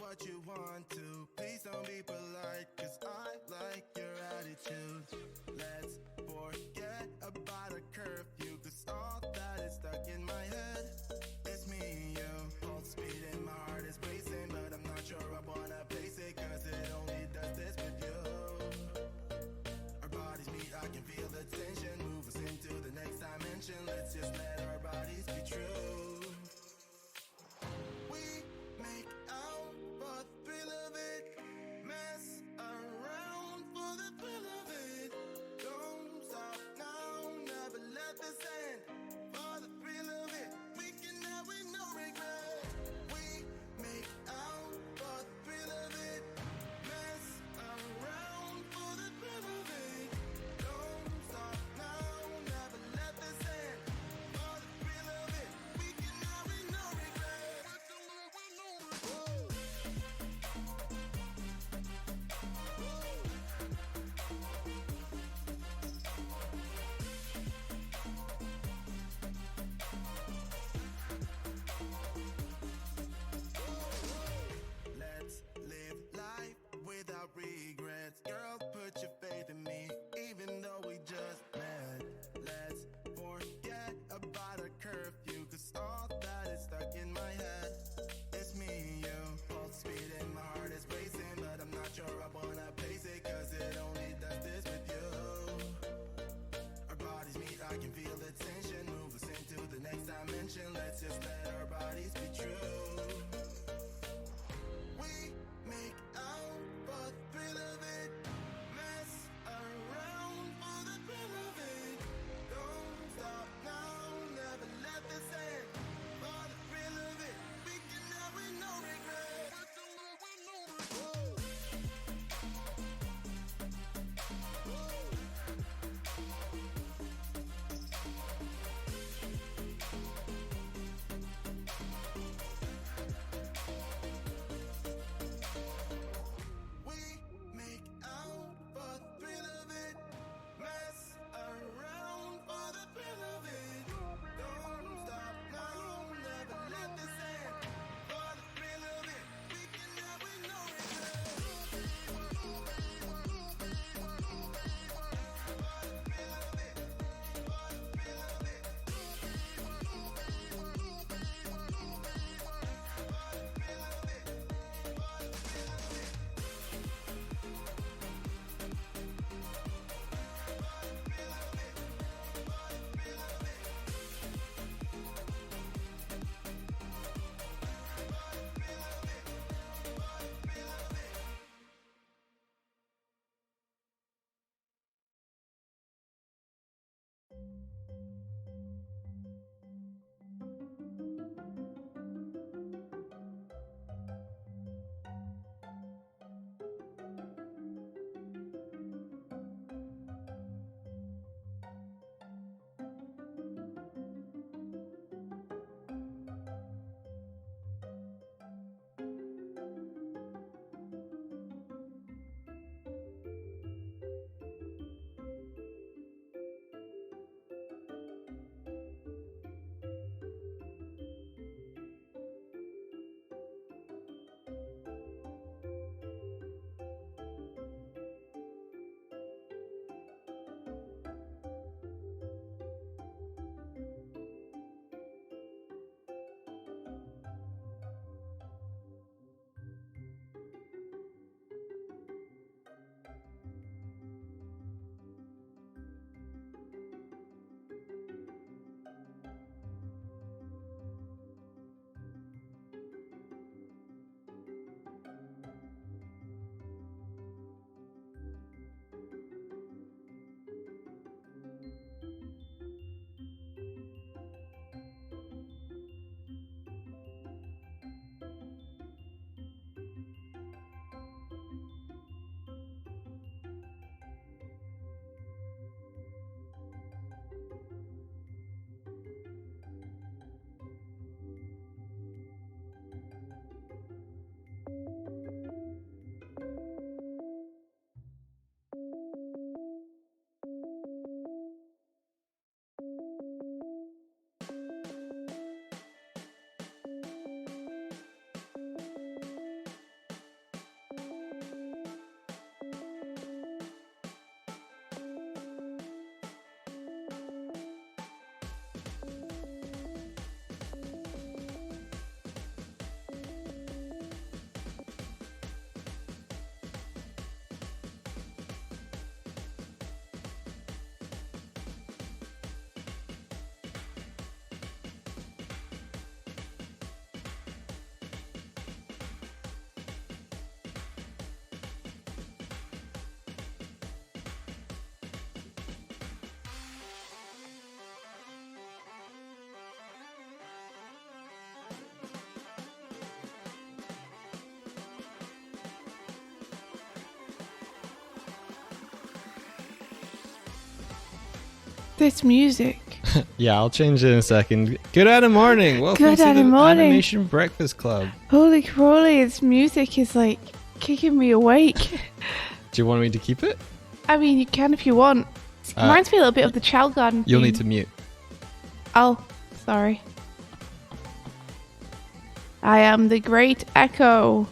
what you want to. Please don't be polite, cause I like your attitude. Let's forget about a curfew, cause all that is stuck in my head. It's me and you, pulse speed and my heart is racing, but I'm not sure I wanna face it, cause it only does this with you. Our bodies meet, I can feel the tension, move us into the next dimension. Let's just let our bodies be true. We make out for the thrill of it, mess around for the thrill of it. Don't stop now, never let this end. For the thrill of it, we This music. Yeah, I'll change it in a second. Good morning. Welcome Good to the morning. Animation Breakfast Club. Holy crowley, this music is like kicking me awake. Do you want me to keep it? I mean, you can if you want. It reminds me a little bit of the Child Garden You'll theme. need to mute. Oh, sorry. I am the Great Echo,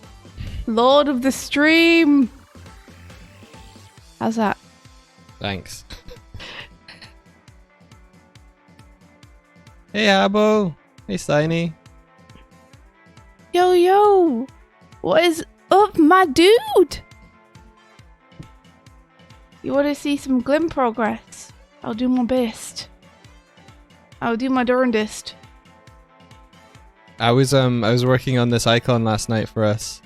Lord of the Stream. How's that? Thanks. Hey, Abo. Hey, Steiny. Yo, what is up, my dude? You want to see some Glim progress? I'll do my best. I'll do my darndest. I was working on this icon last night for us.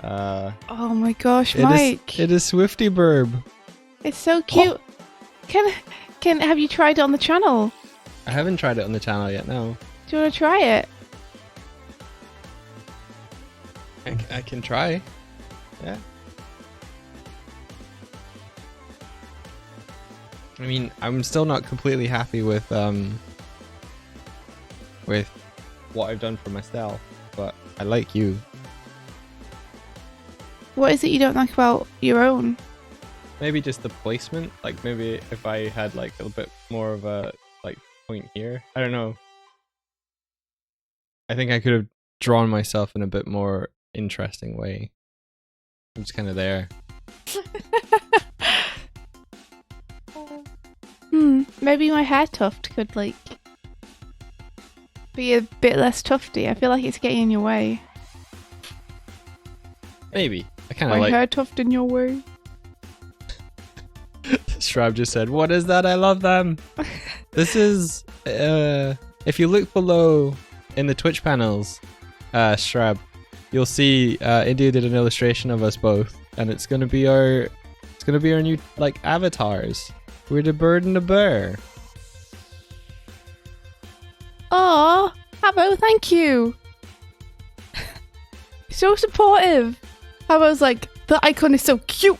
Oh my gosh, Mike! It is Swifty Burb. It's so cute. Oh. Can have you tried it on the channel? I haven't tried it on the channel yet. No. Do you want to try it? I can try. Yeah. I mean, I'm still not completely happy with what I've done for myself, but I like you. What is it you don't like about your own? Maybe just the placement. Like maybe if I had like a little bit more of a like point here. I don't know. I think I could have drawn myself in a bit more interesting way. I'm just kind of there. Maybe my hair tuft could like be a bit less tufty. I feel like it's getting in your way. Maybe. I kind of My like... hair tuft in your way. Shrab just said, "What is that? I love them." This is... if you look below in the Twitch panels, Shrab, you'll see India did an illustration of us both, and it's gonna be our new like avatars. We're the bird and the bear. Oh, Habbo, thank you. So supportive. Habbo's like, the icon is so cute.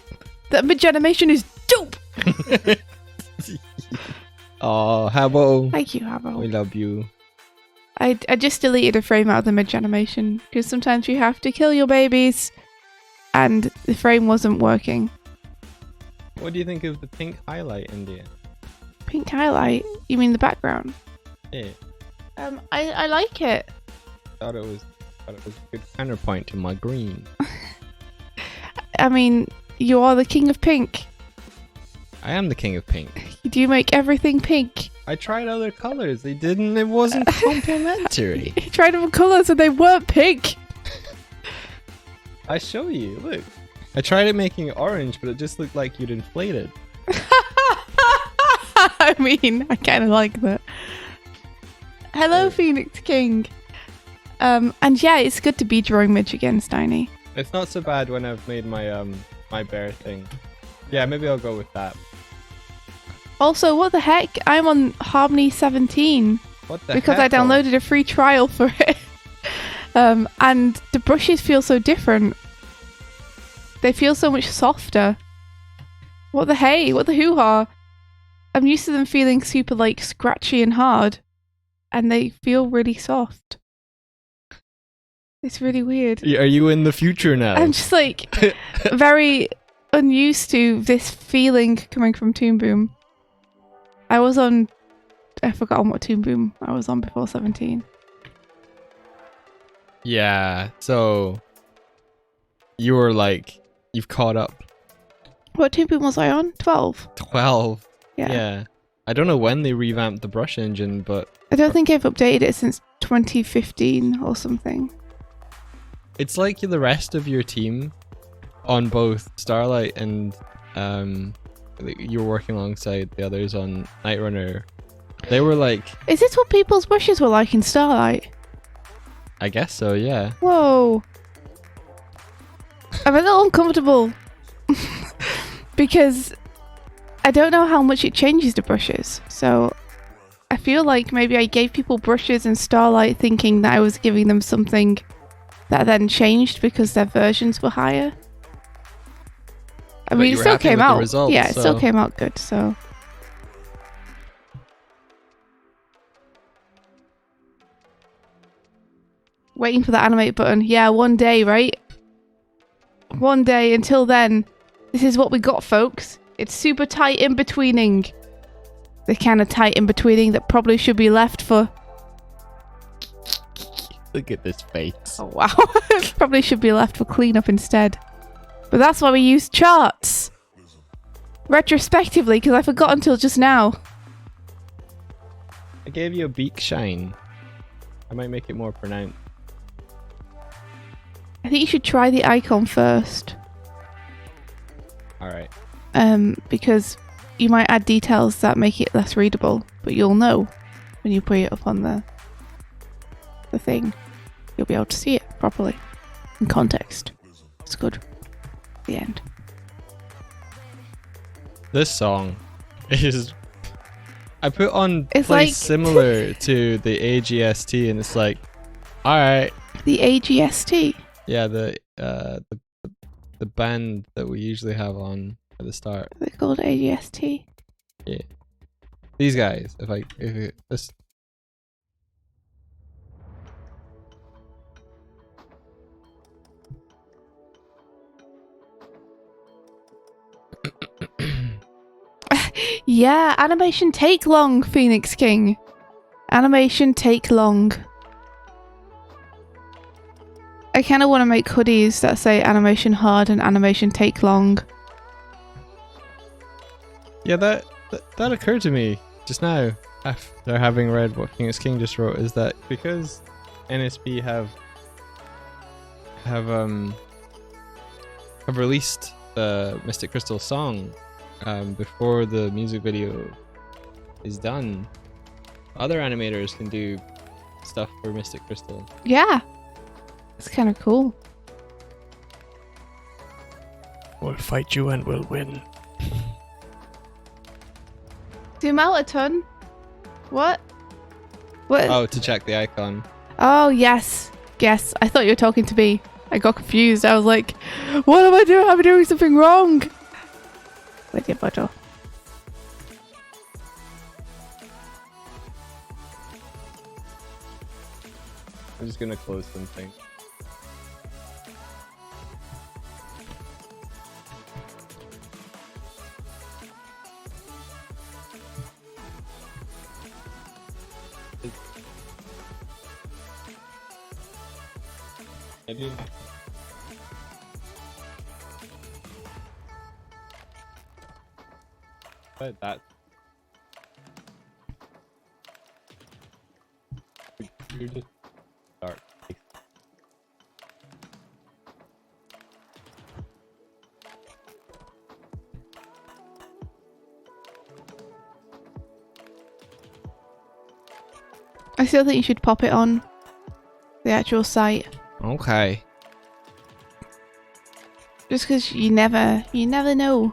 That Midge animation is dope. Oh, Habbo. Thank you, Habbo. We love you. I just deleted a frame out of the Midge animation because sometimes you have to kill your babies, and the frame wasn't working. What do you think of the pink highlight, India? Pink highlight? You mean the background? Yeah. I like it. Thought it was a good counterpoint to my green. I mean, you are the king of pink. I am the king of pink. Do you make everything pink? I tried other colors. It wasn't complimentary. You tried other colors and they weren't pink. I show you, look. I tried it making it orange, but it just looked like you'd inflated. I mean, I kind of like that. Hello, Phoenix King. And yeah, it's good to be drawing Midge again, Steiny. It's not so bad when I've made my my bear thing. Yeah, maybe I'll go with that. Also, what the heck? I'm on Harmony 17. What the because heck? I downloaded a free trial for it. And the brushes feel so different. They feel so much softer. What the hey? What the hoo-ha? I'm used to them feeling super like scratchy and hard. And they feel really soft. It's really weird. Are you in the future now? I'm just like very unused to this feeling coming from Toon Boom. I forgot on what Toon Boom I was on before 17. Yeah, so you were like, you've caught up. What Toon Boom was I on? 12? 12. Yeah. I don't know when they revamped the brush engine, but... I don't think I've updated it since 2015 or something. It's like the rest of your team on both Starlight and you're working alongside the others on Night Runner. They were like... Is this what people's brushes were like in Starlight? I guess so, yeah. Whoa. I'm a little uncomfortable. Because I don't know how much it changes the brushes. So I feel like maybe I gave people brushes in Starlight thinking that I was giving them something that then changed because their versions were higher. I mean, it still came out. Results, yeah, it still came out good, so. Waiting for the animate button. Yeah, one day, right? One day. Until then, this is what we got, folks. It's super tight in-betweening. The kind of tight in-betweening that probably should be left for... Look at this face. Oh, wow. Probably should be left for cleanup instead. But that's why we use charts. Retrospectively, because I forgot until just now. I gave you a beak shine. I might make it more pronounced. I think you should try the icon first. Alright. Because you might add details that make it less readable, but you'll know when you put it up on the thing. You'll be able to see it properly in context. It's good. The end. This song is... I put on It's play like... similar to the AGST, and it's like, alright. The AGST? Yeah, the band that we usually have on at the start. They're called AGST? Yeah. These guys, this... Yeah, animation take long, Phoenix King. Animation take long. I kind of want to make hoodies that say animation hard and animation take long. Yeah, that occurred to me just now after having read what Phoenix King just wrote, is that because NSP have released the Mystic Crystal song before the music video is done, other animators can do stuff for Mystic Crystal. Yeah, it's kind of cool. We'll fight you and we'll win. Zoom out a ton. What? What? Oh, to check the icon. Oh, yes. Yes, I thought you were talking to me. I got confused. I was like, what am I doing? Am I doing something wrong? With your bottle. I'm just gonna close something. Maybe. But that. You're just dark. I still think you should pop it on the actual site. Okay. Just because you never know. You never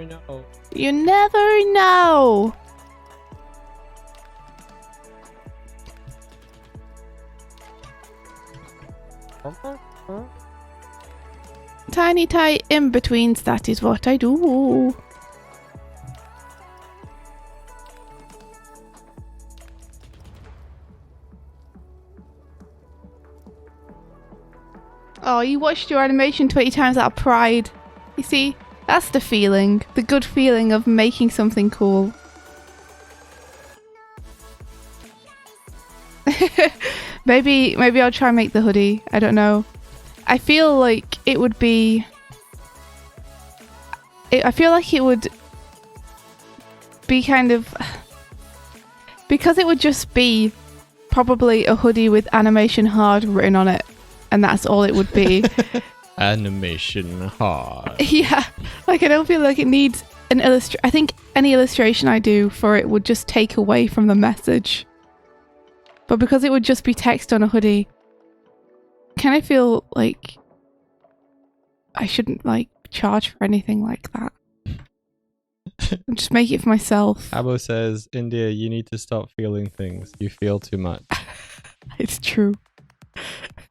know. You never know. Tiny tight in-betweens, that is what I do. Oh, you watched your animation 20 times out of pride. You see, that's the feeling. The good feeling of making something cool. Maybe I'll try and make the hoodie. I don't know. I feel like it would be... I feel like it would be kind of... Because it would just be probably a hoodie with animation hard written on it. And that's all it would be. Animation hard. Yeah. Like, I don't feel like it needs an illustration. I think any illustration I do for it would just take away from the message. But because it would just be text on a hoodie, kind of feel like I shouldn't, like, charge for anything like that. And just make it for myself. Abo says, India, you need to stop feeling things. You feel too much. It's true.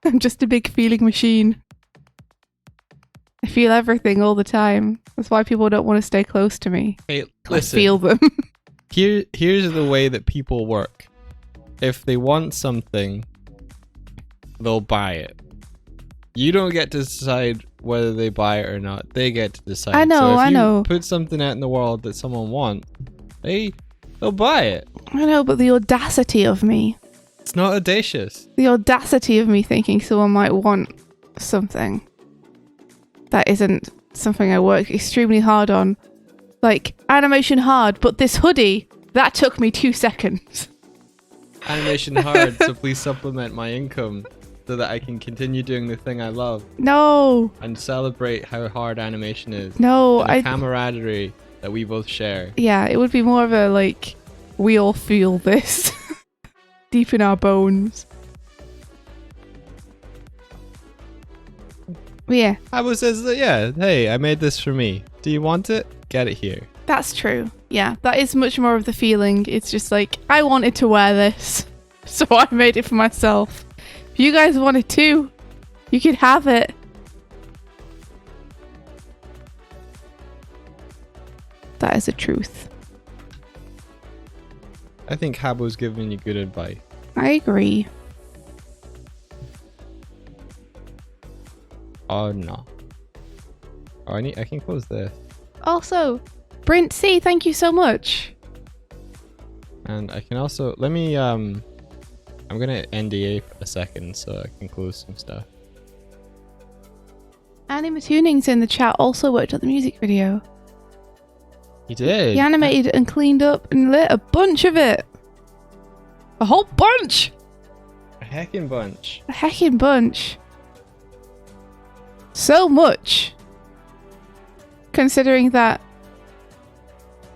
I'm just a big feeling machine. I feel everything all the time. That's why people don't want to stay close to me. Hey, listen. I feel them. Here's the way that people work. if they want something, they'll buy it. You don't get to decide whether they buy it or not. They get to decide. I know, so if I know. you put something out in the world that someone wants, they'll buy it. I know, but the audacity of me. It's not audacious. The audacity of me thinking someone might want something that isn't something I work extremely hard on. Like, animation hard, but this hoodie, that took me 2 seconds. Animation hard, so please supplement my income so that I can continue doing the thing I love. No. And celebrate how hard animation is. No, and the camaraderie that we both share. Yeah, it would be more of a, like, we all feel this deep in our bones. But yeah. Abo says that, yeah, hey, I made this for me. Do you want it? Get it here. That's true. Yeah, that is much more of the feeling. It's just like, I wanted to wear this, so I made it for myself. If you guys want it too, you could have it. That is the truth. I think Habo's giving you good advice. I agree. Oh no. Oh, I can close this. Also, Brint C, thank you so much. And I can also I'm gonna NDA for a second so I can close some stuff. Animatuning's in the chat also worked on the music video. He did. He animated and cleaned up and lit a bunch of it. A whole bunch! A heckin' bunch. A heckin' bunch. So much. Considering that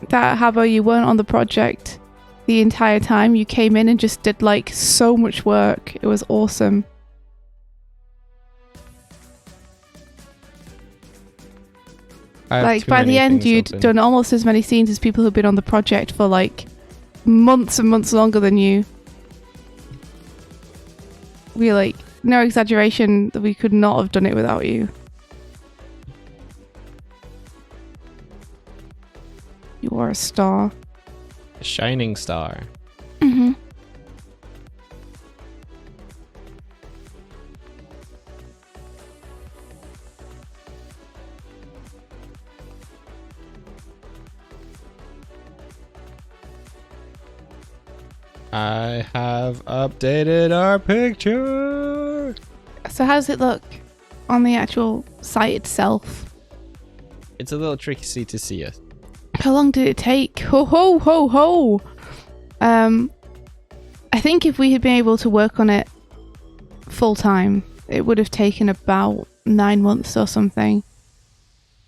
Habo, you weren't on the project the entire time. You came in and just did like so much work. It was awesome. Like by the end you'd done almost as many scenes as people who've been on the project for like months and months longer than you. We like, no exaggeration, that we could not have done it without you. You are a star. A shining star. Mm-hmm. I have updated our picture. So how does it look on the actual site itself? It's a little tricky to see it. How long did it take? Ho ho ho ho! I think if we had been able to work on it full time, it would have taken about 9 months or something.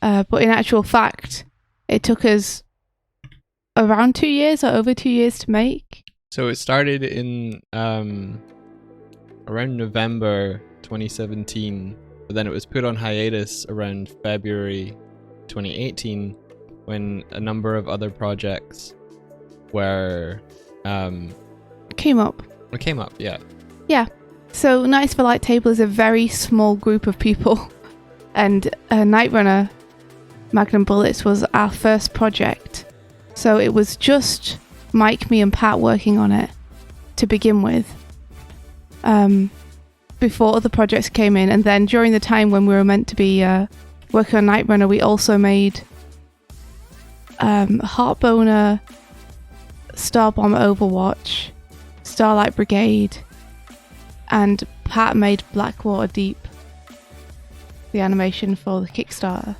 But in actual fact, it took us around 2 years or over 2 years to make. So it started in around November 2017, but then it was put on hiatus around February 2018 when a number of other projects were came up. Yeah. Yeah. So Nights for Light Table is a very small group of people, and Night Runner Magnum Bullets was our first project. So it was just Mike, me and Pat working on it to begin with, before other projects came in. And then during the time when we were meant to be working on Night Runner, we also made Heartboner, Starbomb Overwatch, Starlight Brigade, and Pat made Blackwater Deep, the animation for the Kickstarter.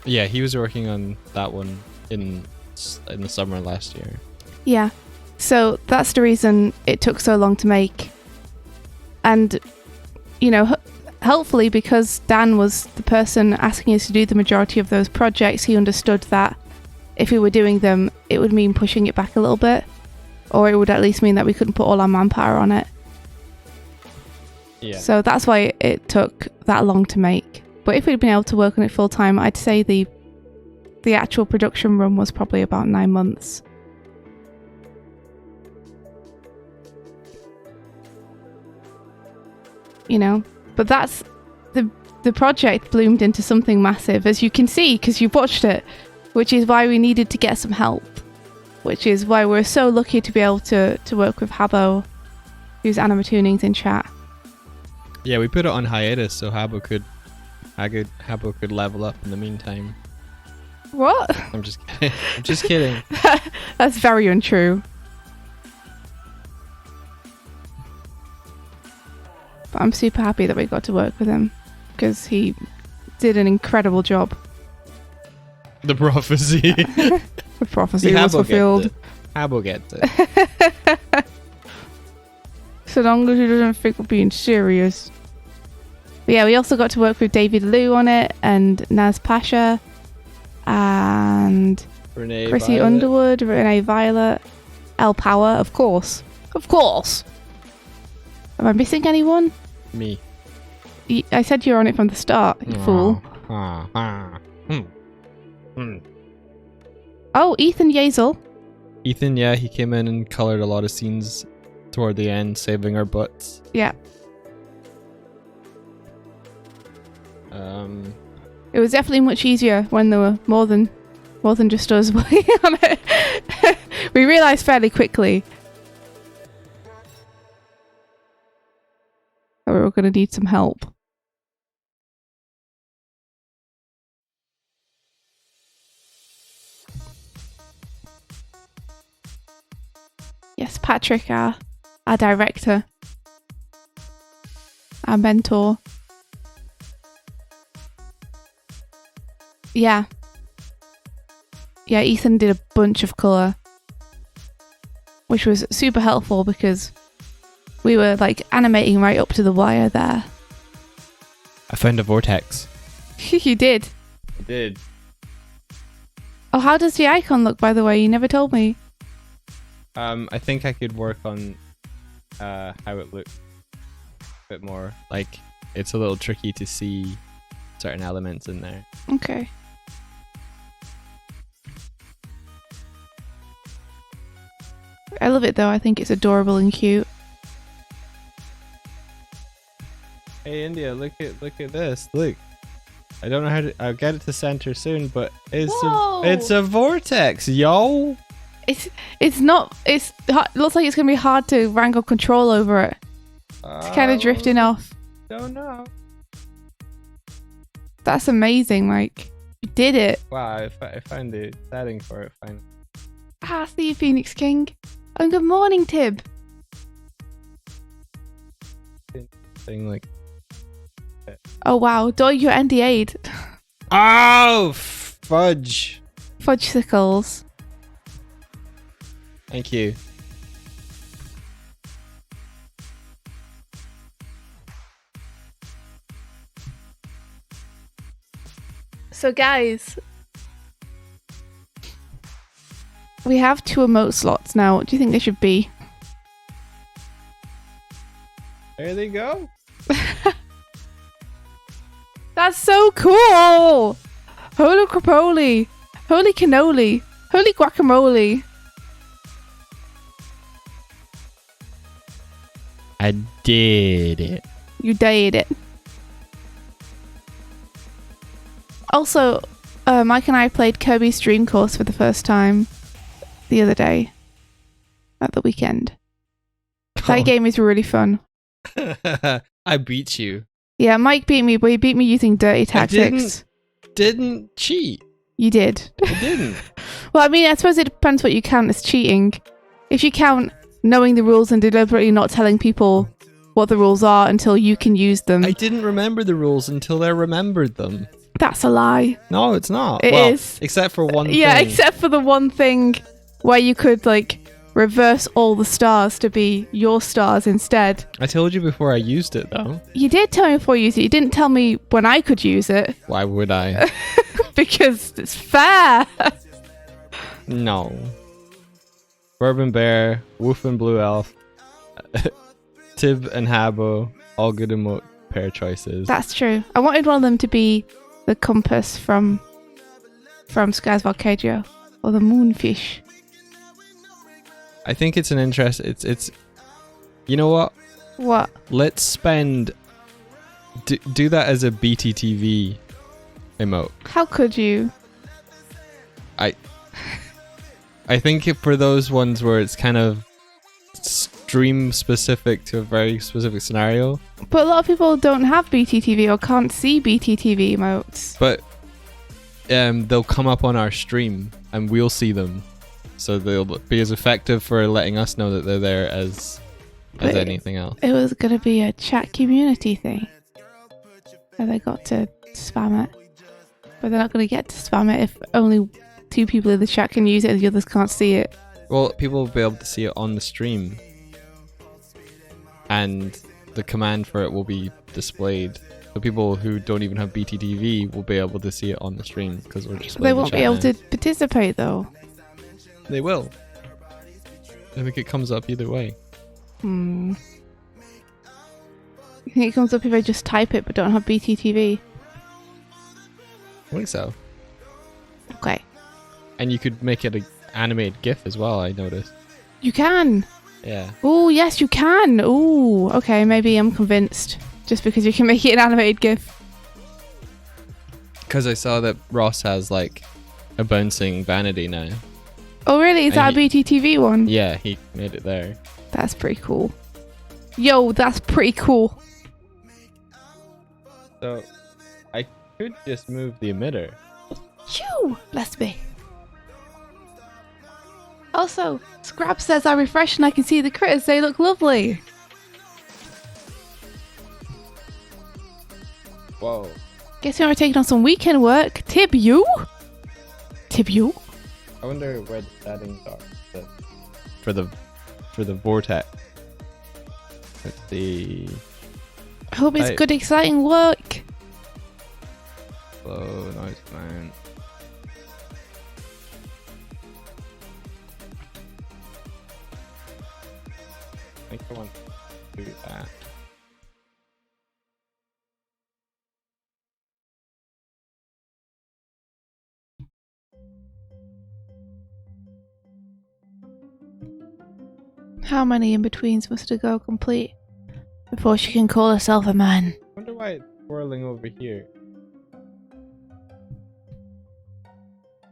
Yeah, he was working on that one in the summer last year. Yeah, so that's the reason it took so long to make. And, you know, helpfully, because Dan was the person asking us to do the majority of those projects, he understood that if we were doing them, it would mean pushing it back a little bit, or it would at least mean that we couldn't put all our manpower on it. Yeah. So that's why it took that long to make. But if we'd been able to work on it full time, I'd say the actual production run was probably about 9 months. You know, but that's the project bloomed into something massive, as you can see because you've watched it, which is why we needed to get some help, which is why we're so lucky to be able to work with Habo who's animatunings in chat. Yeah, we put it on hiatus so Habbo could level up in the meantime. What? I'm just kidding. I'm just kidding. That's very untrue. But I'm super happy that we got to work with him because he did an incredible job. The prophecy. The prophecy was fulfilled. Habbo gets it. So long as he doesn't think we're being serious. But yeah, we also got to work with David Liu on it, and Naz Pasha, and Renee Chrissy Violet. Underwood, Renee Violet, El Power, of course. Of course! Am I missing anyone? Me. I said you were on it from the start, you fool. Oh, Ethan Yazel. Ethan, yeah, he came in and colored a lot of scenes toward the end, saving our butts. Yeah. It was definitely much easier when there were more than just us working on it. We realised fairly quickly that we were going to need some help. Yes, Patrick, our director, our mentor. Yeah, Ethan did a bunch of colour, which was super helpful because we were like animating right up to the wire there. I found a vortex. You did? I did. Oh, how does the icon look, by the way? You never told me. I think I could work on how it looks a bit more. Like, it's a little tricky to see certain elements in there. Okay. I love it though. I think it's adorable and cute. Hey India, look at this. Look. I don't know how to I'll get it to center soon, but it's a vortex, yo. It looks like it's going to be hard to wrangle control over it. It's kind of drifting off. Don't know. That's amazing, Mike. You did it. Wow, I found the setting for it finally. Ah, see you, Phoenix King. And good morning, Tib. Thing like. Oh wow, Doig, you're NDA'd. Oh, fudge. Fudgesicles. Thank you. So guys, we have 2 emote slots now. What do you think they should be? There they go. That's so cool! Holy crapoli! Holy cannoli! Holy guacamole! I did it. You did it. Also, Mike and I played Kirby's Dream Course for the first time the other day. At the weekend. That game is really fun. I beat you. Yeah, Mike beat me, but he beat me using dirty tactics. Didn't cheat. You did. I didn't. Well, I mean, I suppose it depends what you count as cheating. If you count knowing the rules and deliberately not telling people what the rules are until you can use them. I didn't remember the rules until I remembered them. That's a lie. No, it's not. It is. Except for one thing. Yeah, except for the one thing where you could, like, reverse all the stars to be your stars instead. I told you before I used it, though. You did tell me before you used it. You didn't tell me when I could use it. Why would I? Because it's fair. No. Bourbon Bear, Wolf and Blue Elf, Tib and Habbo, all good emote pair choices. That's true. I wanted one of them to be the compass from Skies Volcadio, or the moonfish. I think it's an interest. It's. You know what? What? Let's spend. Do that as a BTTV emote. How could you? I think for those ones where it's kind of stream specific to a very specific scenario. But a lot of people don't have BTTV or can't see BTTV emotes. But they'll come up on our stream and we'll see them. So they'll be as effective for letting us know that they're there as anything else. It was going to be a chat community thing. And they got to spam it. But they're not going to get to spam it if only 2 people in the chat can use it and the others can't see it. Well, people will be able to see it on the stream. And the command for it will be displayed. So people who don't even have BTTV will be able to see it on the stream because we're just. They won't be able to participate though. They will. I think it comes up either way. You think it comes up if I just type it but don't have BTTV? I think so. Okay. And you could make it an animated GIF as well, I noticed. You can! Yeah. Oh, yes, you can! Oh, okay, maybe I'm convinced. Just because you can make it an animated GIF. Because I saw that Ross has like a bouncing vanity now. Oh, really? Is that a BTTV one? Yeah, he made it there. That's pretty cool. Yo, that's pretty cool. So, I could just move the emitter. Phew! Bless me. Also, Scrap says I refresh and I can see the critters. They look lovely. Whoa. Guess we are taking on some weekend work. Tib you? Tib you? I wonder where the settings are for the vortex. Let's see. I hope it's good, exciting work. Slow noise man. I think I want to do that. How many in-betweens must a girl complete before she can call herself a man? I wonder why it's swirling over here.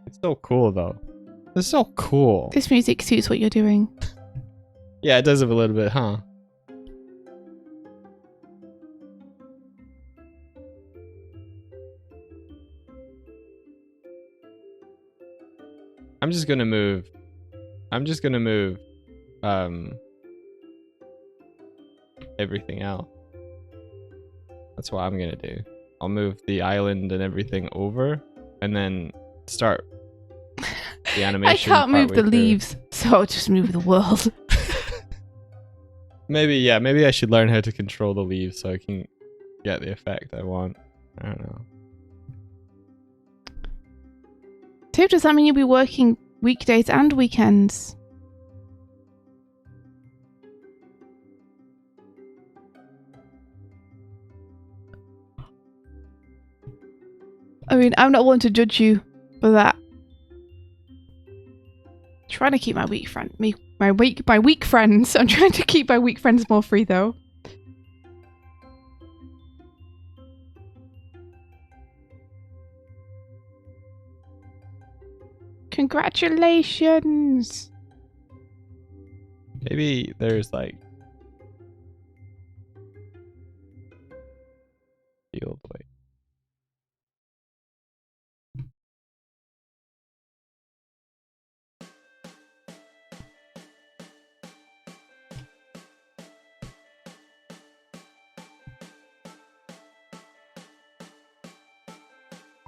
It's so cool though. It's so cool. This music suits what you're doing. Yeah, it does have a little bit, huh? I'm just gonna move everything else. That's what I'm gonna do. I'll move the island and everything over and then start the animation. I can't move the leaves, so I'll just move the world. Maybe I should learn how to control the leaves so I can get the effect I want. I don't know. Tip, does that mean you'll be working weekdays and weekends? I mean, I'm not one to judge you for that. Trying to keep my weak friends. I'm trying to keep my weak friends more free though. Congratulations! Maybe there's like the old way.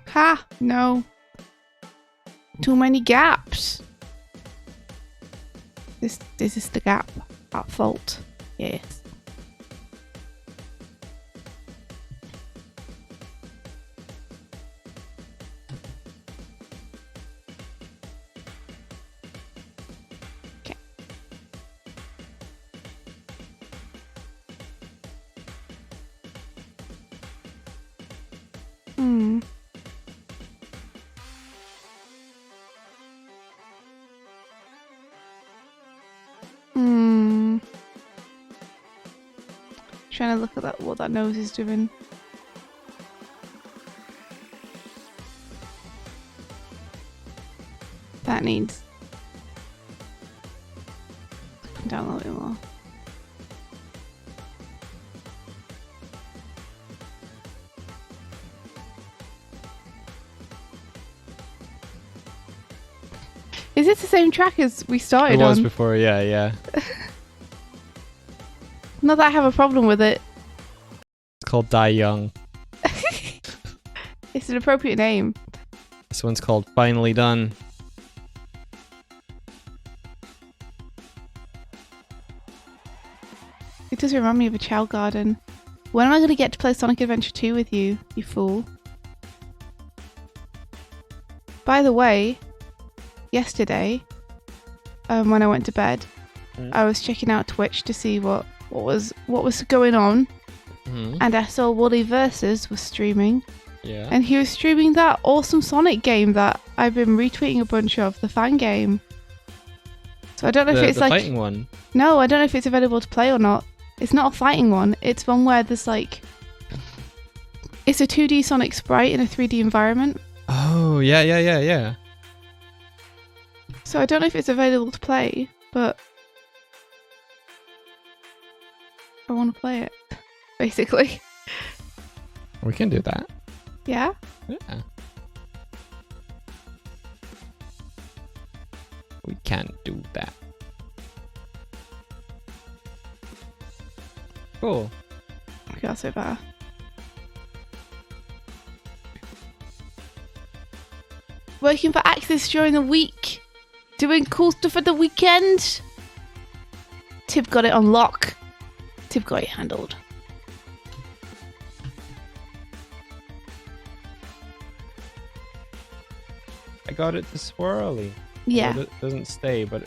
Ha! No. Too many gaps. This is the gap at fault. Yes. Okay. Trying to look at what that nose is doing. That needs come down a little bit more. Is this the same track as we started It was on? before, yeah. Not that I have a problem with it. It's called Die Young. It's an appropriate name. This one's called Finally Done. It does remind me of a Chow Garden. When am I going to get to play Sonic Adventure 2 with you, you fool? By the way, yesterday, when I went to bed, I was checking out Twitch to see what was going on, and I saw Wooly Versus was streaming. Yeah. And he was streaming that awesome Sonic game that I've been retweeting a bunch of, the fan game. So I don't know if it's the like... fighting one. No, I don't know if it's available to play or not. It's not a fighting one. It's one where there's like... It's a 2D Sonic sprite in a 3D environment. Oh, yeah. So I don't know if it's available to play, but... I want to play it, basically. We can do that. Yeah? Yeah. We can do that. Cool. Okay, that's so better. Working for Axis during the week. Doing cool stuff at the weekend. Tib got it on lock. Tib got it handled. I got it to swirly. Yeah. It doesn't stay, but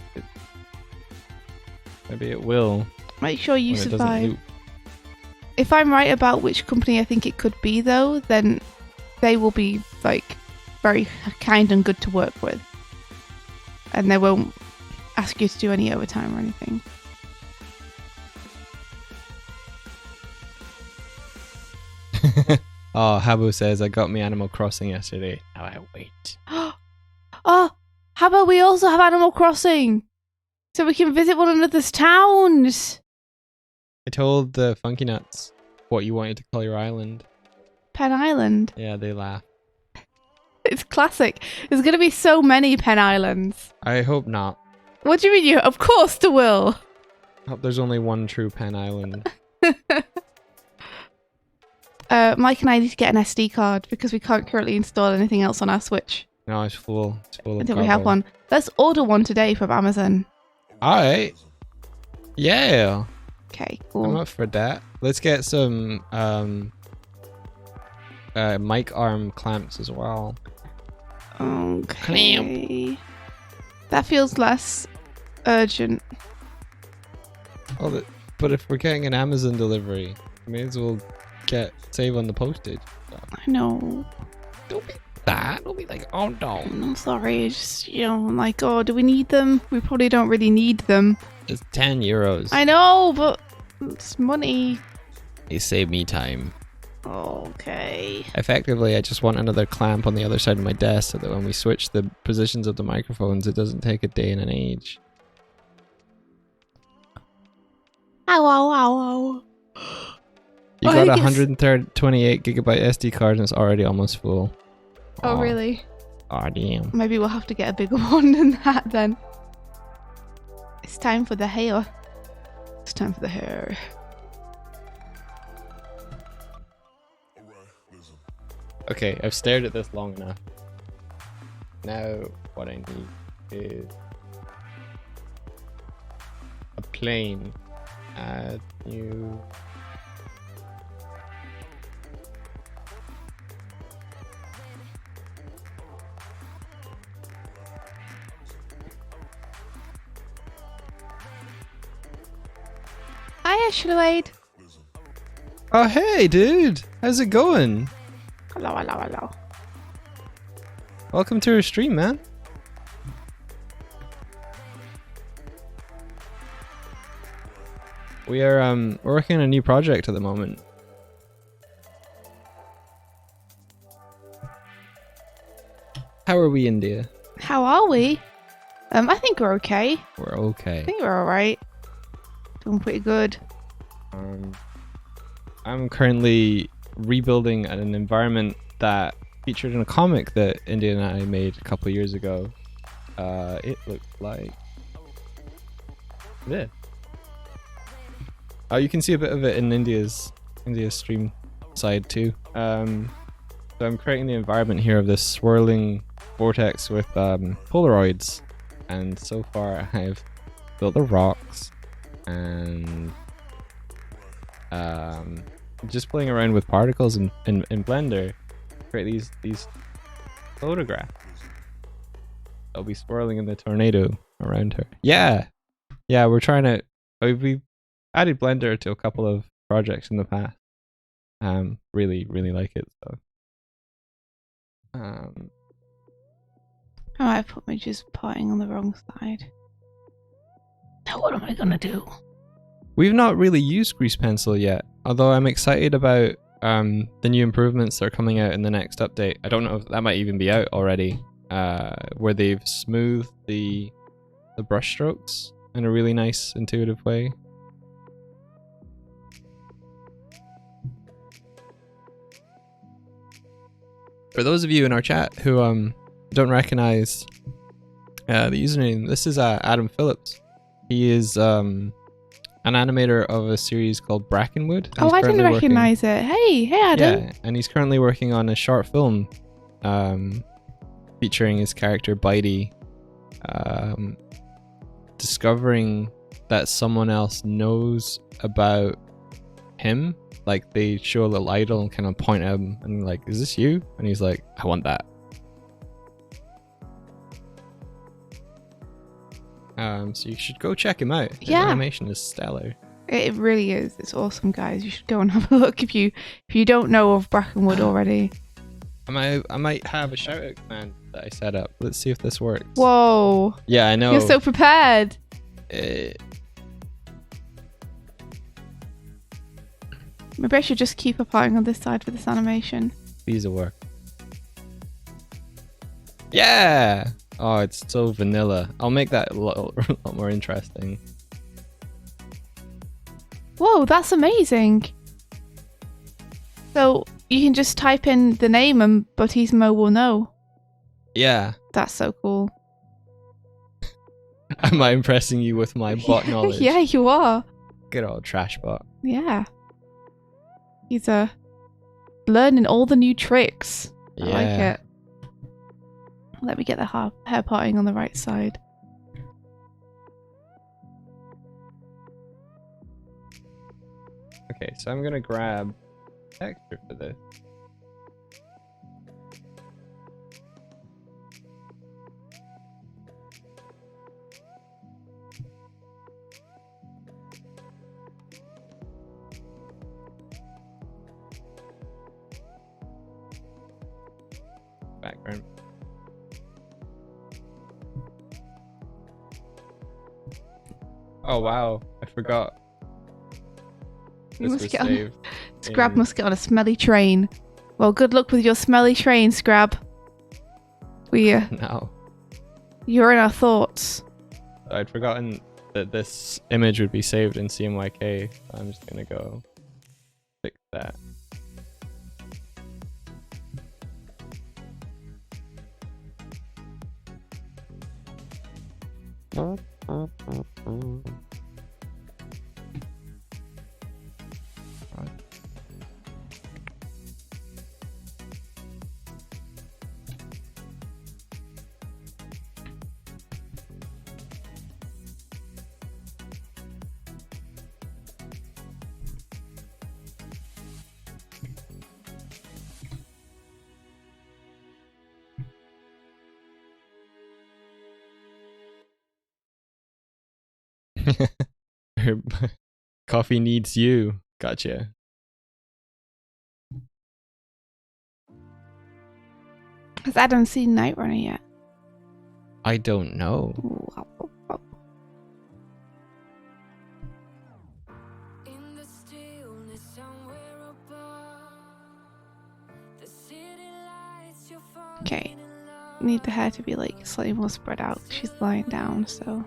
maybe it will. Make sure you when it doesn't survive. loop. If I'm right about which company I think it could be, though, then they will be like very kind and good to work with, and they won't ask you to do any overtime or anything. Oh, Habu says I got me Animal Crossing yesterday. Now I wait. Oh, how about we also have Animal Crossing, so we can visit one another's towns? I told the Funky Nuts what you wanted to call your island. Pen Island. Yeah, they laugh. It's classic. There's going to be so many Pen Islands. I hope not. What do you mean? You? Of course there will. I hope there's only one true Pen Island. Mike and I need to get an SD card because we can't currently install anything else on our Switch No, it's full. It's full of until we have garbage. one. Let's order one today from Amazon. Alright. Yeah. Okay, I'm cool. up for that. Let's get some mic arm clamps as well. Okay. That feels less urgent. Oh, but if we're getting an Amazon delivery, we may as well save on the postage. I know. Don't be that. Don't be like, oh no. I'm sorry. It's just, I'm like, oh, do we need them? We probably don't really need them. It's 10 euros. I know, but it's money. They save me time. Okay. Effectively, I just want another clamp on the other side of my desk so that when we switch the positions of the microphones, it doesn't take a day and an age. Ow, ow, ow, ow. You I got a think it's- 128 gigabyte SD card and it's already almost full. Oh, really? Aw, damn. Maybe we'll have to get a bigger one than that then. It's time for the hair. It's time for the hair. Okay, I've stared at this long enough. Now, what I need is a plane. Add new. Hiya, Shluade. Oh, hey, dude. How's it going? Hello, hello, hello. Welcome to our stream, man. We're working on a new project at the moment. How are we, India? How are we? I think we're okay. We're okay. I think we're alright. Doing pretty good. I'm currently rebuilding an environment that featured in a comic that India and I made a couple of years ago. it looks like this. Oh, you can see a bit of it in India's stream side too. So I'm creating the environment here of this swirling vortex with Polaroids, and so far I've built the rocks and just playing around with particles in Blender, create these photographs. They'll be swirling in the tornado around her. Yeah, we're trying to. We've added Blender to a couple of projects in the past. Really like it. So. Oh, I put Midge's potting on the wrong side. Now what am I gonna do? We've not really used Grease Pencil yet, although I'm excited about the new improvements that are coming out in the next update. I don't know if that might even be out already, where they've smoothed the brush strokes in a really nice, intuitive way. For those of you in our chat who don't recognize the username, this is Adam Phillips. He is an animator of a series called Brackenwood. Oh, I didn't recognize it. Hey Adam. Yeah, and he's currently working on a short film featuring his character Bitey, discovering that someone else knows about him. Like, they show a little idol and kind of point at him and like, is this you? And he's like, I want that. So you should go check him out. His animation is stellar. It really is. It's awesome, guys. You should go and have a look if you don't know of Brackenwood already. I might have a shout out command that I set up. Let's see if this works. Whoa. Yeah, I know. You're so prepared. Maybe I should just keep applying on this side for this animation. These will work. Yeah! Oh, it's so vanilla. I'll make that a lot more interesting. Whoa, that's amazing. So you can just type in the name and Baptismo will know. Yeah. That's so cool. Am I impressing you with my bot knowledge? Yeah, you are. Good old trash bot. Yeah. He's learning all the new tricks. I like it. Let me get the hair parting on the right side. Okay, so I'm gonna grab texture for this. Background. Oh wow, I forgot. You must get on, Scrab must get on a smelly train. Well, good luck with your smelly train, Scrab. No. You're in our thoughts. I'd forgotten that this image would be saved in CMYK. So I'm just gonna go fix that. Coffee needs you. Gotcha. Has Adam seen Night Runner yet? I don't know. Okay. Need the hair to be like slightly more spread out. She's lying down, so.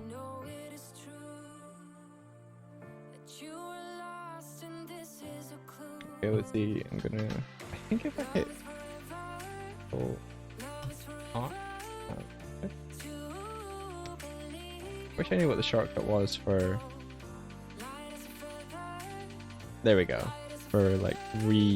Okay, let's see. I think if I hit Wish I knew what the shortcut was for. There we go. For like re-upping.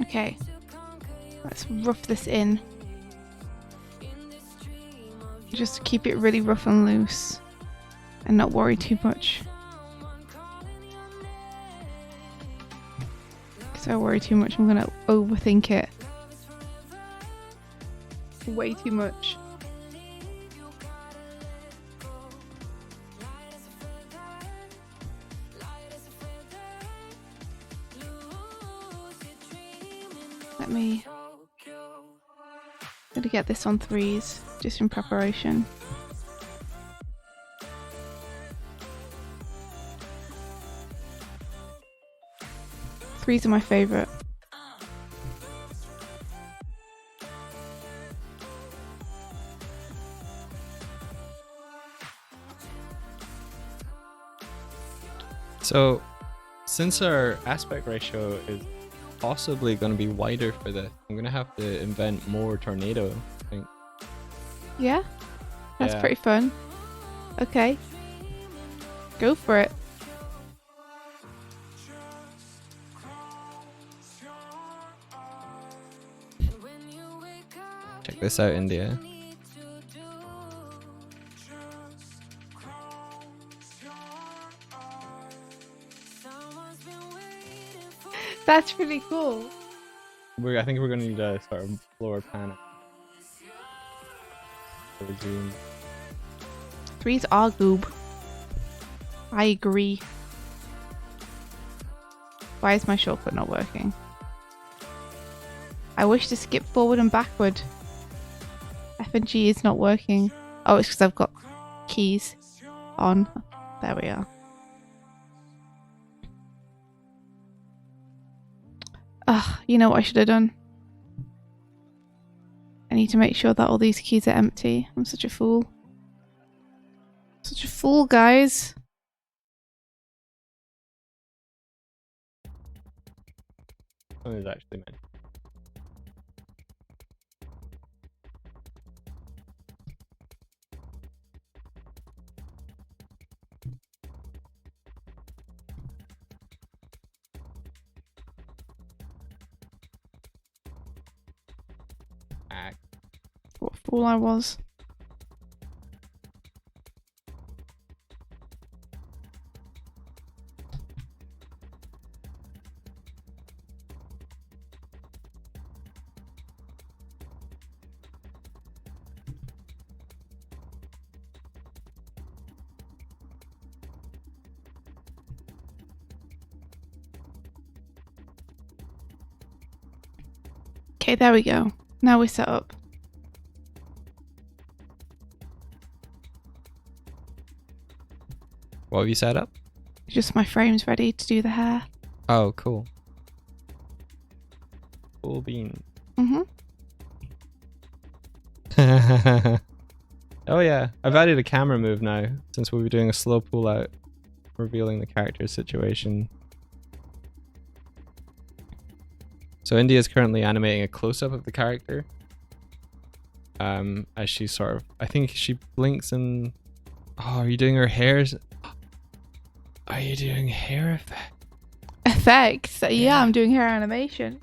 Okay, let's rough this in. Just keep it really rough and loose and not worry too much. Because if I worry too much, I'm going to overthink it. Way too much. I'm gonna get this on 3s just in preparation. Threes are my favourite. So, since our aspect ratio is possibly going to be wider for this, I'm going to have to invent more tornado, I think. Yeah? That's Yeah. pretty fun. Okay. Go for it. Check this out, India. That's really cool. I think we're going to need a sort of floor panel. Zoom. 3s are goob. I agree. Why is my shortcut not working? I wish to skip forward and backward. F and G is not working. Oh, it's because I've got keys on. There we are. Ugh, you know what I should have done? I need to make sure that all these keys are empty. I'm such a fool. Such a fool, guys. Oh, there's actually many. What a fool I was. Okay, there we go. Now we're set up. What have you set up? Just my frame's ready to do the hair. Oh, cool. Cool beans. Mm-hmm. Oh yeah, I've added a camera move now, since we'll be doing a slow pull out, revealing the character situation. So India is currently animating a close-up of the character. As she sort of, I think she blinks and... Oh, are you doing her hair? Are you doing hair effect? Effects? Yeah, I'm doing hair animation.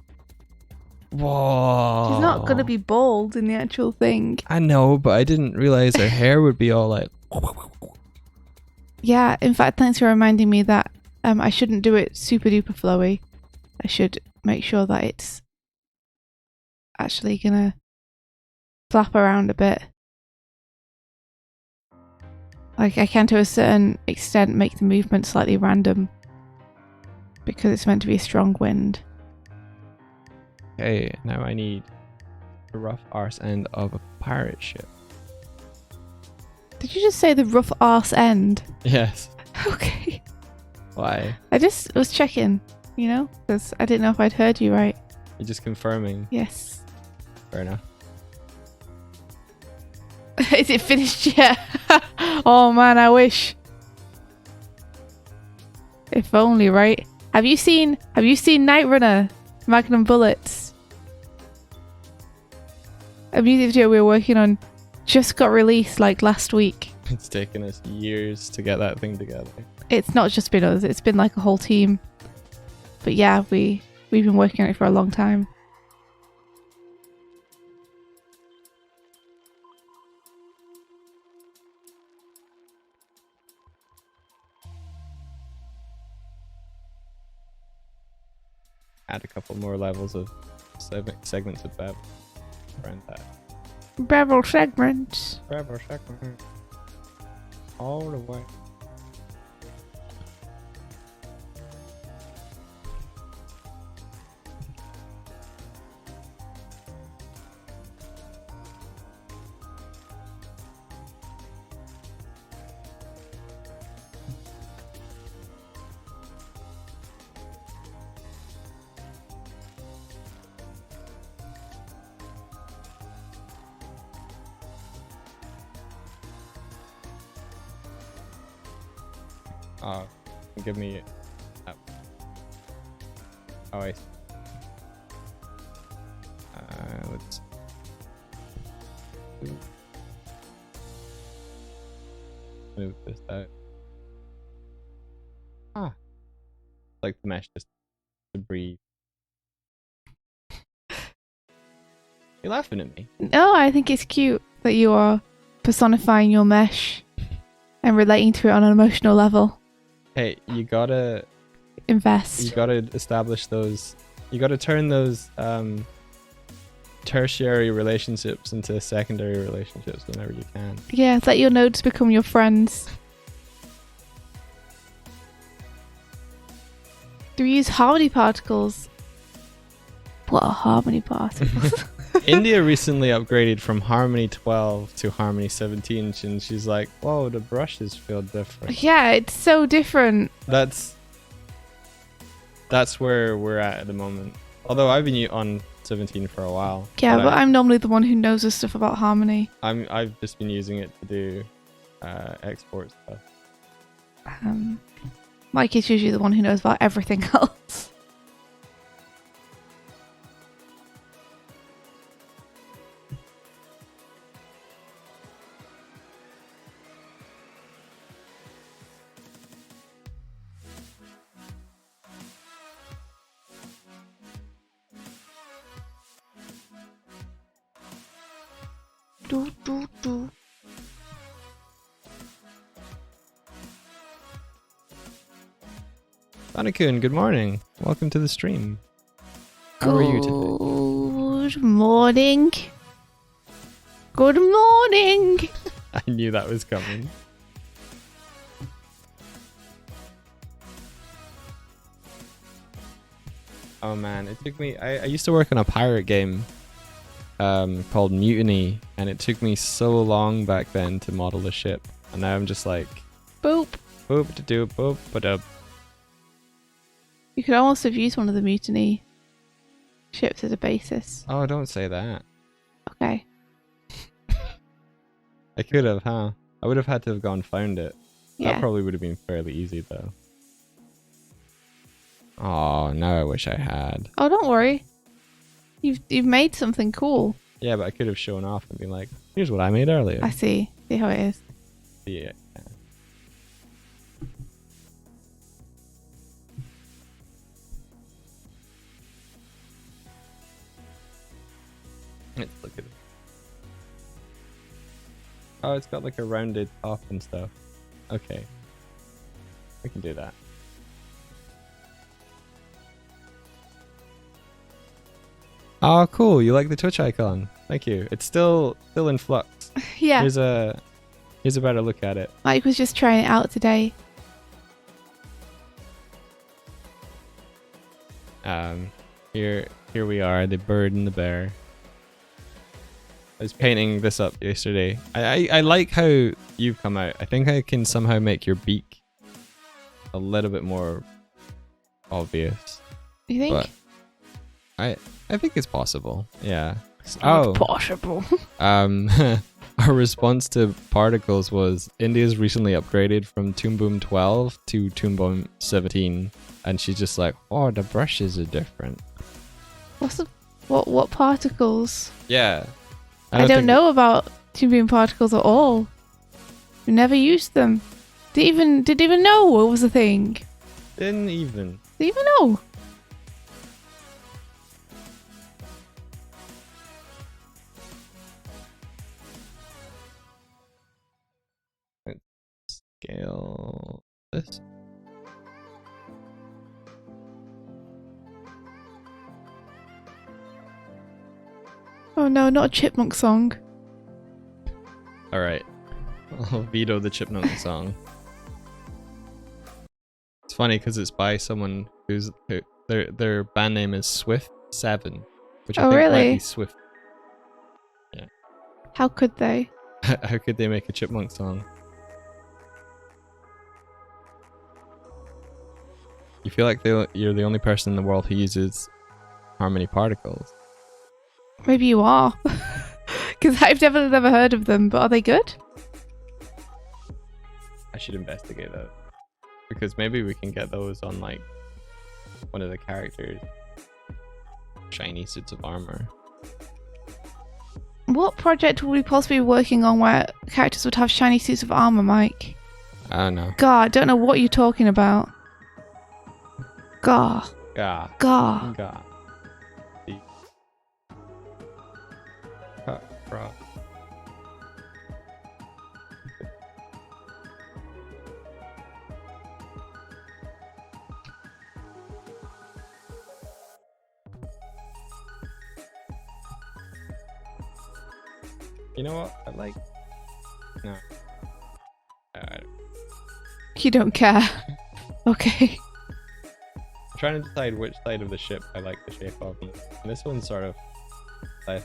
Whoa. She's not gonna be bald in the actual thing. I know, but I didn't realize her hair would be all like... Yeah, in fact, thanks for reminding me that I shouldn't do it super duper flowy. I should make sure that it's actually gonna flap around a bit. Like, I can to a certain extent make the movement slightly random because it's meant to be a strong wind. Okay, now I need the rough arse end of a pirate ship. Did you just say the rough arse end? Yes. Okay. Why? I just was checking, you know, because I didn't know if I'd heard you right. You're just confirming. Yes. Fair enough. Is it finished yet? Oh man, I wish. If only, right? Have you seen Night Runner Magnum Bullets? A music video we were working on just got released like last week. It's taken us years to get that thing together. It's not just been us, it's been like a whole team. But yeah, we've been working on it for a long time. Add a couple more levels of segments of Bev. Around that. Bevel segments. Forever segment. All the way. Give me that. Oh, I see. Let's move this out. Like the mesh just to breathe. You're laughing at me. No, I think it's cute that you are personifying your mesh and relating to it on an emotional level. Hey, you gotta Invest. You gotta establish those. You gotta turn those tertiary relationships into secondary relationships whenever you can. Yeah, let your nodes become your friends. Do we use harmony particles? What are harmony particles? India recently upgraded from Harmony 12 to Harmony 17, and she's like, "Whoa, the brushes feel different." Yeah, it's so different. That's where we're at the moment. Although I've been on 17 for a while. Yeah, but I'm normally the one who knows the stuff about harmony. I've just been using it to do export stuff. Mike is usually the one who knows about everything else. Do, do, do. Anakun, good morning. Welcome to the stream. How are you today? Good morning. Good morning. I knew that was coming. Oh man, it took me... I used to work on a pirate game called Mutiny, and it took me so long back then to model a ship. And now I'm just like... Boop. Boop to do, boop ba-dub. You could almost have used one of the mutiny ships as a basis. Oh, don't say that. Okay. I could have, huh? I would have had to have gone found it. Yeah. That probably would have been fairly easy, though. Oh, now I wish I had. Oh, don't worry. You've made something cool. Yeah, but I could have shown off and been like, here's what I made earlier. I see. See how it is. Yeah. Let's look at it. Oh, it's got like a rounded top and stuff. Okay. I can do that. Oh, cool. You like the Twitch icon. Thank you. It's still in flux. Yeah. Here's a better look at it. Mike was just trying it out today. Here we are, the bird and the bear. I was painting this up yesterday. I like how you've come out. I think I can somehow make your beak a little bit more obvious. You think? But I think it's possible. Yeah. Possible. Our response to particles was India's recently upgraded from Toon Boom 12 to Toon Boom 17, and she's just like, oh, the brushes are different. What particles? Yeah. I don't know about Toon Boom particles at all. We never used them. Didn't even know what was a thing. Didn't even know. Scale this. Oh no, not a chipmunk song. Alright. I'll veto the chipmunk song. It's funny because it's by someone who their band name is Swift7, which I think really? might be Swift. Yeah. How could they? How could they make a chipmunk song? You feel like you're the only person in the world who uses harmony particles. Maybe you are. Because I've definitely never heard of them, but are they good? I should investigate that. Because maybe we can get those on like one of the characters' shiny suits of armor. What project would we possibly be working on where characters would have shiny suits of armor, Mike? I don't know. God, I don't know what you're talking about. God. Gah. God. Gah. Bro. You know what? I like. No. You don't care. Okay. I'm trying to decide which side of the ship I like the shape of. And this one's sort of like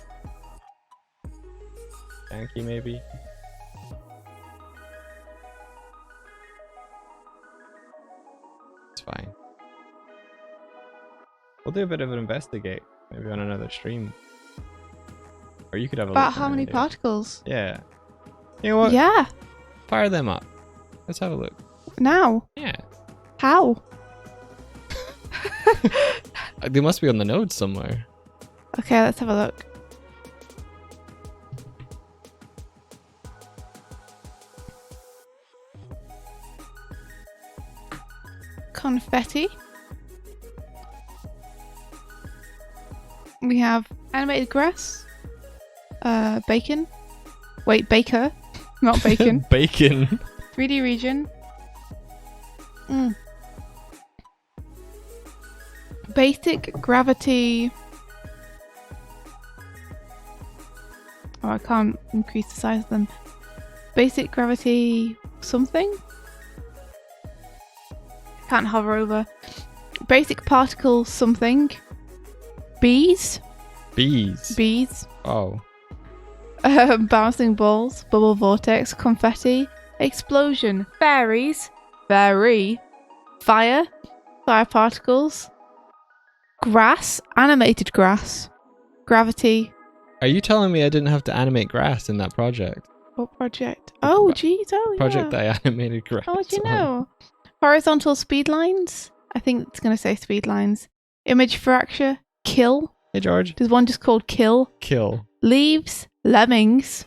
janky, maybe. It's fine. We'll do a bit of an investigate, maybe on another stream. Or you could have a About look how many idea. particles? Yeah. You know what? Yeah. Fire them up. Let's have a look. Now. Yeah. How? They must be on the node somewhere. Okay, let's have a look. Confetti. We have animated grass. Bacon. Wait, baker. Not bacon. Bacon. 3D region. Basic gravity. Oh, I can't increase the size of them. Basic gravity something? Can't hover over. Basic particle something. Bees. Bees. Bees. Oh. Bouncing balls. Bubble vortex. Confetti. Explosion. Fairies. Fairy. Fire. Fire particles. Grass. Animated grass. Gravity. Are you telling me I didn't have to animate grass in that project? What project? Oh, jeez. Oh, Project yeah. that I animated grass. How would you on. know? Horizontal speed lines. I think it's going to say speed lines. Image fracture. Kill. Hey, George. There's one just called kill. Kill. Leaves. Lemmings.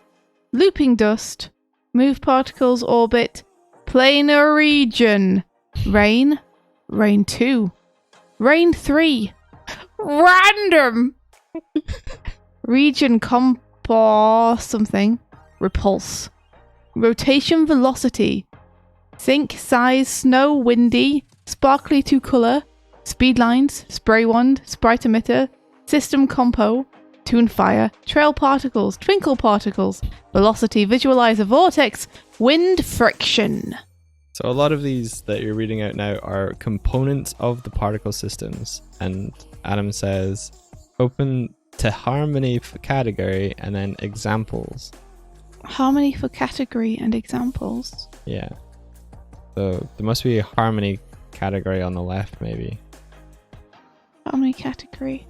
Looping dust. Move particles. Orbit. Planar region. Rain. Rain 2. Rain 3. Random. Region compo something. Repulse. Rotation velocity. Sync size snow windy. Sparkly to color. Speed lines. Spray wand. Sprite emitter. System compo. Toon fire. Trail particles. Twinkle particles. Velocity visualizer vortex. Wind friction. So a lot of these that you're reading out now are components of the particle systems. And Adam says, open to harmony for category and then examples. Harmony for category and examples. Yeah. So there must be a harmony category on the left, maybe. Harmony category.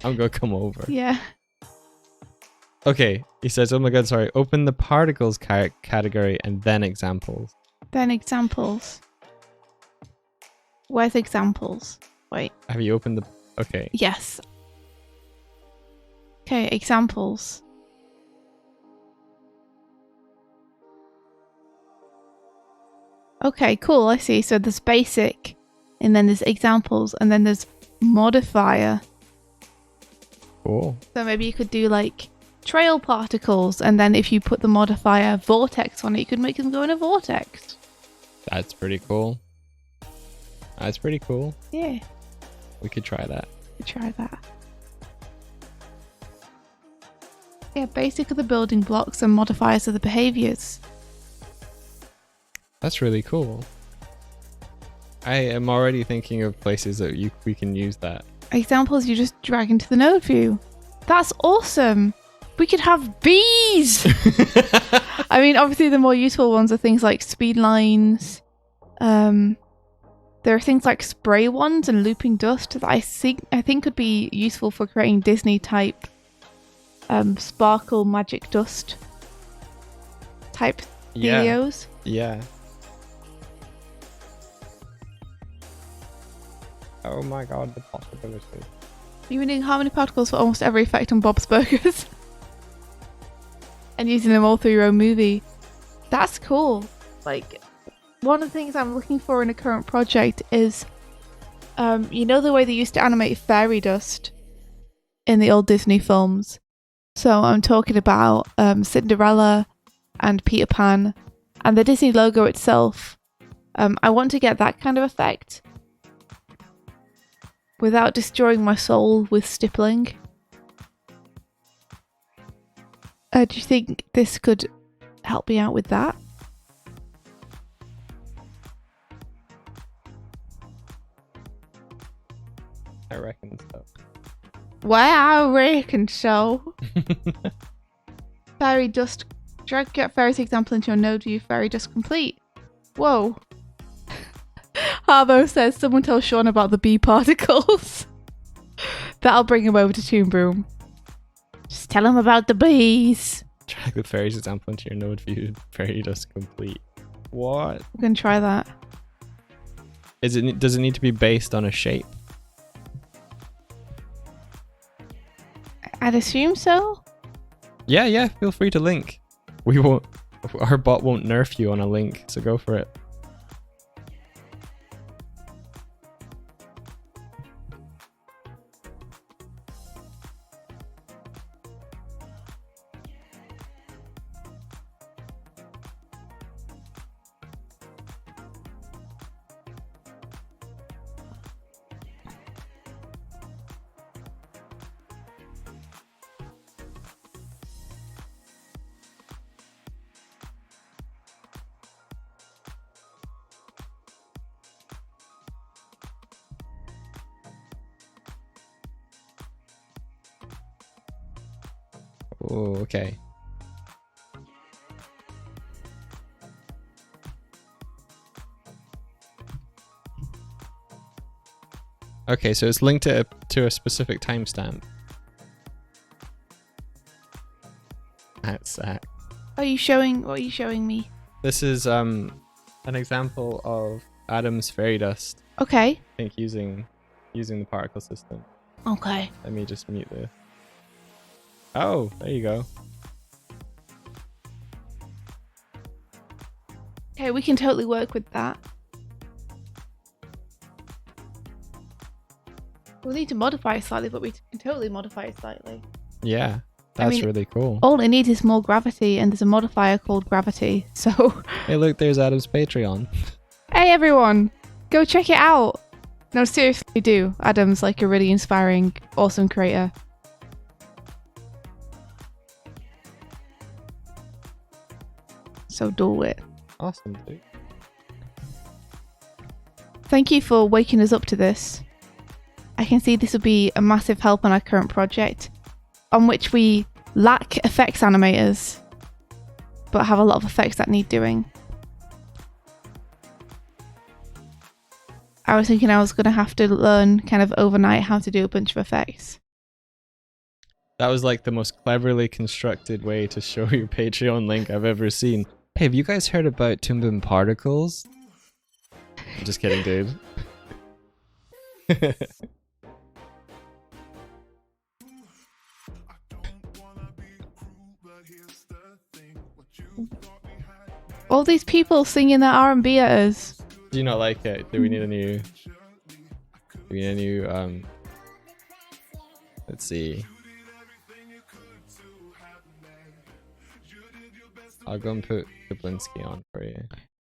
I'm gonna come over. Yeah. Okay, he says, oh my god, sorry. Open the particles category and then examples. Then examples. Where's examples? Wait. Have you opened the... Okay. Yes. Okay, examples. Okay, cool, I see. So there's basic, and then there's examples, and then there's modifier. Cool. So maybe you could do like trail particles, and then if you put the modifier vortex on it, you could make them go in a vortex. That's pretty cool. That's pretty cool. Yeah. We could try that. Try that. Yeah, basic are the building blocks and modifiers are the behaviors. That's really cool. I am already thinking of places that we can use that. Examples you just drag into the node view. That's awesome. We could have bees. I mean, obviously the more useful ones are things like speed lines. There are things like spray ones and looping dust that I think could be useful for creating Disney type sparkle magic dust type videos. Yeah. Oh my god, the possibility. You're doing harmony particles for almost every effect on Bob's Burgers. And using them all through your own movie. That's cool. Like, one of the things I'm looking for in a current project is, you know the way they used to animate fairy dust in the old Disney films? So I'm talking about Cinderella and Peter Pan and the Disney logo itself. I want to get that kind of effect without destroying my soul with stippling. Do you think this could help me out with that? I reckon so. Well, I reckon so. Fairy dust. Drag get fairy's example into your node view. Fairy dust complete. Whoa. Harbo says someone tell Sean about the bee particles. That'll bring him over to Toon Boom. Just tell him about the bees. Drag the fairy's example into your node view. Fairy dust complete. What? We're gonna try that. Does it need to be based on a shape? I'd assume so. Yeah, feel free to link. Our bot won't nerf you on a link, so go for it. Oh, okay. Okay, so it's linked to a specific timestamp. That's sad. What are you showing me? This is an example of Adam's fairy dust. Okay. I think using the particle system. Okay. Let me just mute this. Oh, there you go. Okay, we can totally work with that. We'll need to modify it slightly, but we can totally modify it slightly. Yeah, that's really cool. All it needs is more gravity, and there's a modifier called gravity, so... Hey, look, there's Adam's Patreon. Hey, everyone! Go check it out! No, seriously, do. Adam's like a really inspiring, awesome creator. So do it. Awesome, dude. Thank you for waking us up to this. I can see this would be a massive help on our current project, on which we lack effects animators, but have a lot of effects that need doing. I was thinking I was going to have to learn kind of overnight how to do a bunch of effects. That was like the most cleverly constructed way to show your Patreon link I've ever seen. Hey, have you guys heard about Toon Boom Particles? I'm just kidding, dude. All these people singing their R&B at us. Do you not like it? Do we need a new... Let's see. I'll go and put Jablinski on for you.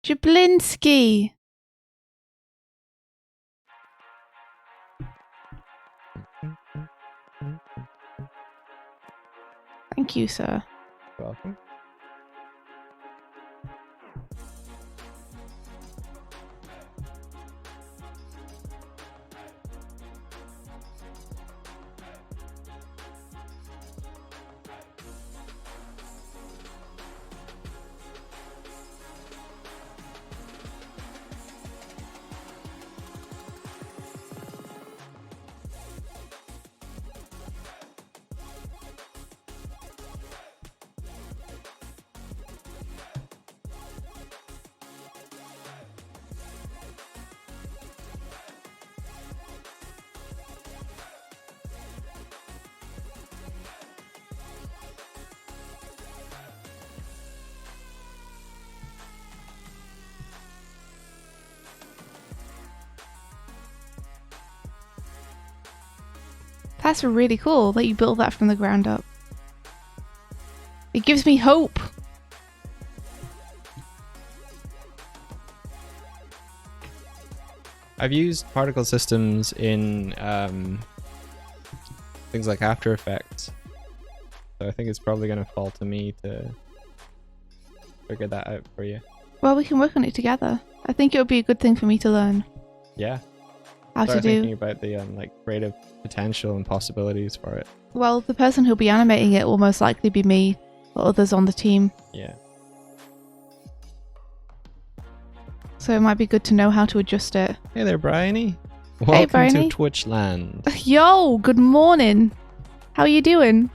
Jablinski! Thank you, sir. You're welcome. That's really cool that you built that from the ground up. It gives me hope. I've used particle systems in things like After Effects, so I think it's probably going to fall to me to figure that out for you. Well, we can work on it together. I think it would be a good thing for me to learn. Yeah. How Start to do. thinking about the like creative potential and possibilities for it. Well, the person who'll be animating it will most likely be me or others on the team. Yeah. So it might be good to know how to adjust it. Hey there, Bryony. Welcome Bryony. to Twitch land. Yo, good morning. How are you doing?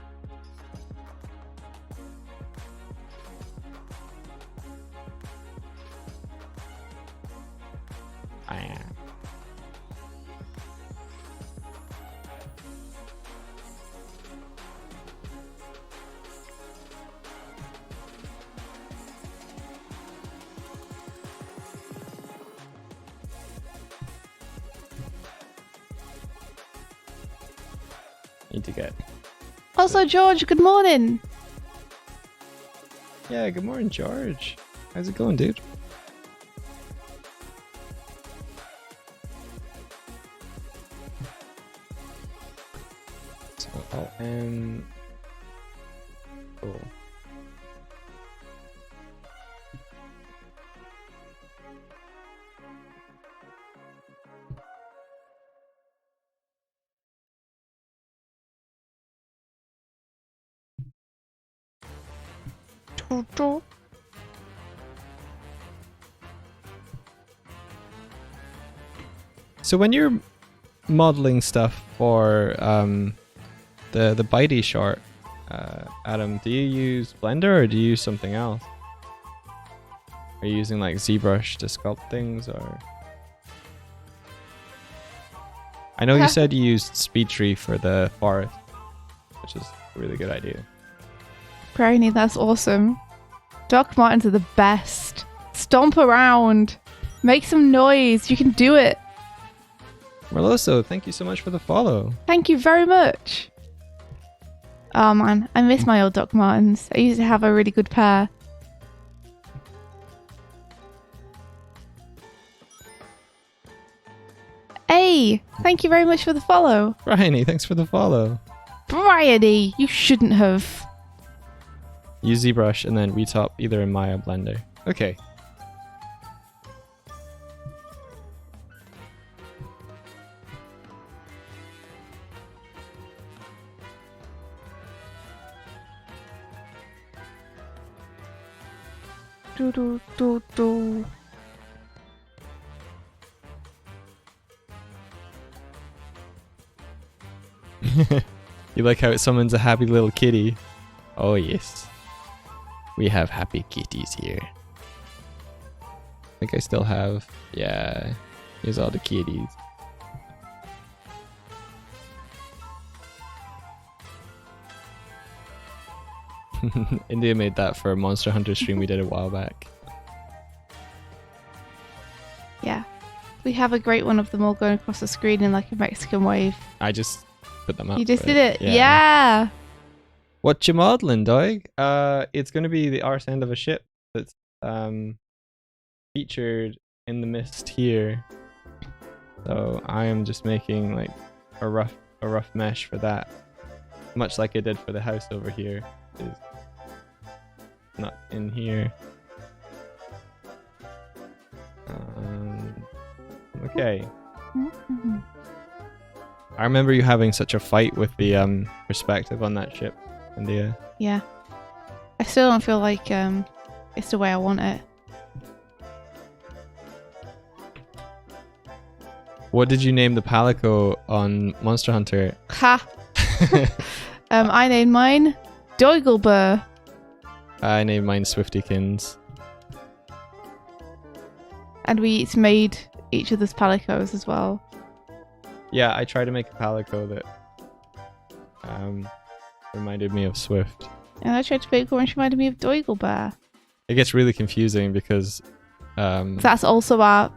Need to get. Also, George, good morning. Yeah, good morning, George. How's it going, dude? So I'll cool. So when you're modeling stuff for the Bitey short, Adam, do you use Blender or do you use something else? Are you using like ZBrush to sculpt things, or? I know you said you used SpeedTree for the forest, which is a really good idea. Brownie, that's awesome. Doc Martens are the best. Stomp around. Make some noise. You can do it. Merloso, thank you so much for the follow. Thank you very much. Oh man, I miss my old Doc Martens. I used to have a really good pair. Hey, thank you very much for the follow. Bryony, thanks for the follow. Bryony, you shouldn't have. Use ZBrush and then retop either in Maya or Blender. Okay. Do, do, do, do. You like how it summons a happy little kitty? Oh yes. We have happy kitties here. I think I still have... Yeah. Here's all the kitties. India made that for a Monster Hunter stream we did a while back. Yeah. We have a great one of them all going across the screen in like a Mexican wave. I just put them up. You just but did it. yeah. Yeah. What you modeling, Doig? It's going to be the arse end of a ship that's featured in the mist here. So I am just making like a rough mesh for that, much like I did for the house over here. Is not in here. Okay. I remember you having such a fight with the perspective on that ship, India. Yeah. I still don't feel like it's the way I want it. What did you name the Palico on Monster Hunter? Ha! I named mine Doigelbur. I named mine Swiftykins. And we each made each other's palicos as well. Yeah, I tried to make a Palico that reminded me of Swift. And I tried to make one which reminded me of Doigelbur. It gets really confusing because That's also our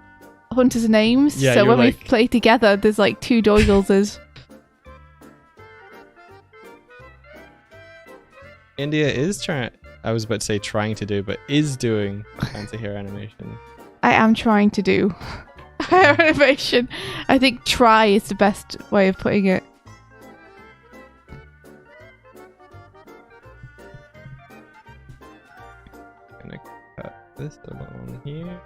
hunters' names. Yeah, so you're when we like- play together, there's like two Doigelses. India is I was about to say trying to do, but is doing fancy hair animation. I am trying to do hair animation. I think try is the best way of putting it. Gonna cut this along here.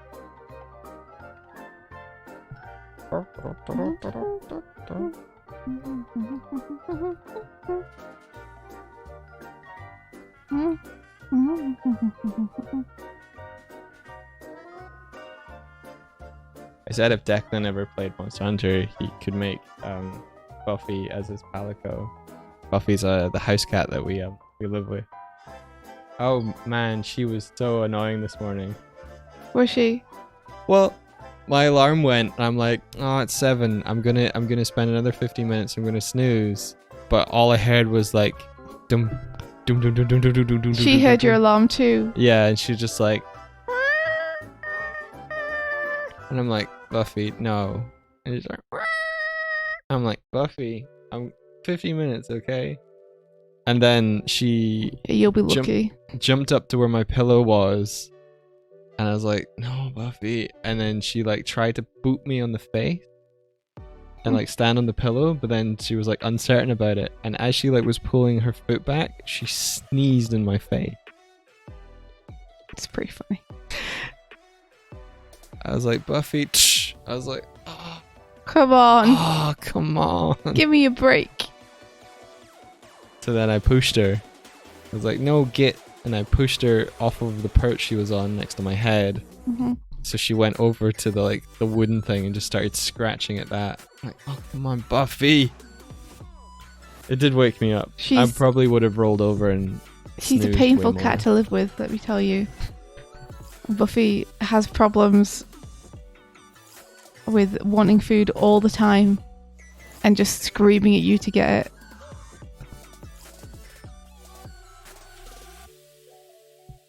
I said if Declan ever played Monster Hunter, he could make Buffy as his Palico. Buffy's the house cat that we live with. Oh man, she was so annoying this morning. Was she? Well, my alarm went and I'm like, oh, it's 7. I'm gonna spend another 15 minutes. I'm gonna snooze. But all I heard was like, dum, dum, dum, dum, dum, dum, dum, dum, dum. She heard your alarm too. Yeah, and she was just like, and I'm like, Buffy, no. And she's like, I'm like, Buffy, I'm 15 minutes, okay? And then she You'll be lucky. jumped up to where my pillow was, and I was like, no, Buffy. And then she like tried to boot me on the face and like stand on the pillow, but then she was like uncertain about it. And as she like was pulling her foot back, she sneezed in my face. It's pretty funny. I was like, Buffy, tsh. I was like, oh, Come on. oh, come on. Give me a break. So then I pushed her. I was like, no, get. And I pushed her off of the perch she was on next to my head. Mm-hmm. So she went over to the wooden thing and just started scratching at that. I'm like, oh, come on, Buffy. It did wake me up. I probably would have rolled over and She's a snoozed painful way cat to live with, let me tell you. Buffy has problems with wanting food all the time and just screaming at you to get it.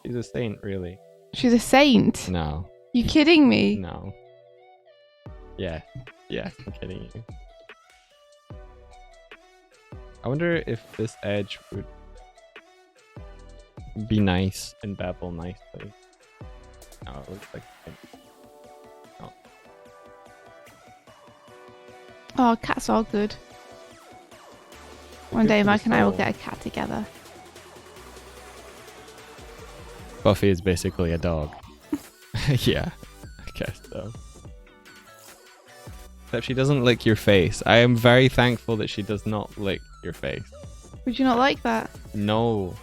She's a saint, really. She's a saint. No. You kidding me? No. Yeah. Yeah, I'm kidding you. I wonder if this edge would be nice and bevel nicely. No, it looks like... No. Oh, cats are good. One day Mike and I will get a cat together. Buffy is basically a dog. Yeah, I guess so. Except she doesn't lick your face. I am very thankful that she does not lick your face. Would you not like that? No.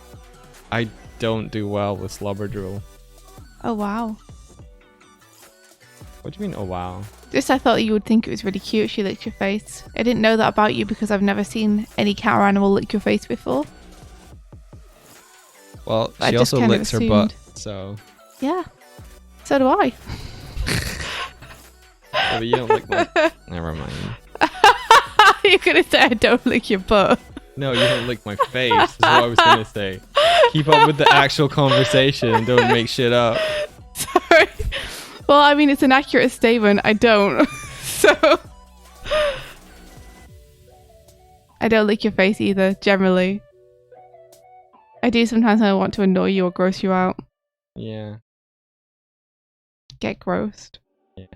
I don't do well with slobber drool. Oh wow. What do you mean, oh wow? Just I thought you would think it was really cute if she licked your face. I didn't know that about you because I've never seen any cat or animal lick your face before. Well, I she just also kind of licks her assumed. butt, so... Yeah. So do I. Yeah, but you don't lick my... Never mind. You're going to say I don't lick your butt. No, you don't lick my face, is what I was going to say. Keep up with the actual conversation and don't make shit up. Sorry. Well, I mean, it's an accurate statement. I don't. So... I don't lick your face either, generally. I do sometimes when I want to annoy you or gross you out. Yeah. Get grossed. Yeah.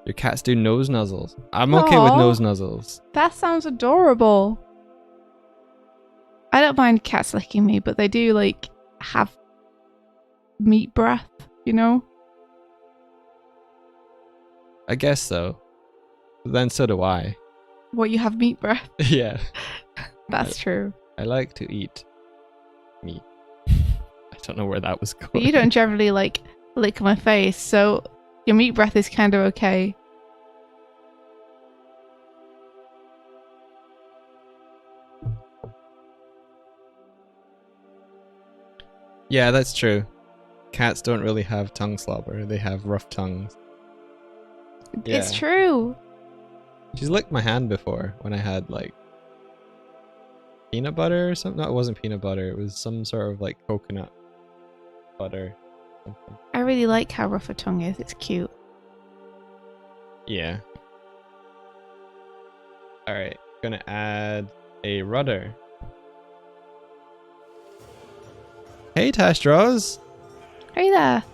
Your cats do nose nuzzles. I'm okay with Aw. nose nuzzles. That sounds adorable. I don't mind cats licking me, but they do, like, have meat breath, you know? I guess so. But then so do I. What, you have meat breath? Yeah. That's true. I like to eat meat. I don't know where that was going. But you don't generally, like, lick my face, so your meat breath is kind of okay. Yeah, that's true. Cats don't really have tongue slobber. They have rough tongues. It's Yeah. true. She's licked my hand before when I had like peanut butter or something. No, it wasn't peanut butter. It was some sort of like coconut butter. Something. I really like how rough her tongue is. It's cute. Yeah. Alright, gonna add a rudder. Hey Tashdraws! Hey there.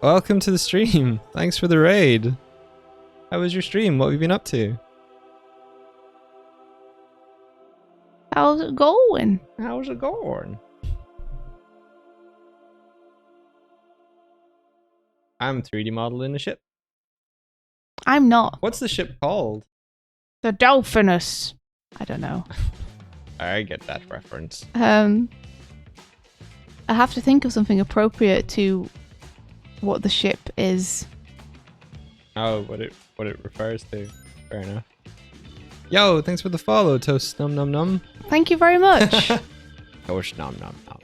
Welcome to the stream. Thanks for the raid. How was your stream? What have you been up to? How's it going? How's it going? I'm 3D modeling a ship. I'm not. What's the ship called? The Dolphinus. I don't know. I get that reference. I have to think of something appropriate to what the ship is. Oh, what it refers to. Fair enough. Yo, thanks for the follow, Toast Num Num Num. Thank you very much. Toast Num Num Num.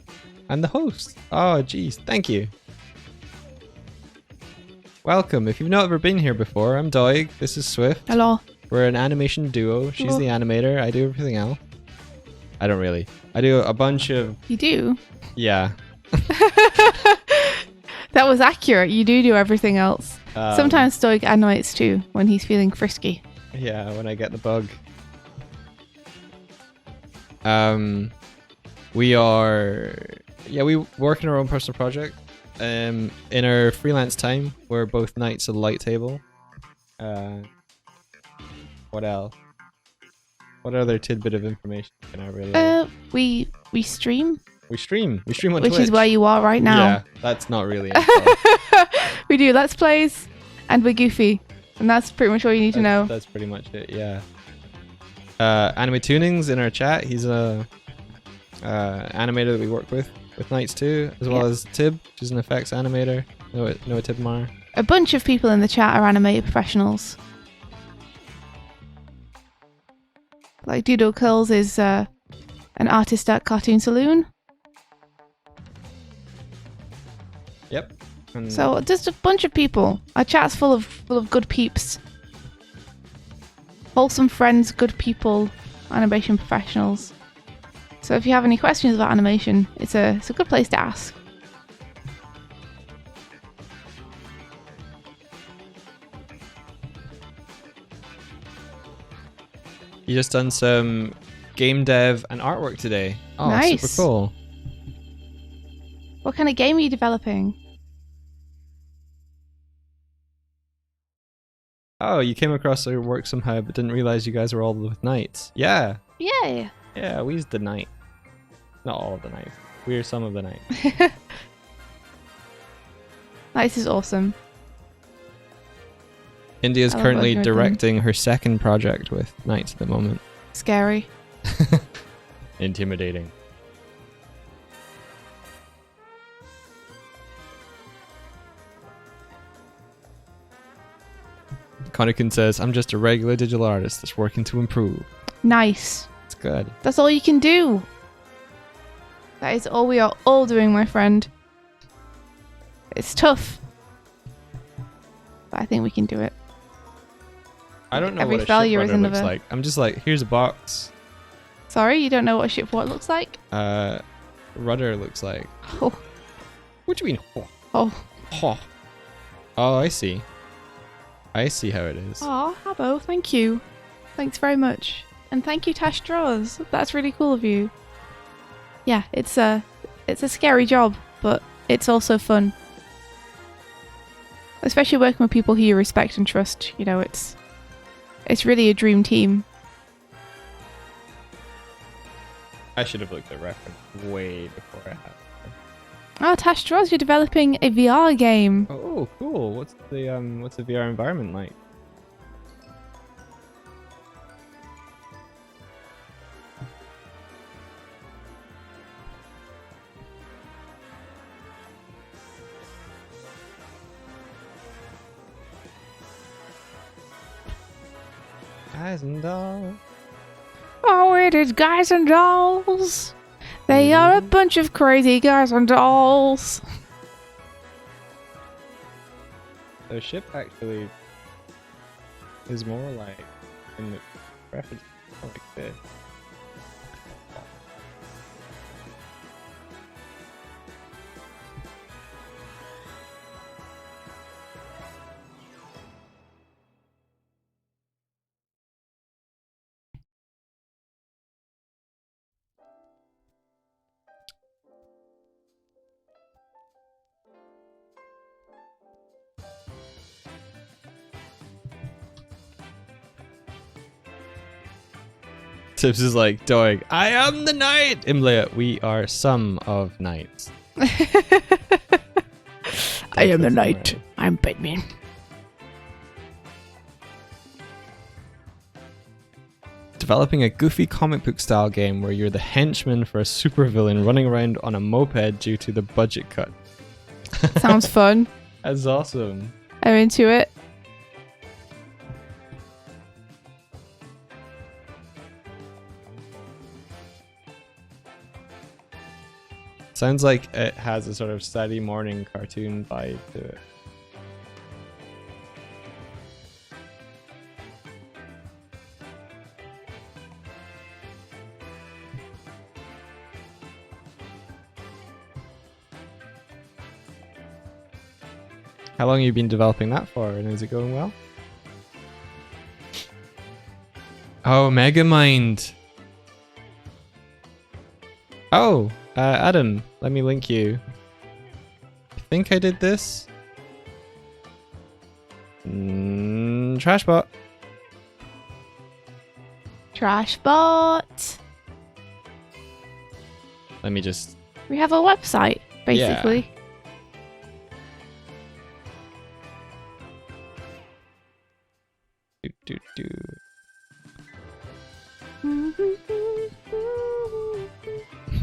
And the host. Oh, jeez. Thank you. Welcome. If you've not ever been here before, I'm Doig. This is Swift. Hello. We're an animation duo. She's Hello. the animator. I do everything else. I don't really. I do a bunch of... You do? Yeah. That was accurate. You do everything else. Sometimes Doig animates too when he's feeling frisky. Yeah, when I get the bug. We work in our own personal project. In our freelance time, we're both knights of the light table. What else? What other tidbit of information can I relay? We stream. We stream on Which Twitch. is where you are right now. Yeah, that's not really info. We do Let's Plays, and we're goofy. And that's pretty much all you need to know. That's pretty much it, yeah. Anime Tuning's in our chat. He's a animator that we work with Knights too, as well as Tib, she's an effects animator. Noah Tibmar. A bunch of people in the chat are animator professionals. Like Doodle Curls is an artist at Cartoon Saloon. Yep. And So just a bunch of people. Our chat's full of good peeps. Wholesome friends, good people, animation professionals. So if you have any questions about animation, it's a good place to ask. you just done some game dev and artwork today. Oh, Nice. super cool. What kind of game are you developing? Oh, you came across our work somehow, but didn't realize you guys were all with knights. Yeah. Yeah. Yeah, we's the knight. Not all of the knights. We're some of the knights. This is awesome. India's I love currently working with them. directing her second project with knights at the moment. Scary. Intimidating. Connikun says, I'm just a regular digital artist that's working to improve. Nice. It's good. That's all you can do. That is all we are all doing, my friend. It's tough. But I think we can do it. I don't know Every what a failure ship is rudder looks another- like. I'm just like, here's a box. Sorry, you don't know what ship what looks like? Rudder looks like. Oh. What do you mean? Oh. Oh. Oh. Oh, I see. I see how it is. Aw, Habbo, thank you. Thanks very much. And thank you, Tash Draws. That's really cool of you. Yeah, it's a scary job, but it's also fun. Especially working with people who you respect and trust. You know, it's really a dream team. I should have looked at reference way before I had. Oh, Tash Draws, you're developing a VR game. Oh, cool. What's the VR environment like? Guys and dolls. Oh, it is guys and dolls. They are a bunch of crazy guys and dolls. The ship actually is more like in the reference like this. Tips is like, Doig, I am the knight! Imlea, we are some of knights. I am the knight. I'm Batman. Developing a goofy comic book style game where you're the henchman for a supervillain running around on a moped due to the budget cut. Sounds fun. That's awesome. I'm into it. Sounds like it has a sort of Saturday morning cartoon vibe to it. How long have you been developing that for, and is it going well? Oh, Megamind! Oh! Adam, let me link you. I think I did this. Trashbot. Trashbot. Let me just... We have a website, basically. Do.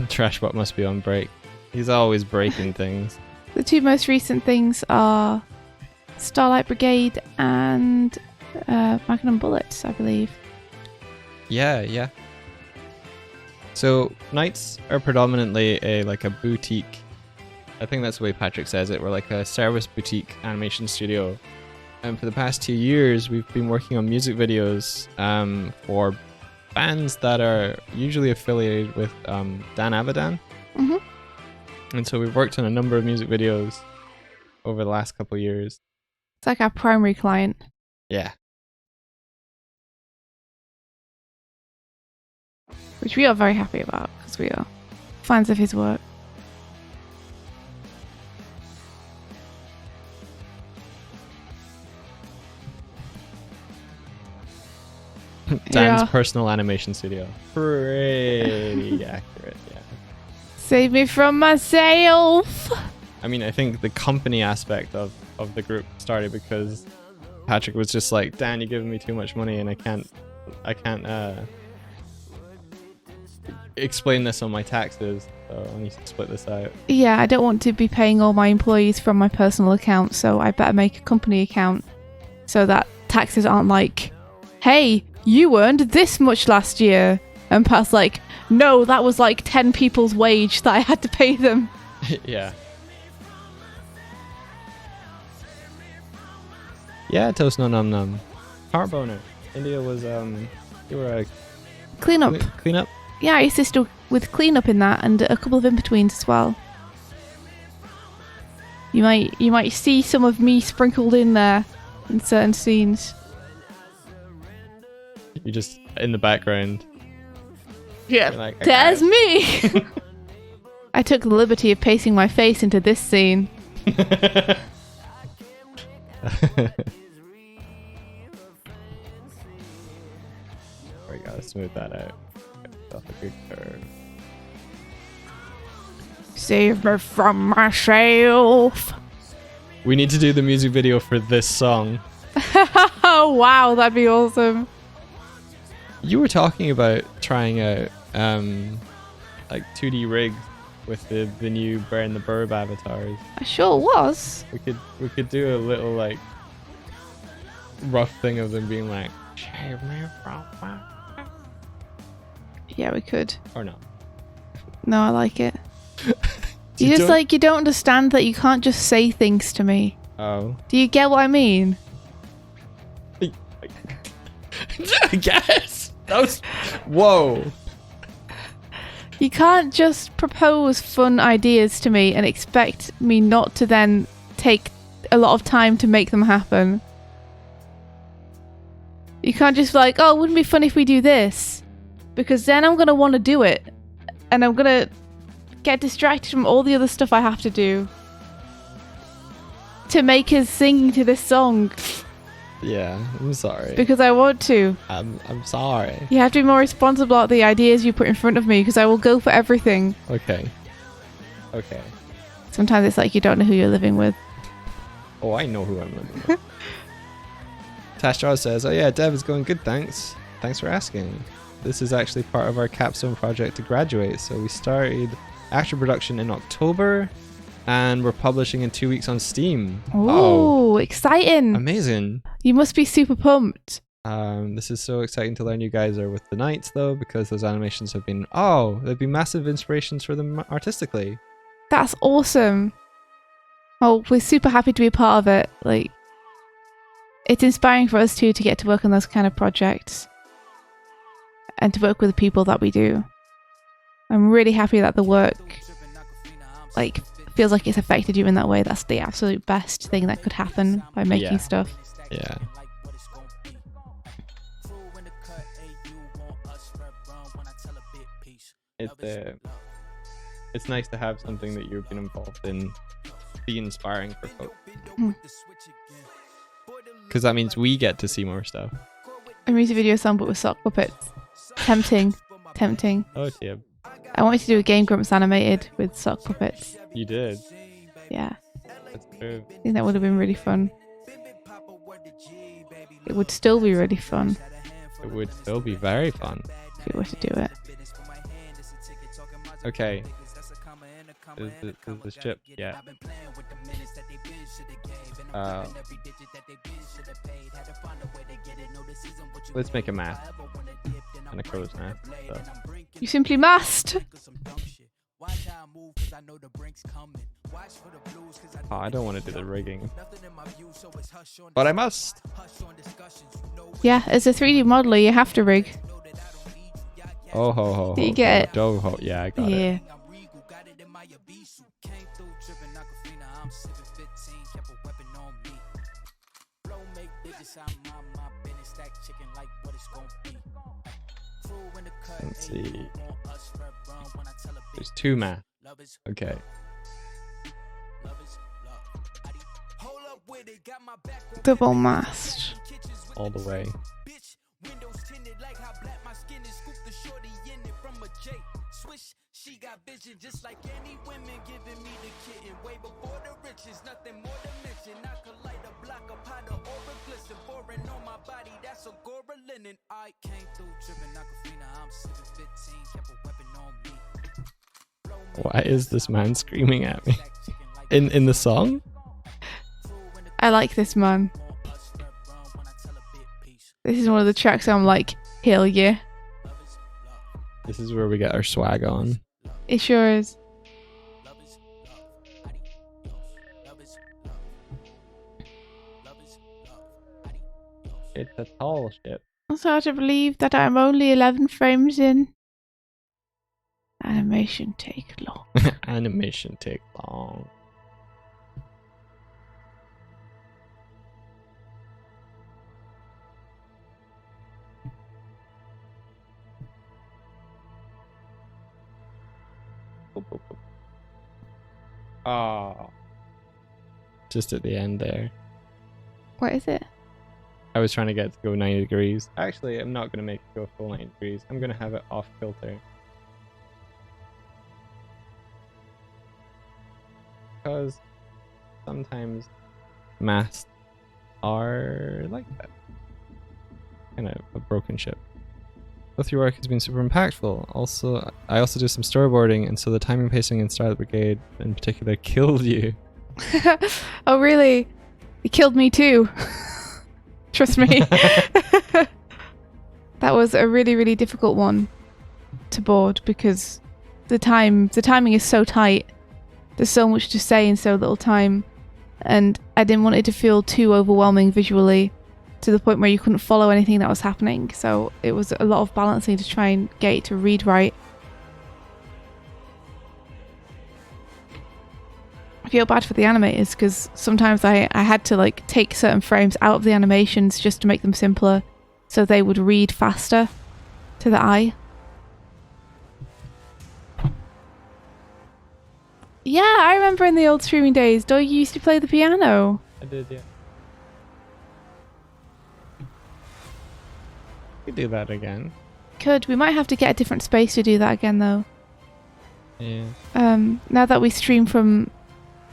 Trashbot must be on break. He's always breaking things. The two most recent things are Starlight Brigade and Magnum Bullets, I believe. Yeah. So Knights are predominantly a boutique. I think that's the way Patrick says it. We're like a service boutique animation studio. And for the past 2 years, we've been working on music videos for bands that are usually affiliated with Dan Avidan. Mm-hmm. And so we've worked on a number of music videos over the last couple of years. It's like our primary client. Yeah. Which we are very happy about, because we are fans of his work. Dan's personal animation studio. Pretty accurate, yeah. Save me from myself! I mean, I think the company aspect of the group started because Patrick was just like, Dan, you're giving me too much money and I can't explain this on my taxes, so I need to split this out. Yeah, I don't want to be paying all my employees from my personal account, so I better make a company account so that taxes aren't like, hey, you earned this much last year. And Pat's like, no, that was like 10 people's wage that I had to pay them. Yeah. Yeah, Toast No Num Num. Heart boner. India was, you were a Cleanup. cleanup? Yeah, I assist with cleanup in that and a couple of in-betweens as well. You might see some of me sprinkled in there in certain scenes. You just in the background. Yeah, Like, there's me! I took the liberty of pasting my face into this scene. We gotta smooth that out. Get a good curve. Save me from myself. We need to do the music video for this song. Oh wow, that'd be awesome. You were talking about trying out like 2D rigs with the new Burn the Burb avatars. I sure was. We could do a little like rough thing of them being like, "Save me from my-" Yeah, we could. Or not. No, I like it. You You just don't- like, you don't understand that you can't just say things to me. Oh. Do you get what I mean? I guess. That was. Whoa. You can't just propose fun ideas to me and expect me not to then take a lot of time to make them happen. You can't just be like, oh, wouldn't it be fun if we do this? Because then I'm going to want to do it. And I'm going to get distracted from all the other stuff I have to do to make us singing to this song. Yeah, I'm sorry. Because I want to. I'm sorry. You have to be more responsible about the ideas you put in front of me because I will go for everything. Okay. Sometimes it's like you don't know who you're living with. Oh, I know who I'm living with. Tash Jaws says, "Oh yeah, Dev is going good, thanks. Thanks for asking. This is actually part of our capstone project to graduate. So we started actual production in October, and we're publishing in 2 weeks on Steam." Oh, exciting. Amazing. You must be super pumped. This is so exciting to learn you guys are with the Knights though, because those animations have been, they've been massive inspirations for them artistically. That's awesome. Well, we're super happy to be a part of it. Like, it's inspiring for us too to get to work on those kind of projects and to work with the people that we do. I'm really happy that the work like feels like it's affected you in that way. That's the absolute best thing that could happen by making Yeah. stuff. Yeah. It's nice to have something that you've been involved in be inspiring for folks. Because that means we get to see more stuff. A music video song but with sock puppets. Tempting. Oh dear. I wanted to do a Game Grumps animated with sock puppets. You did. Yeah. That's true. I think that would have been really fun. It would still be really fun It would still be very fun. if we were to do it. Okay. Is the ship? Yeah. Let's make a math. And a crow's math. So. You simply must. Oh, I don't want to do the rigging. But I must. Yeah, as a 3D modeler, you have to rig. Oh ho ho. Did you get it? Oh ho. Yeah, I got it. Yeah. Let's see. There's two math. Okay. Double mast. All the way. She got vision just like any women giving me the kitten. Way before the riches, nothing more to mention. I could light a block of powder or a glisten. Foreign on my body, that's a Gora linen. I came through dripping Aquafina. I'm 715, kept a weapon on me. Why is this man screaming at me? In the song? I like this man. This is one of the tracks I'm like, hell yeah. This is where we get our swag on. It sure is. It's a tall ship. It's hard to believe that I'm only 11 frames in. Animation take long. Animation take long. Oh. Just at the end there. What is it? I was trying to get it to go 90 degrees. Actually, I'm not going to make it go full 90 degrees. I'm going to have it off kilter. Because sometimes masks are like that. Kind of a broken ship. Both your work has been super impactful. I also do some storyboarding, and so the timing, pacing, and style of the brigade in particular killed you. Oh, really? It killed me too. Trust me. That was a really, really difficult one to board because the timing is so tight. There's so much to say in so little time, and I didn't want it to feel too overwhelming visually to the point where you couldn't follow anything that was happening. So it was a lot of balancing to try and get it to read right. I feel bad for the animators because sometimes I had to like take certain frames out of the animations just to make them simpler so they would read faster to the eye. Yeah, I remember in the old streaming days, Doig used to play the piano. I did, yeah. We could do that again. Could. We might have to get a different space to do that again though. Yeah. Now that we stream from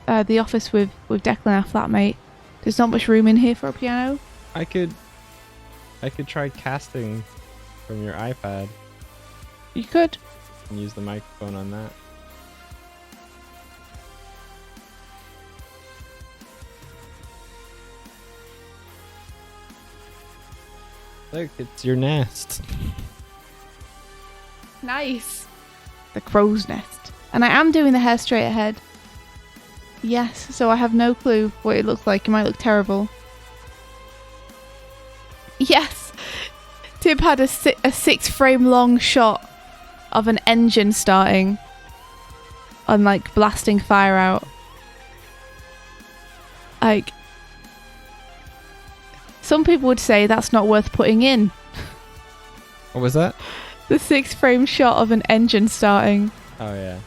the office with Declan, our flatmate, there's not much room in here for a piano. I could try casting from your iPad You could. and use the microphone on that. Look, it's your nest. Nice. The crow's nest. And I am doing the hair straight ahead. Yes, so I have no clue what it looks like. It might look terrible. Yes! Tib had a 6 frame long shot of an engine starting and like blasting fire out. Like, some people would say that's not worth putting in. What was that? The 6 frame shot of an engine starting. Oh yeah.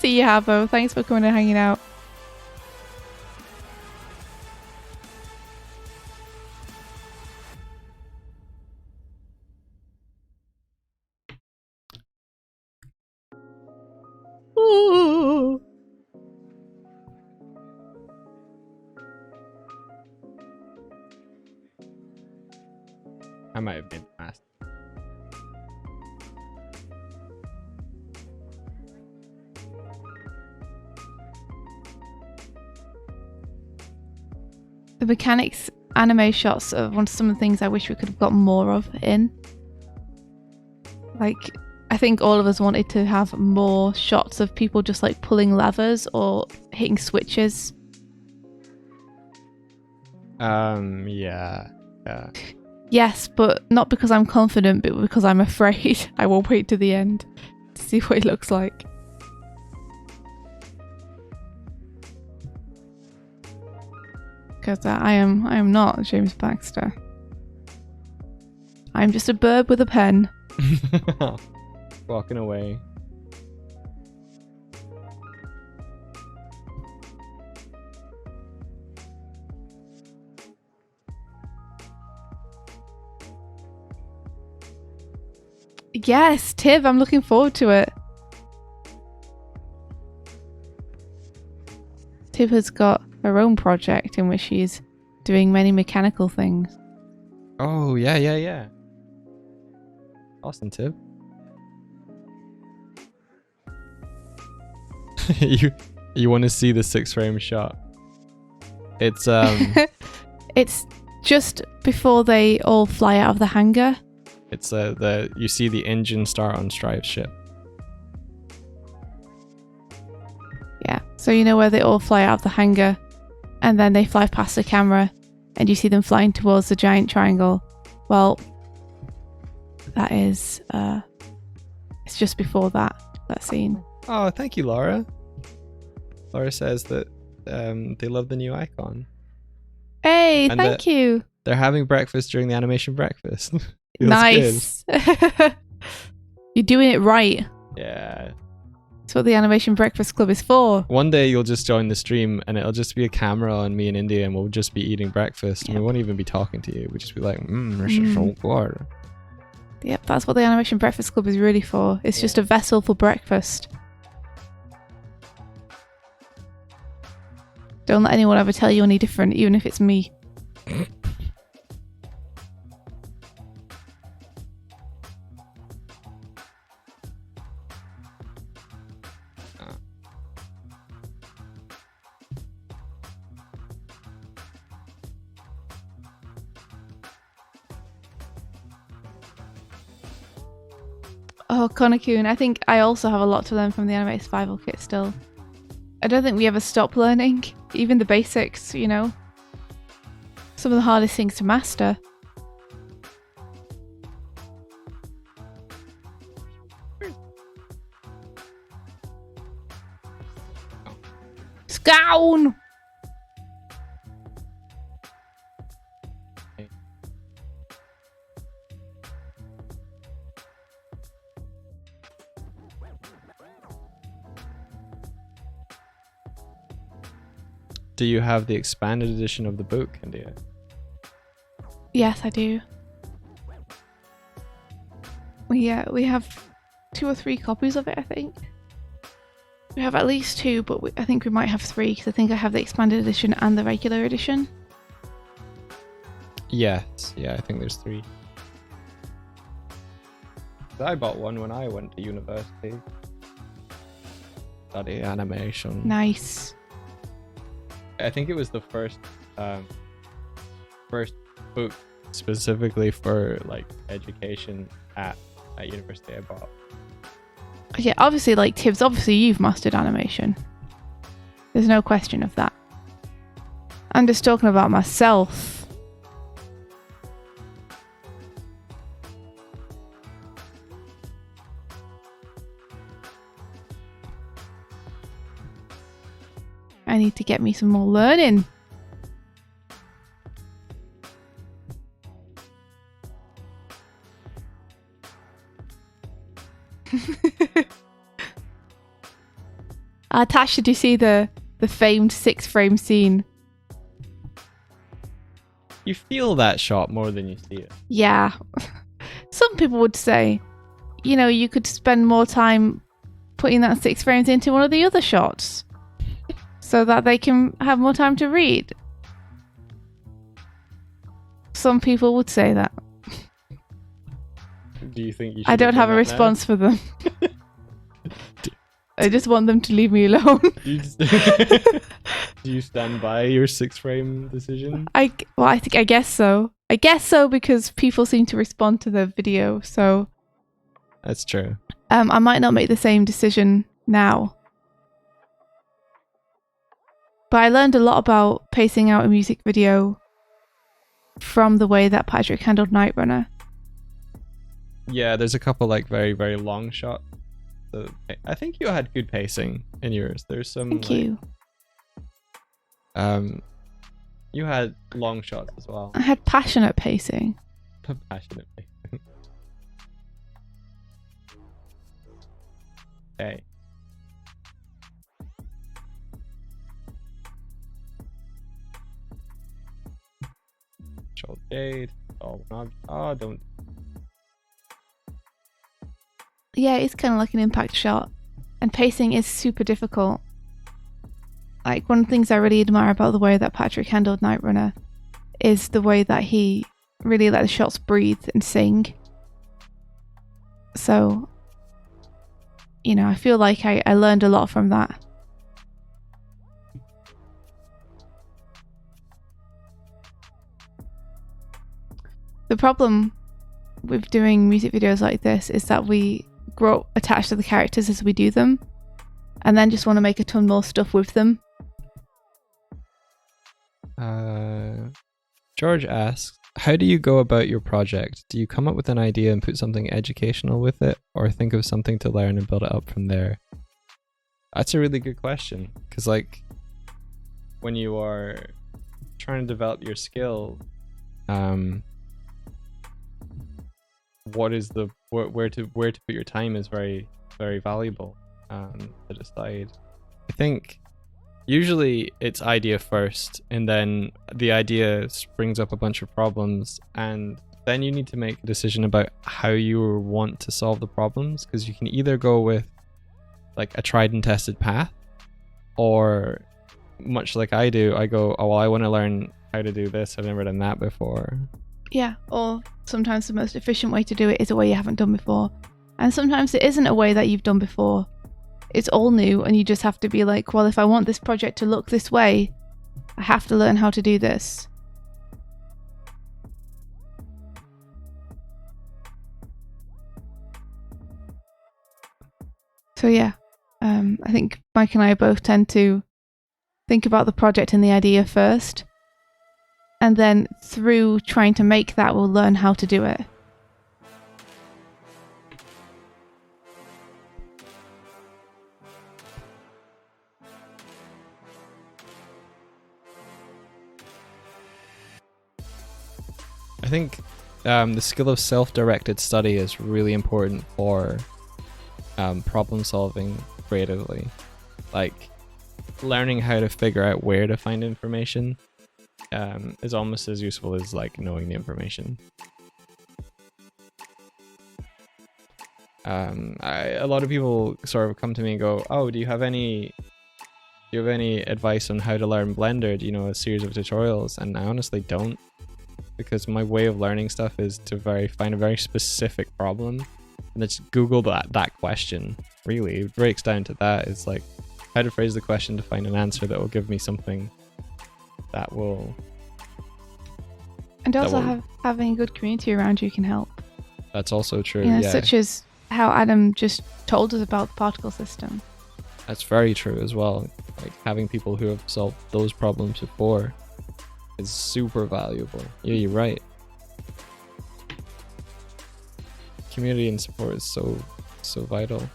See you, Havo. Thanks for coming and hanging out. Ooh. I might have been fast. The mechanics anime shots are some of the things I wish we could have got more of in. Like, I think all of us wanted to have more shots of people just like pulling levers or hitting switches. Yeah. Yes, but not because I'm confident, but because I'm afraid. I will wait to the end to see what it looks like. Because I am not James Baxter. I'm just a bird with a pen. Walking away. Yes, Tiv, I'm looking forward to it. Tiv has got her own project in which she's doing many mechanical things. Oh, yeah. Awesome, Tib. you want to see the 6-frame shot. It's It's just before they all fly out of the hangar. it's you see the engine start on Strive's ship. Yeah. So you know where they all fly out of the hangar, and then they fly past the camera, and you see them flying towards the giant triangle. Well, that is it's just before that scene. Oh, thank you, Laura. Laura says that they love the new icon. Hey, And thank you. They're having breakfast during the animation breakfast. Feels Nice. You're doing it right. good. Yeah. That's what the Animation Breakfast Club is for. One day you'll just join the stream and it'll just be a camera on me in India and we'll just be eating breakfast and we won't even be talking to you. We'll just be like, this is so good. Yep, that's what the Animation Breakfast Club is really for. It's just a vessel for breakfast. Don't let anyone ever tell you any different, even if it's me. Oh, Konakun, I think I also have a lot to learn from the Animate Survival Kit still. I don't think we ever stop learning, even the basics, you know. Some of the hardest things to master. Scown! Do you have the expanded edition of the book, India? Yes, I do. We have 2 or 3 copies of it, I think. We have at least 2, but I think we might have 3 because I think I have the expanded edition and the regular edition. Yes, yeah, I think there's 3. I bought one when I went to university. Study animation. Nice. I think it was the first book specifically for like education at university I bought. Yeah, obviously, like Tibbs, obviously you've mastered animation. There's no question of that. I'm just talking about myself. I need to get me some more learning. Tash, did you see the famed 6-frame scene? You feel that shot more than you see it. Yeah. Some people would say, you know, you could spend more time putting that 6 frames into one of the other shots so that they can have more time to read. Some people would say that. Do you think you should? I don't have a response for them. I just want them to leave me alone. Do you stand by your 6-frame decision? I guess so. I guess so because people seem to respond to the video, so That's true. I might not make the same decision now. But I learned a lot about pacing out a music video from the way that Patrick handled Night Runner. Yeah, there's a couple like very, very long shots. So I think you had good pacing in yours. There's some. Thank you. You had long shots as well. I had passionate pacing. Passionate pacing. Okay. Control Jade. Oh, don't. Yeah, it's kind of like an impact shot. And pacing is super difficult. Like, one of the things I really admire about the way that Patrick handled Night Runner is the way that he really let the shots breathe and sing. So, you know, I feel like I learned a lot from that. The problem with doing music videos like this is that we grow attached to the characters as we do them, and then just want to make a ton more stuff with them. George asks, how do you go about your project? Do you come up with an idea and put something educational with it, or think of something to learn and build it up from there? That's a really good question, because like when you are trying to develop your skill, what is the where to put your time is very, very valuable to decide. I think usually it's idea first, and then the idea brings up a bunch of problems, and then you need to make a decision about how you want to solve the problems, because you can either go with like a tried and tested path, or much like I do, I go, oh well, I want to learn how to do this, I've never done that before. Yeah, or sometimes the most efficient way to do it is a way you haven't done before, and sometimes it isn't a way that you've done before. It's all new, and you just have to be like, well, if I want this project to look this way, I have to learn how to do this. So yeah, I think Mike and I both tend to think about the project and the idea first, and then through trying to make that, we'll learn how to do it. I think the skill of self-directed study is really important for problem solving creatively. Like learning how to figure out where to find information is almost as useful as like knowing the information. A lot of people sort of come to me and go, oh, do you have any advice on how to learn Blender? Do you know a series of tutorials? And I honestly don't, because my way of learning stuff is to find a very specific problem and then just Google that question. Really, it breaks down to that. It's like how to phrase the question to find an answer that will give me something that will. And also having a good community around you can help. That's also true. You know, yeah. Such as how Adam just told us about the particle system. That's very true as well. Like having people who have solved those problems before is super valuable. Yeah, you're right. Community and support is so vital.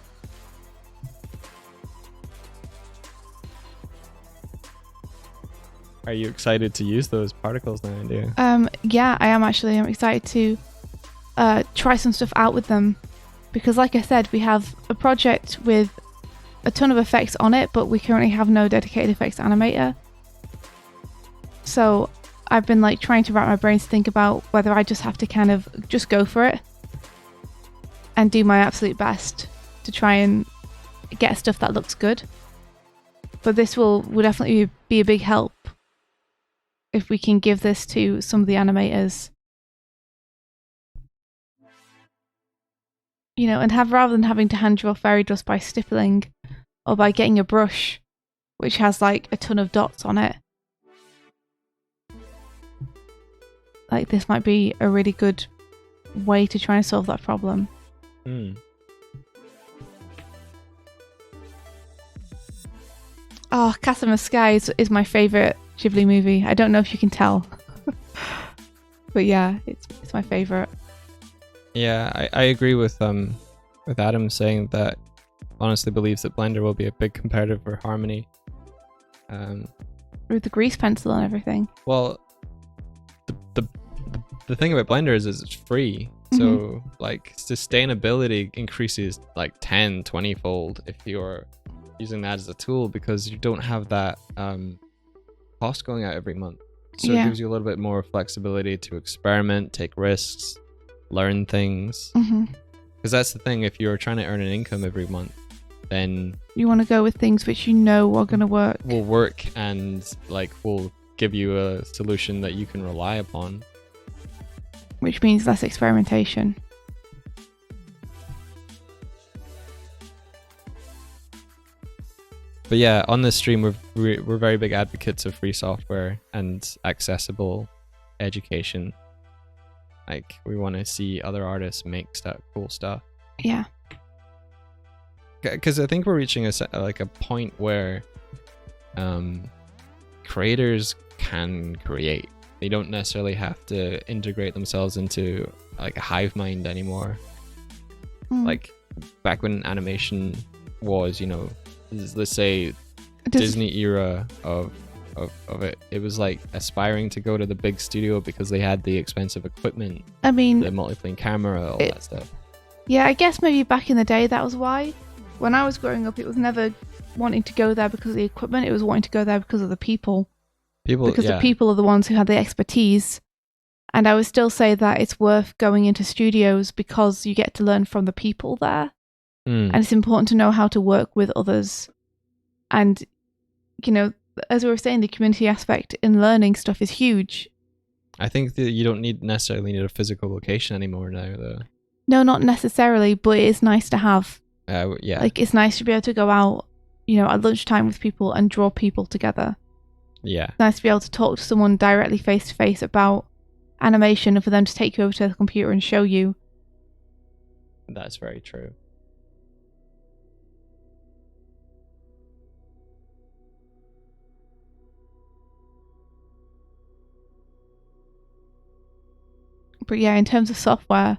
Are you excited to use those particles now, India? Yeah, I am actually. I'm excited to try some stuff out with them, because like I said, we have a project with a ton of effects on it, but we currently have no dedicated effects animator. So I've been like trying to wrap my brains to think about whether I just have to kind of just go for it and do my absolute best to try and get stuff that looks good. But this will definitely be a big help if we can give this to some of the animators. You know, and rather than having to hand draw fairy dust by stippling or by getting a brush which has like a ton of dots on it. Like this might be a really good way to try and solve that problem. Oh, Castle Sky is my favourite Ghibli movie. I don't know if you can tell. But yeah, it's my favourite. Yeah, I agree with Adam saying that honestly believes that Blender will be a big competitor for Harmony. With the grease pencil and everything. Well, the thing about Blender is it's free. So like sustainability increases like 10-20 fold if you're using that as a tool, because you don't have that cost going out every month. So it gives you a little bit more flexibility to experiment, take risks, learn things. Because that's the thing, if you're trying to earn an income every month, then you want to go with things which you know are going to work. Will work and like will give you a solution that you can rely upon. Which means less experimentation. But yeah, on this stream, we're very big advocates of free software and accessible education. Like, we want to see other artists make cool stuff. Yeah. Because I think we're reaching a point where creators can create. They don't necessarily have to integrate themselves into like a hive mind anymore. Like back when animation was, let's say Disney era of it. It was like aspiring to go to the big studio because they had the expensive equipment. I mean, the multiplane camera, all that stuff. Yeah, I guess maybe back in the day that was why. When I was growing up, it was never wanting to go there because of the equipment. It was wanting to go there because of the people. Because the people are the ones who had the expertise. And I would still say that it's worth going into studios because you get to learn from the people there. And it's important to know how to work with others. And, as we were saying, the community aspect in learning stuff is huge. I think that you don't necessarily need a physical location anymore now, though. No, not necessarily, but it is nice to have. Yeah. Like, it's nice to be able to go out, at lunchtime with people and draw people together. Yeah. It's nice to be able to talk to someone directly face to face about animation and for them to take you over to the computer and show you. That's very true. But yeah, in terms of software,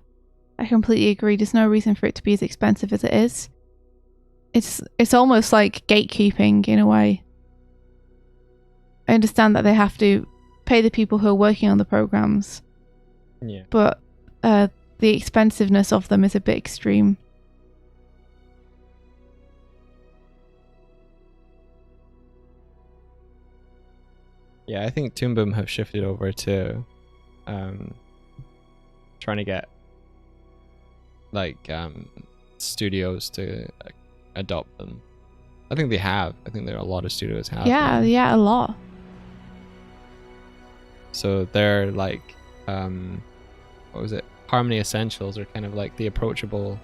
I completely agree. There's no reason for it to be as expensive as it is. It's almost like gatekeeping in a way. I understand that they have to pay the people who are working on the programs. Yeah. But the expensiveness of them is a bit extreme. Yeah, I think Toon Boom have shifted over to trying to get studios to adopt them. I think they have. I think there are a lot of studios have. Yeah, a lot. So they're like, what was it? Harmony Essentials are kind of like the approachable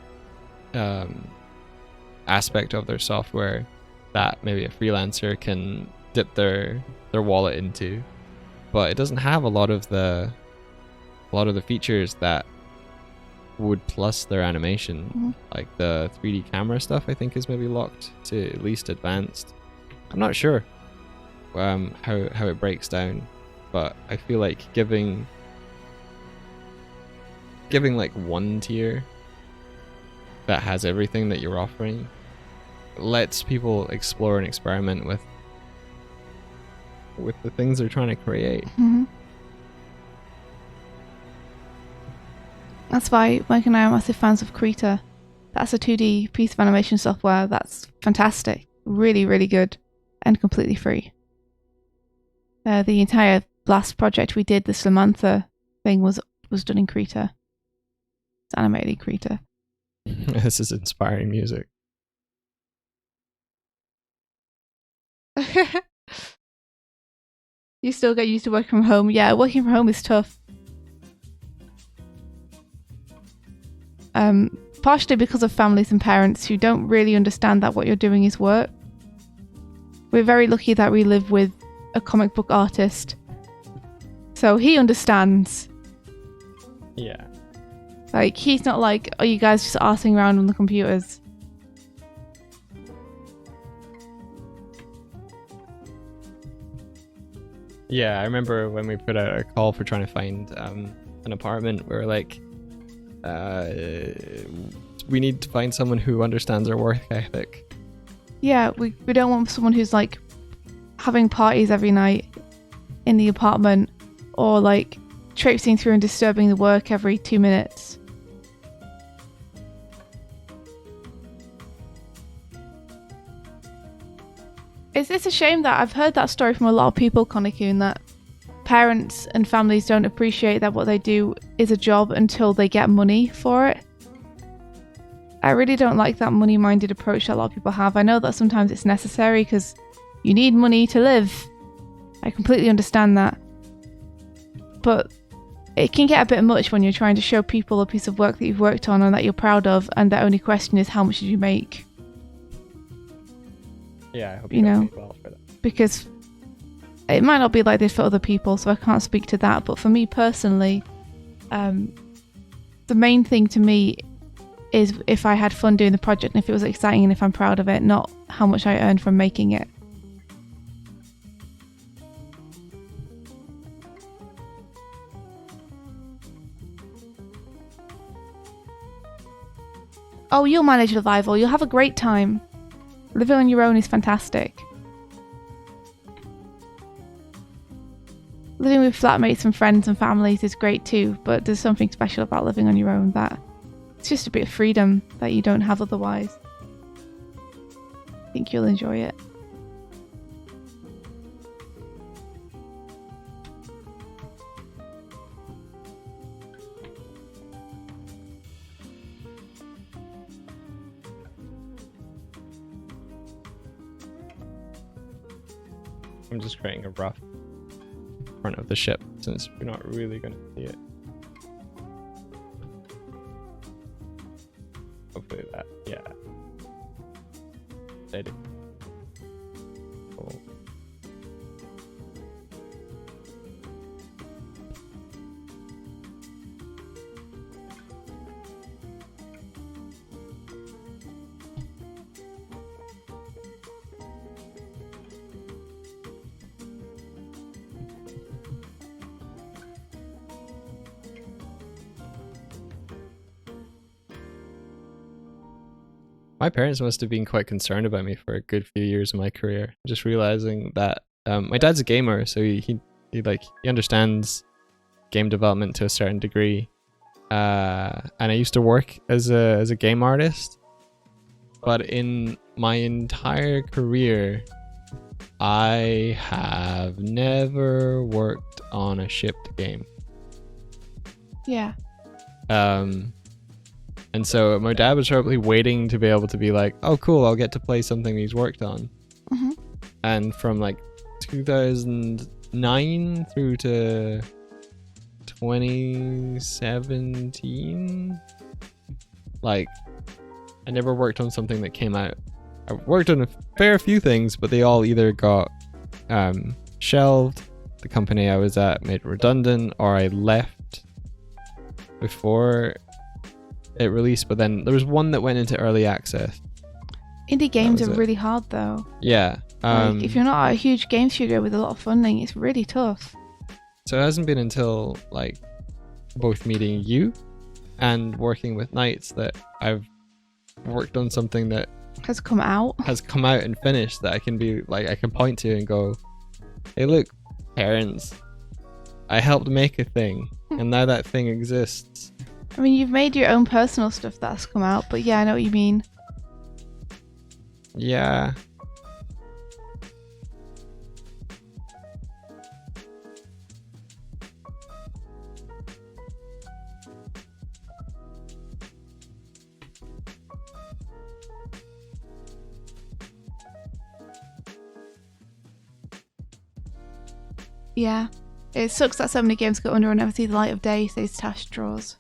aspect of their software that maybe a freelancer can dip their wallet into, but it doesn't have a lot of the features that would plus their animation. Like the 3D camera stuff, I think is maybe locked to at least advanced. I'm not sure how it breaks down, but I feel like giving like one tier that has everything that you're offering lets people explore and experiment with the things they're trying to create. That's why Mike and I are massive fans of Krita. That's a 2D piece of animation software that's fantastic. Really, really good. And completely free. The entire last project we did, the Samantha thing, was done in Krita. It's animated in Krita. This is inspiring music. You still get used to working from home. Yeah, working from home is tough. Partially because of families and parents who don't really understand that what you're doing is work. We're very lucky that we live with a comic book artist, so he understands. Yeah. Like, he's not like, oh, you guys just arsing around on the computers. Yeah, I remember when we put out a call for trying to find an apartment, we were like, we need to find someone who understands our work ethic. Yeah, we don't want someone who's like having parties every night in the apartment, or like traipsing through and disturbing the work every 2 minutes. It's a shame that I've heard that story from a lot of people, Connie-kun, that parents and families don't appreciate that what they do is a job until they get money for it. I really don't like that money-minded approach that a lot of people have. I know that sometimes it's necessary because you need money to live. I completely understand that. But it can get a bit much when you're trying to show people a piece of work that you've worked on and that you're proud of, and the only question is, how much did you make? Yeah, I hope you don't pay well for that. Because it might not be like this for other people, so I can't speak to that. But for me personally, The main thing to me is if I had fun doing the project and if it was exciting and if I'm proud of it, not how much I earned from making it. Oh, you'll manage Revival. You'll have a great time. Living on your own is fantastic. Living with flatmates and friends and families is great too, but there's something special about living on your own that it's just a bit of freedom that you don't have otherwise. I think you'll enjoy it. I'm just creating a rough front of the ship since we're not really going to see it. Hopefully that, yeah. They did. Cool. My parents must have been quite concerned about me for a good few years of my career. Just realizing that my dad's a gamer, so he understands game development to a certain degree. And I used to work as a game artist, but in my entire career, I have never worked on a shipped game. Yeah. And so my dad was probably waiting to be able to be like, oh, cool, I'll get to play something he's worked on. Mm-hmm. And from like 2009 through to 2017, like, I never worked on something that came out. I worked on a fair few things, but they all either got shelved, the company I was at made redundant, or I left before it released. But then there was one that went into early access. Indie games are really hard though. Yeah. Like, if you're not a huge game studio with a lot of funding, it's really tough. So it hasn't been until like both meeting you and working with Knights that I've worked on something that has come out and finished, that I can be like, I can point to and go, hey, look, parents, I helped make a thing and now that thing exists. I mean, you've made your own personal stuff that's come out, but yeah, I know what you mean. Yeah. Yeah. It sucks that so many games go under and never see the light of day, says Tash Draws.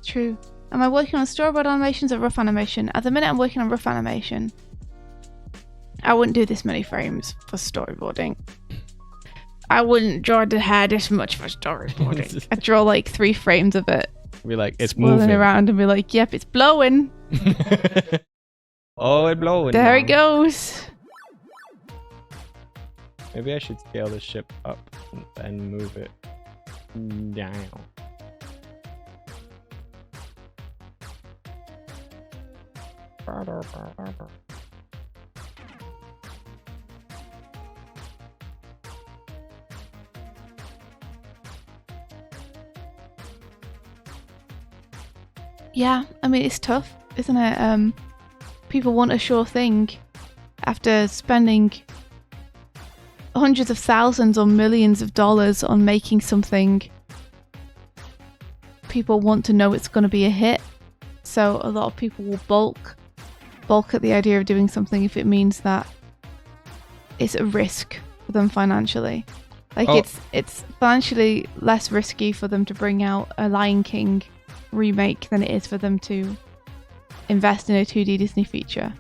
True. Am I working on storyboard animations or rough animation? At the minute I'm working on rough animation. I wouldn't do this many frames for storyboarding. I wouldn't draw the hair this much for storyboarding. I'd draw like 3 frames of it. Be like, it's swirling moving around and be like, yep, it's blowing. Oh, it's blowing. There now. it goes. Maybe I should scale the ship up and move it down. Yeah, I mean, it's tough, isn't it? People want a sure thing after spending hundreds of thousands or millions of dollars on making something. People want to know it's going to be a hit, so a lot of people will balk at the idea of doing something if it means that it's a risk for them financially. Like, it's financially less risky for them to bring out a Lion King remake than it is for them to invest in a 2D Disney feature.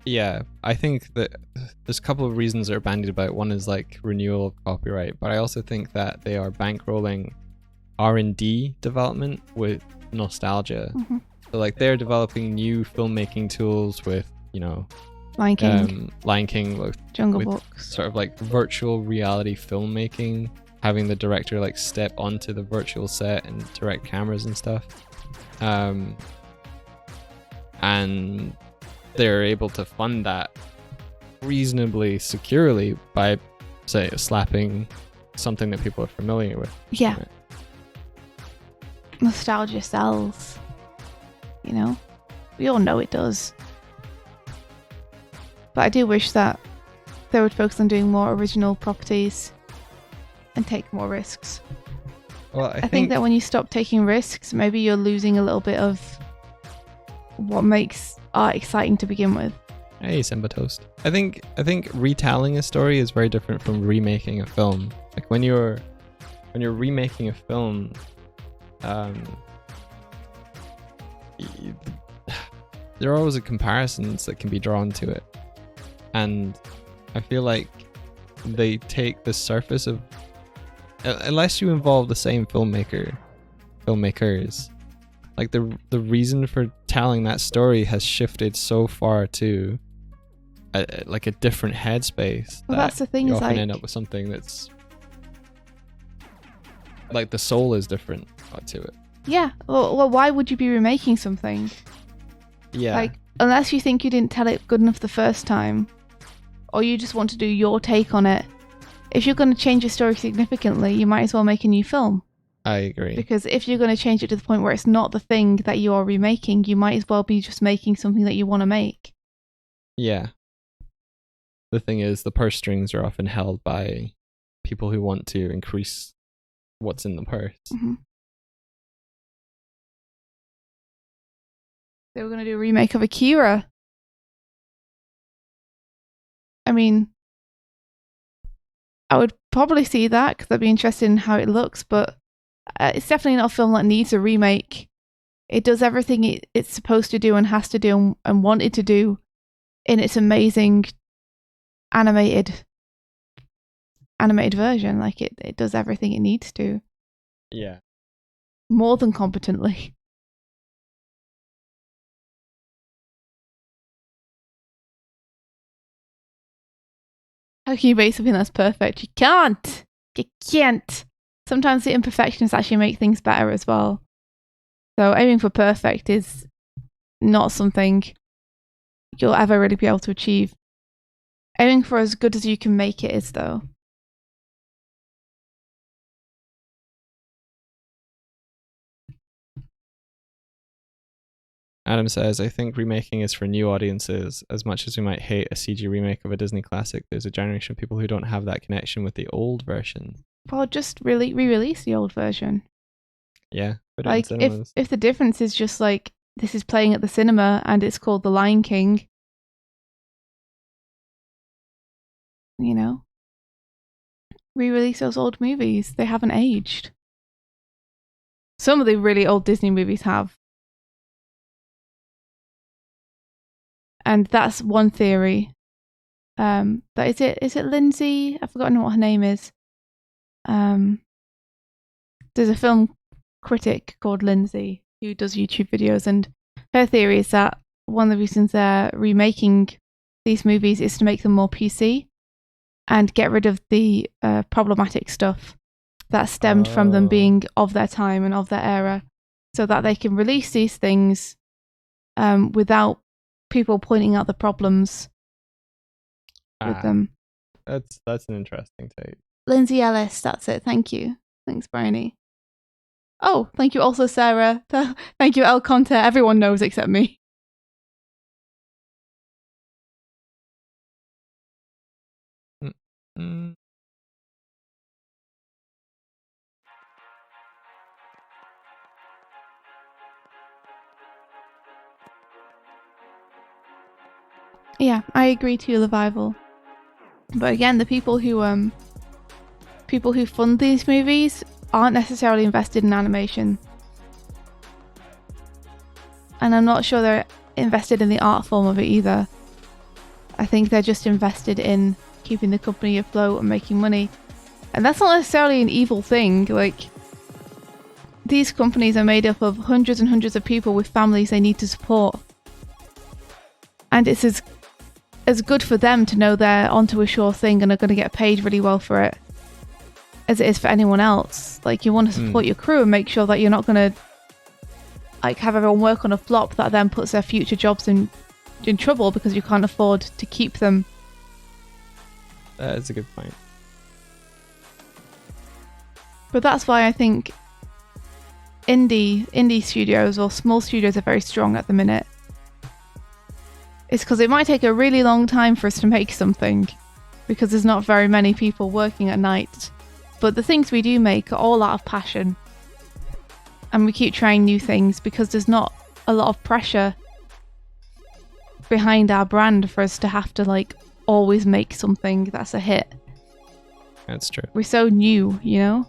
Yeah, I think that there's a couple of reasons that are bandied about. One is like renewal of copyright, but I also think that they are bankrolling R&D development with nostalgia. Mhm. So like they're developing new filmmaking tools with, you know, Lion King, Lion King with Jungle with Book. sort of like virtual reality filmmaking, having the director like step onto the virtual set and direct cameras and stuff. And they're able to fund that reasonably securely by, say, slapping something that people are familiar with. Yeah. Right? Nostalgia sells. You know? We all know it does. But I do wish that they would focus on doing more original properties and take more risks. Well, I think that when you stop taking risks, maybe you're losing a little bit of what makes art exciting to begin with. Hey, Simba Toast. I think retelling a story is very different from remaking a film. Like when you're remaking a film, there are always comparisons that can be drawn to it, and I feel like they take the surface of, unless you involve the same filmmakers, like the reason for telling that story has shifted so far to like a different headspace. Well, that's the thing. You Is often like, end up with something that's like the soul is different to it. yeah. Well, why would you be remaking something? Yeah. Like, unless you think you didn't tell it good enough the first time, or you just want to do your take on it. If you're going to change a story significantly, you might as well make a new film. I agree. Because if you're going to change it to the point where it's not the thing that you are remaking, you might as well be just making something that you want to make. Yeah. The thing is, the purse strings are often held by people who want to increase what's in the purse. Mm-hmm. They were going to do a remake of Akira. I mean, I would probably see that because I'd be interested in how it looks, but it's definitely not a film that needs a remake. It does everything it's supposed to do and has to do and wanted to do in its amazing animated version. Like it does everything it needs to. Yeah. More than competently. How can you make something that's perfect? You can't. You can't. Sometimes the imperfections actually make things better as well. So aiming for perfect is not something you'll ever really be able to achieve. Aiming for as good as you can make it is, though. Adam says, I think remaking is for new audiences. As much as we might hate a CG remake of a Disney classic, there's a generation of people who don't have that connection with the old version. Well, just re-release the old version. Yeah. Put it Like, in cinemas. if the difference is just like, this is playing at the cinema and it's called The Lion King, you know, re-release those old movies. They haven't aged. Some of the really old Disney movies have. And that's one theory. That is it Lindsay? I've forgotten what her name is. There's a film critic called Lindsay who does YouTube videos, and her theory is that one of the reasons they're remaking these movies is to make them more PC and get rid of the problematic stuff that stemmed from them being of their time and of their era, so that they can release these things without people pointing out the problems with them. That's an interesting take. Lindsay Ellis, that's it. Thank you. Thanks, Bryony. Oh, thank you also, Sarah. Thank you, El Conte. Everyone knows except me. Mm-hmm. Yeah, I agree to your Levival. But again, the people who fund these movies aren't necessarily invested in animation. And I'm not sure they're invested in the art form of it either. I think they're just invested in keeping the company afloat and making money. And that's not necessarily an evil thing. Like, these companies are made up of hundreds and hundreds of people with families they need to support. And it's as good for them to know they're onto a sure thing and are going to get paid really well for it as it is for anyone else. Like, you want to support your crew and make sure that you're not going to like have everyone work on a flop that then puts their future jobs in trouble because you can't afford to keep them. That is a good point. But that's why I think indie studios or small studios are very strong at the minute. It's because it might take a really long time for us to make something because there's not very many people working at night. But the things we do make are all out of passion. And we keep trying new things because there's not a lot of pressure behind our brand for us to have to like always make something that's a hit. That's true. We're so new, you know?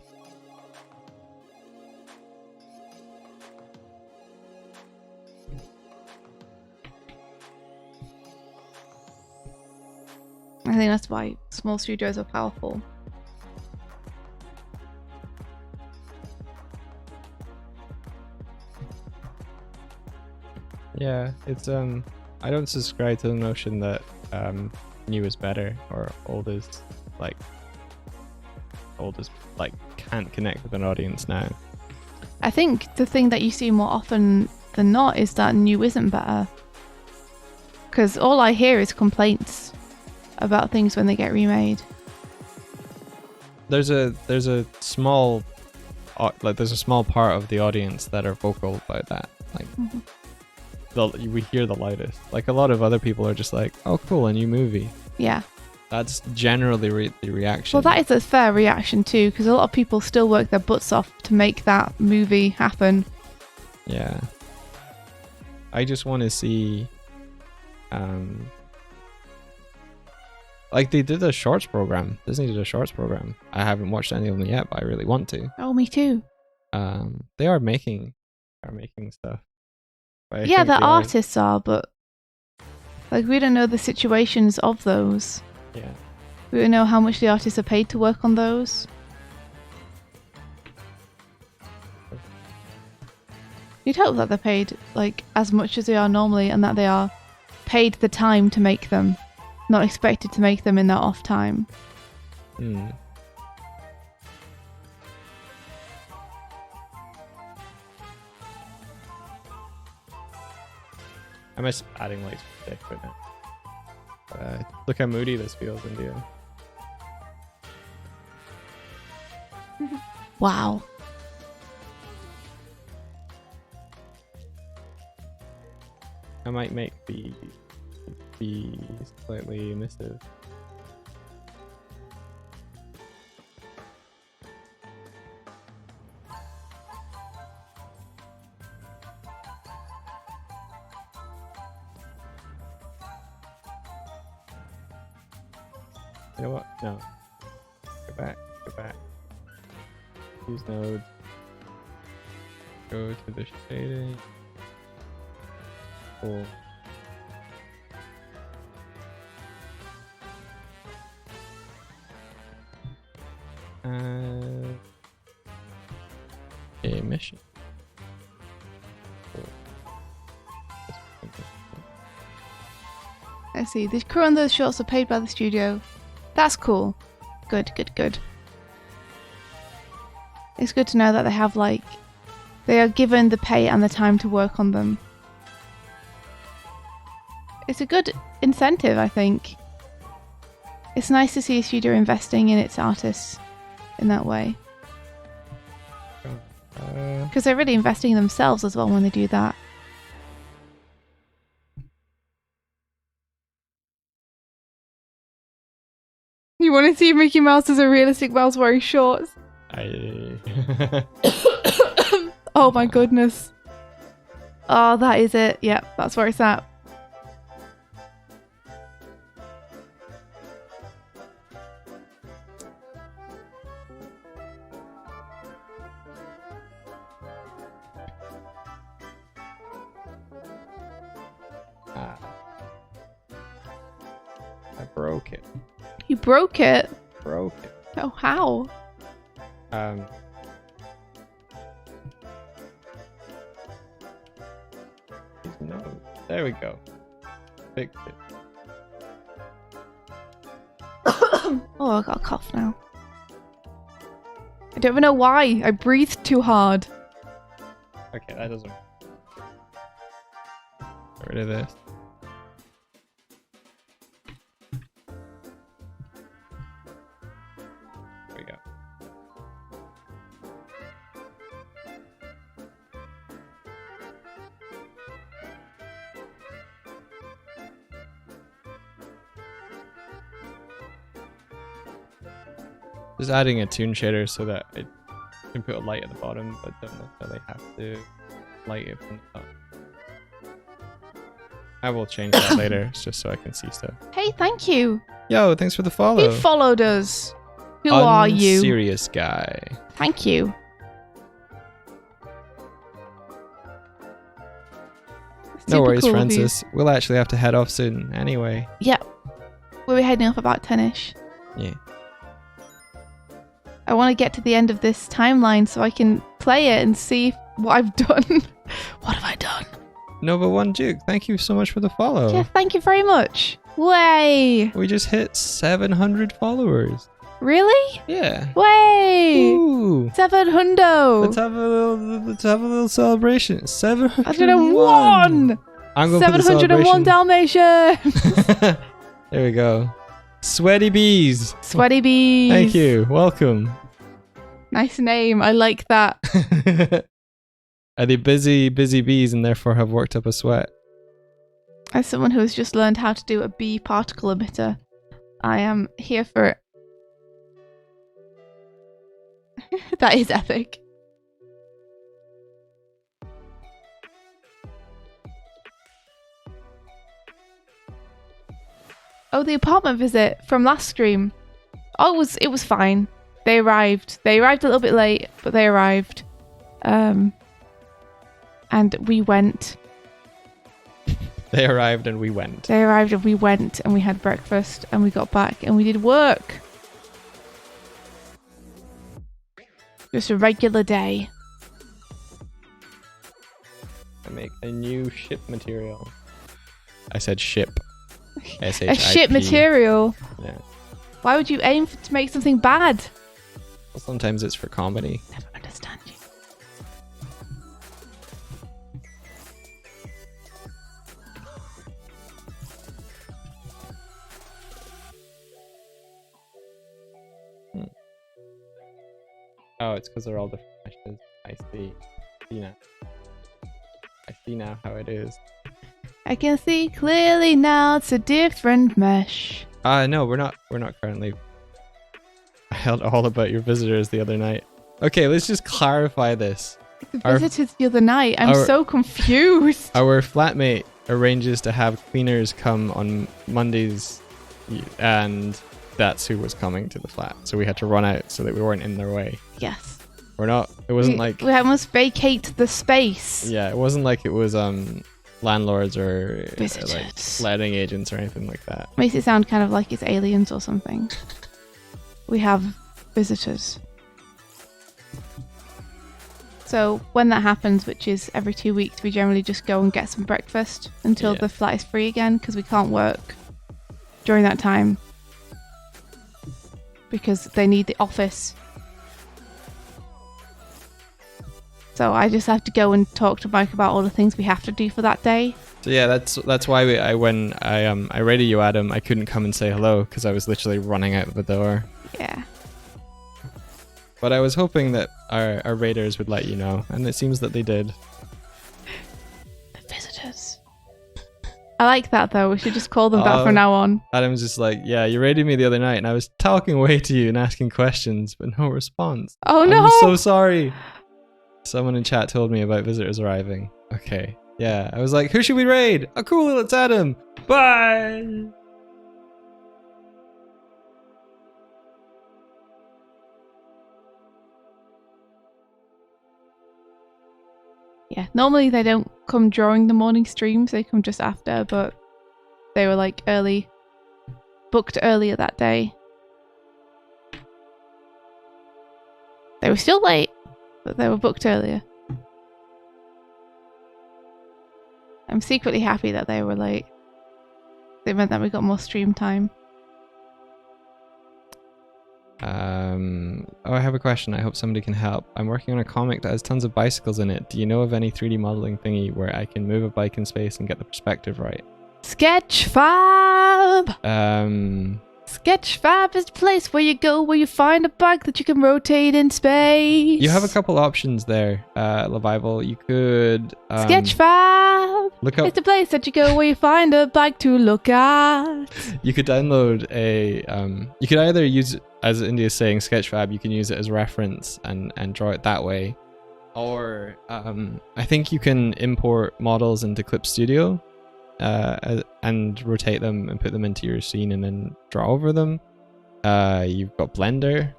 I think that's why small studios are powerful. Yeah, it's I don't subscribe to the notion that new is better or old is like can't connect with an audience now. I think the thing that you see more often than not is that new isn't better. Because all I hear is complaints about things when they get remade. There's a small there's a small part of the audience that are vocal about that. Like we hear the loudest. Like, a lot of other people are just like, oh cool, a new movie. Yeah. That's generally the reaction. Well, that is a fair reaction too, because a lot of people still work their butts off to make that movie happen. Yeah. I just want to see like, they did a shorts program. Disney did a shorts program. I haven't watched any of them yet, but I really want to. Oh, me too. They are making stuff. Yeah, the artists are, but like, we don't know the situations of those. Yeah. We don't know how much the artists are paid to work on those. You'd hope that they're paid like as much as they are normally, and that they are paid the time to make them, not expected to make them in their off time. I miss adding lights to equipment. Look how moody this feels, India. Wow. I might make the slightly emissive. You know what? No. Go back. Use node. Go to the shading. Cool. Emission. Cool. I see. The crew on those shorts are paid by the studio. That's cool. Good. It's good to know that they have, like, they are given the pay and the time to work on them. It's a good incentive, I think. It's nice to see a studio investing in its artists in that way. Because they're really investing in themselves as well when they do that. You want to see Mickey Mouse as a realistic mouse wearing shorts? Oh my goodness. Oh, that is it. Yep, that's where it's at. I broke it. You broke it? Broke it. Oh, how? There we go. Fixed it. Oh, I got a cough now. I don't even know why. I breathed too hard. Okay, that doesn't. Get rid of this. There we go. Just adding a toon shader so that I can put a light at the bottom, but don't necessarily have to light it from the top. I will change that later, it's just so I can see stuff. Hey, thank you. Yo, thanks for the follow. Who followed us? Who are you? Serious guy. Thank you. No Super worries, cool of you. Francis. We'll actually have to head off soon anyway. Yep. We'll be heading off about 10ish. Yeah. I want to get to the end of this timeline so I can play it and see what I've done. What have I done? Nova One Duke, thank you so much for the follow. Yeah, thank you very much. Way! We just hit 700 followers. Really? Yeah. Way! Ooh. 700! Let's have a little celebration. 701! I'm going for the 701 celebration. Dalmatians! There we go. Sweaty bees. Sweaty bees. Thank you. Welcome. Nice name. I like that. Are they busy bees and therefore have worked up a sweat? As someone who has just learned how to do a bee particle emitter, I am here for it. That is epic. Oh, the apartment visit from last stream. Oh, it was fine. They arrived. They arrived a little bit late, but they arrived. And we went. They arrived and we went. They arrived and we went and we had breakfast and we got back and we did work. Just a regular day. I make a new ship material. I said ship. S-H-I-P. A shit material. Yeah. Why would you aim to make something bad? Well, sometimes it's for comedy. Never understand you. Oh, it's because they're all different meshes. I see. I see now how it is. I can see clearly now it's a different mesh. No, we're not currently. I heard all about your visitors the other night. Okay, let's just clarify this. The visitors the other night. I'm so confused. Our flatmate arranges to have cleaners come on Mondays, and that's who was coming to the flat. So we had to run out so that we weren't in their way. Yes. We're not. It wasn't like we must vacate the space. Yeah, it wasn't like it was landlords or visitors, like letting agents or anything like that. Makes it sound kind of like it's aliens or something. We have visitors. So when that happens, which is every 2 weeks, we generally just go and get some breakfast until the flat is free again, because we can't work during that time because they need the office. So I just have to go and talk to Mike about all the things we have to do for that day. So yeah, that's why when I rated you, Adam, I couldn't come and say hello because I was literally running out the door. Yeah. But I was hoping that our raiders would let you know, and it seems that they did. The visitors. I like that though. We should just call them that from now on. Adam's just like, yeah, you raided me the other night, and I was talking away to you and asking questions, but no response. Oh no! I'm so sorry. Someone in chat told me about visitors arriving. Okay. Yeah. I was like, who should we raid? Oh, cool. It's Adam. Bye. Yeah. Normally they don't come during the morning streams. They come just after, but they were like booked earlier that day. They were still late, but they were booked earlier. I'm secretly happy that they were late. It meant that we got more stream time. I have a question. I hope somebody can help. I'm working on a comic that has tons of bicycles in it. Do you know of any 3D modeling thingy where I can move a bike in space and get the perspective right? Sketchfab! Sketchfab is the place where you go where you find a bike that you can rotate in space. You have a couple options there, Levival. You could Sketchfab! Look up. It's the place that you go where you find a bike to look at. You could download a you could either use, as India is saying, Sketchfab, you can use it as reference and draw it that way. Or I think you can import models into Clip Studio and rotate them and put them into your scene and then draw over them. You've got Blender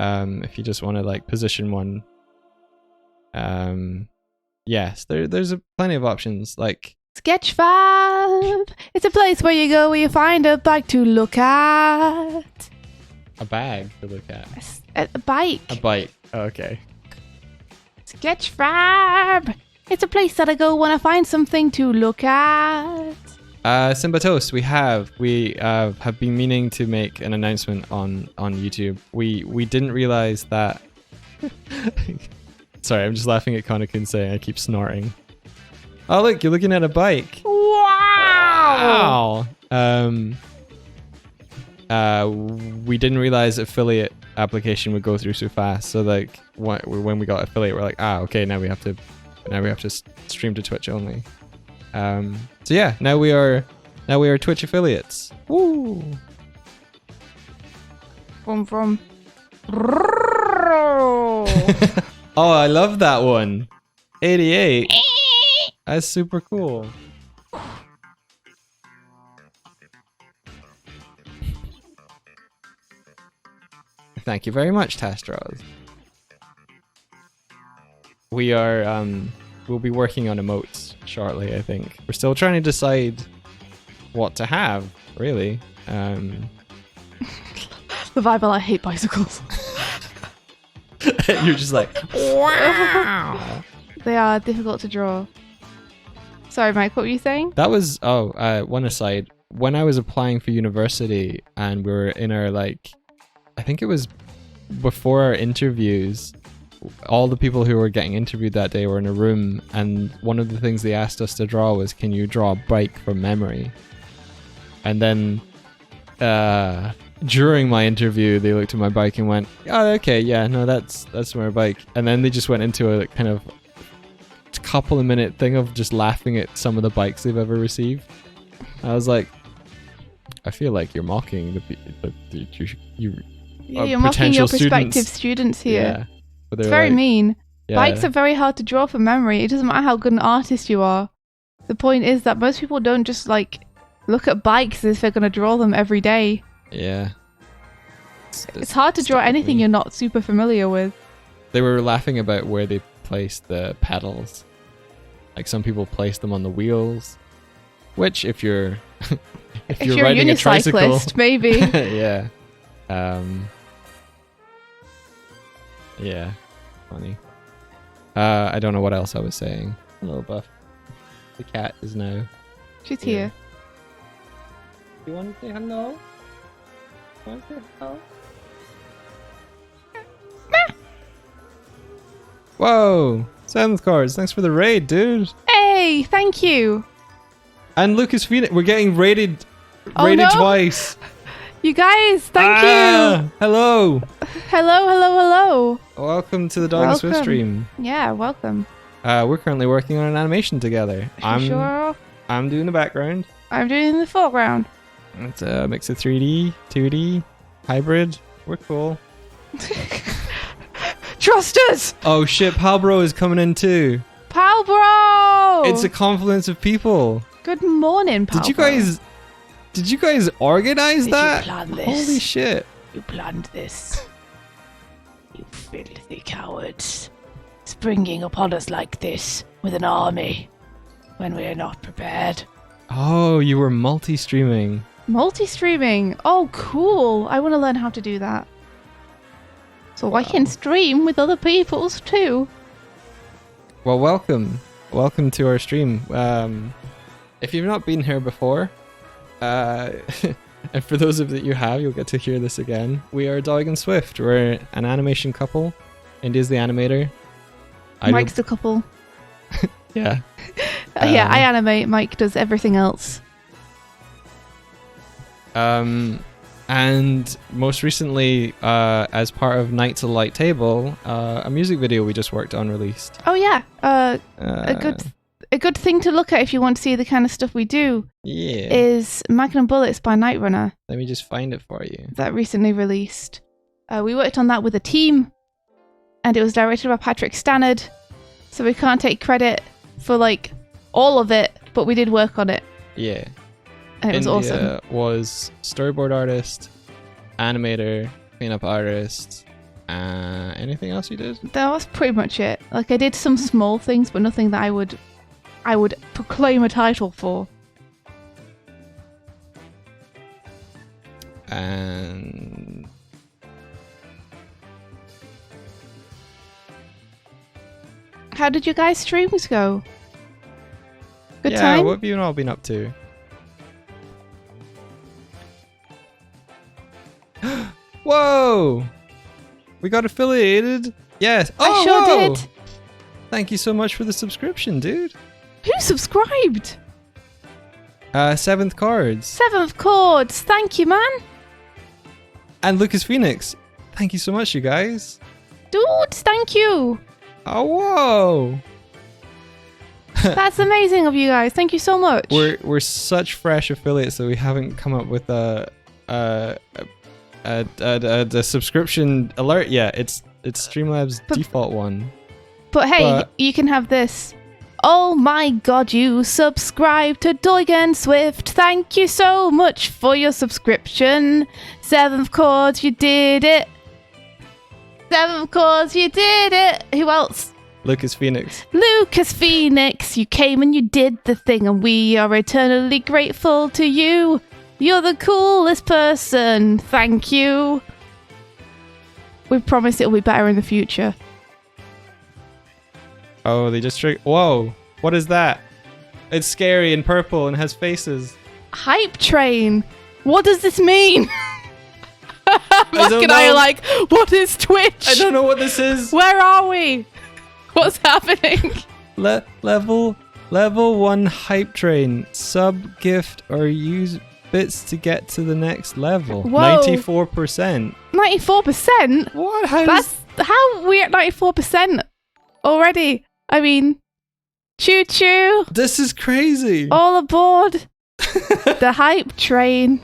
if you just want to like position one. Yes, there's plenty of options like Sketchfab! It's a place where you go where you find a bike to look at. a bag to look at. A bike. A bike. Oh, okay. Sketchfab! It's a place that I go when I find something to look at. Simba Toast, we have been meaning to make an announcement on YouTube. We didn't realize that. Sorry, I'm just laughing at Konakun saying I keep snorting. Oh look, you're looking at a bike. Wow! We didn't realize affiliate application would go through so fast. So like when we got affiliate, we're like, okay, now we have to stream to Twitch only. So yeah, now we are Twitch affiliates. Woo! From. Oh, I love that one. 88. That's super cool. Thank you very much, Tastros. We are we'll be working on emotes shortly, I think. We're still trying to decide what to have, really. The Bible, I hate bicycles. You're just like, wow. They are difficult to draw. Sorry, Mike, what were you saying? That was, one aside. When I was applying for university and we were in our, like, I think it was before our interviews, all the people who were getting interviewed that day were in a room, and one of the things they asked us to draw was, can you draw a bike from memory? And then during my interview, they looked at my bike and went, oh, okay, yeah, no, that's my bike. And then they just went into a kind of couple of minute thing of just laughing at some of the bikes they've ever received. I was like, I feel like you're mocking you're mocking your prospective students here. Yeah. It's very mean. Yeah. Bikes are very hard to draw from memory. It doesn't matter how good an artist you are. The point is that most people don't just like look at bikes as if they're going to draw them every day. Yeah. It's hard to draw anything you're not super familiar with. They were laughing about where they placed the pedals. Like some people place them on the wheels, which if you're if you're riding a tricycle, maybe. Yeah. Yeah. Funny. I don't know what else I was saying. Hello, Buff. The cat is now. She's here. You want to say hello? Want to say hello? Whoa! 7th cards. Thanks for the raid, dude. Hey, thank you. And LukeIsPheonix. We're getting raided no. twice. You guys, thank you. Hello. Hello. Welcome to the Doig Swift stream. Yeah, welcome. We're currently working on an animation together. I'm doing the background. I'm doing the foreground. It's a mix of 3D, 2D, hybrid. We're cool. Trust us! Oh shit, PalBro is coming in too. PalBro! It's a confluence of people. Good morning, PalBro. Did you guys organize that? You plan this? Holy shit. You planned this. You filthy cowards. Springing upon us like this with an army when we are not prepared. Oh, you were multi-streaming. Multi-streaming? Oh, cool. I want to learn how to do that. So I can stream with other people's too. Well, welcome. welcome to our stream. If you've not been here before, and for those of you have, you'll get to hear this again. We are Doig and Swift. We're an animation couple. Indy's the animator. Mike's the couple. Yeah. Yeah, I animate. Mike does everything else. And most recently, as part of Night to Light Table, a music video we just worked on released. Oh yeah, a good thing to look at if you want to see the kind of stuff we do. Yeah. Is Magnum Bullets by Night Runner. Let me just find it for you. That recently released. We worked on that with a team, and it was directed by Patrick Stannard. So we can't take credit for like all of it, but we did work on it. Yeah. And it was awesome. Was storyboard artist, animator, cleanup artist. Anything else you did? That was pretty much it. Like I did some small things, but nothing that I would proclaim a title for. And how did you guys' streams go? Good yeah, time? what have you all been up to? Whoa! We got affiliated? Yes. Oh, I sure whoa! did. Thank you so much for the subscription, dude. Who subscribed? Seventh Cards. Seventh Chords. Thank you, man. And LukeIsPheonix. Thank you so much, you guys. Dude, thank you. Oh, whoa! That's amazing of you guys. Thank you so much. We're such fresh affiliates that we haven't come up with a subscription alert yet. It's Streamlabs' default one. But hey, you can have this. Oh my god, you subscribe to Doig and Swift. Thank you so much for your subscription. Seventh Chords, you did it. Seventh Chords, you did it. Who else? LukeIsPheonix. LukeIsPheonix, you came and you did the thing, and we are eternally grateful to you. You're the coolest person. Thank you. We promise it'll be better in the future. Oh, they just whoa! What is that? It's scary and purple and has faces. Hype train. What does this mean? Mike and know. I are like, what is Twitch? I don't know what this is. Where are we? What's happening? Level 1 hype train. Sub, gift, or use bits to get to the next level. Whoa. 94%. 94%? What? How are we at 94% already? I mean, choo choo. This is crazy. All aboard the hype train.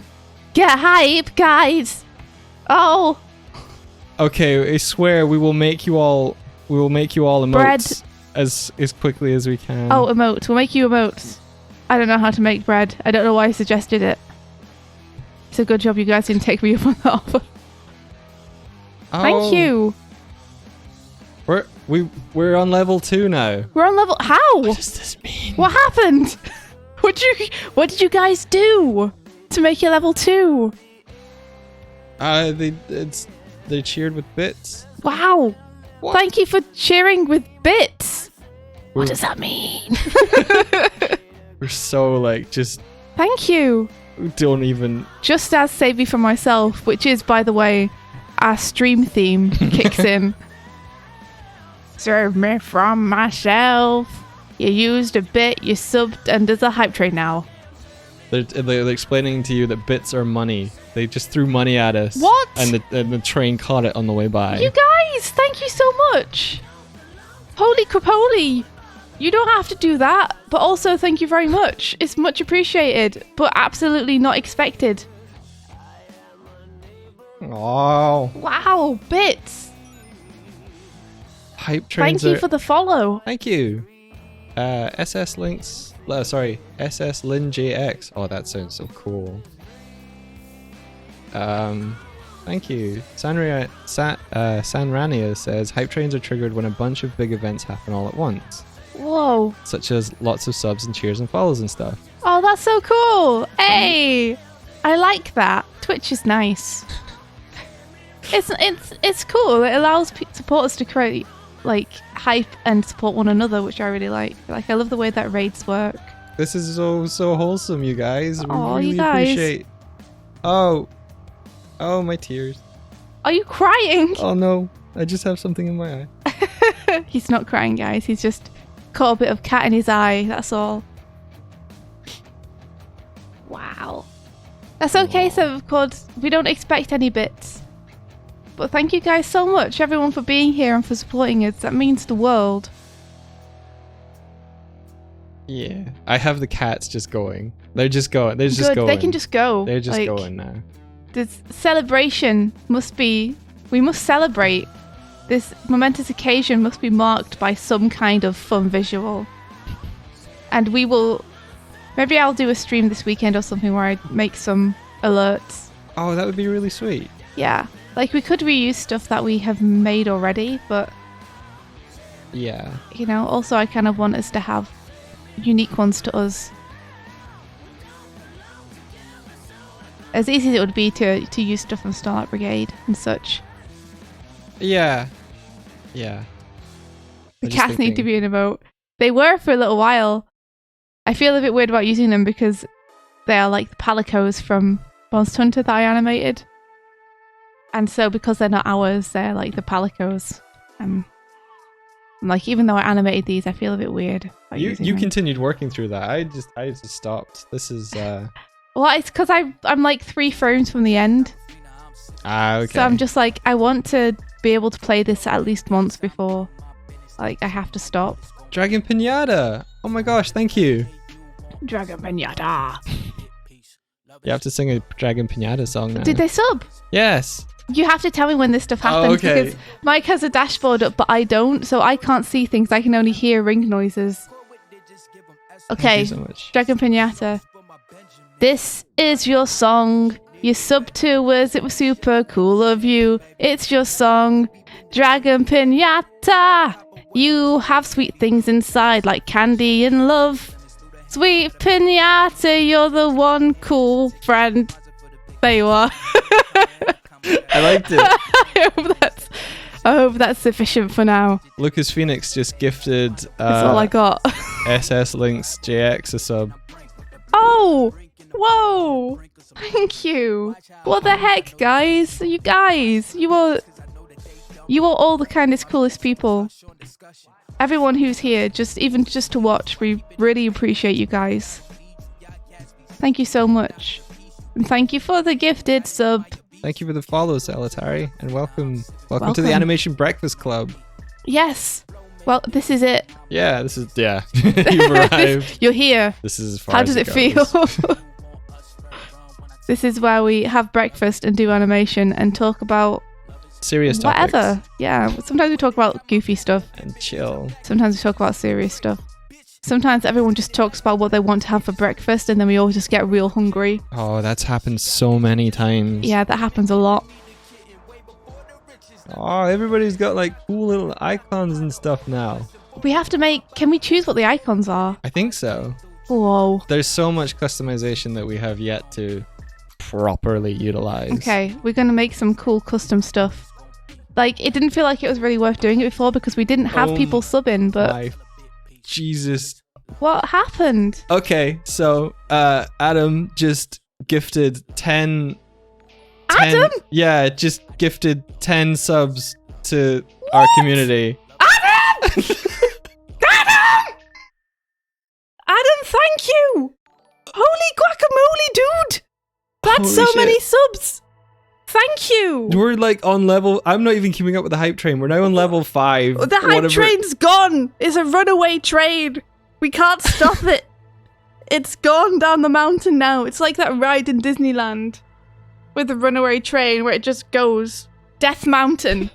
Get hype, guys. Oh. Okay, I swear we will make you all emotes Bread. as quickly as we can. Oh, emotes. We'll make you emotes. I don't know how to make bread. I don't know why I suggested it. It's a good job you guys didn't take me up on that offer. Oh, Thank you. We're on level 2 now. We're on level. How? What does this mean? What happened? What did you guys do to make your level 2? They cheered with bits. Wow. What? Thank you for cheering with bits. What does that mean? We're so like just Thank you. don't even. Just as Save Me From Myself, which is, by the way, our stream theme, kicks in. Save me from myself. You used a bit, you subbed, and there's a hype train now. They're explaining to you that bits are money. They just threw money at us. What? And the train caught it on the way by. You guys, thank you so much. Holy crapoli. You don't have to do that, but also thank you very much. It's much appreciated, but absolutely not expected. Oh. Wow, bits. Hype trains. Thank you for the follow. Thank you. SS Lin JX. Oh, that sounds so cool. Thank you. Sanrania says hype trains are triggered when a bunch of big events happen all at once. Whoa. Such as lots of subs and cheers and follows and stuff. Oh, that's so cool. Hey, I like that. Twitch is nice. It's cool. It allows supporters to create like hype and support one another, which I really like. Like I love the way that raids work. This is so wholesome, you guys. We Aw, really you guys. appreciate. Oh, my tears. Are you crying? Oh no, I just have something in my eye. He's not crying, guys. He's just caught a bit of cat in his eye. That's all. Wow. That's okay, so of course we don't expect any bits. But thank you guys so much, everyone, for being here and for supporting us. That means the world. Yeah, I have the cats just going. They're just going. They're just going. They can just go. They're just like, going now. This celebration must be... We must celebrate. This momentous occasion must be marked by some kind of fun visual. And we will... Maybe I'll do a stream this weekend or something where I make some alerts. Oh, that would be really sweet. Yeah. Like, we could reuse stuff that we have made already, but... Yeah. You know, also I kind of want us to have unique ones to us. As easy as it would be to use stuff from Starlight Brigade and such. Yeah. Yeah. The cats need to be an emote. They were for a little while. I feel a bit weird about using them because they are like the palicos from Monster Hunter that I animated. And so because they're not ours, they're like the palicos. Like, even though I animated these, I feel a bit weird about using You them. continued working through that. I just stopped. This is Well, it's because I'm like 3 frames from the end. okay. So I'm just like, I want to be able to play this at least once before like I have to stop. Dragon Pinata. Oh my gosh, thank you. Dragon Pinata. You have to sing a Dragon Pinata song now. Did they sub? Yes. You have to tell me when this stuff happens okay. because Mike has a dashboard up, but I don't, so I can't see things. I can only hear ring noises. Okay, Thank you so much. Dragon Pinata. This is your song. You sub to us. It was super cool of you. It's your song, Dragon Pinata. You have sweet things inside like candy and love. Sweet Pinata, you're the one cool friend. There you are. I liked it. I hope that's sufficient for now. LukeIsPheonix just gifted That's all I got. SS Links JX a sub. Oh! Whoa! Thank you. What the heck, guys? You guys, you are all the kindest, coolest people. Everyone who's here, even just to watch, we really appreciate you guys. Thank you so much. And thank you for the gifted sub. Thank you for the follow, Salatari, and welcome to the Animation Breakfast Club. Yes. Well, this is it. Yeah, you've arrived. You're here. This is as far How as does it goes. feel? This is where we have breakfast and do animation and talk about Serious topics. whatever. Yeah. Sometimes we talk about goofy stuff. And chill. Sometimes we talk about serious stuff. Sometimes everyone just talks about what they want to have for breakfast and then we all just get real hungry. Oh, that's happened so many times. Yeah, that happens a lot. Oh, everybody's got like cool little icons and stuff now. We have to can we choose what the icons are? I think so. Whoa. There's so much customization that we have yet to properly utilize. Okay, we're going to make some cool custom stuff. Like, it didn't feel like it was really worth doing it before because we didn't have people sub in, but... My Jesus. What happened? Okay, so Adam just gifted 10... Adam? Yeah, just gifted 10 subs to our community. Adam! Adam! Adam, thank you! Holy guacamole, dude! That's Holy so shit. many subs! Thank you! We're like on level... I'm not even keeping up with the hype train. We're now on level 5. The hype train's gone! It's a runaway train! We can't stop it! It's gone down the mountain now. It's like that ride in Disneyland with the runaway train where it just goes. Death Mountain.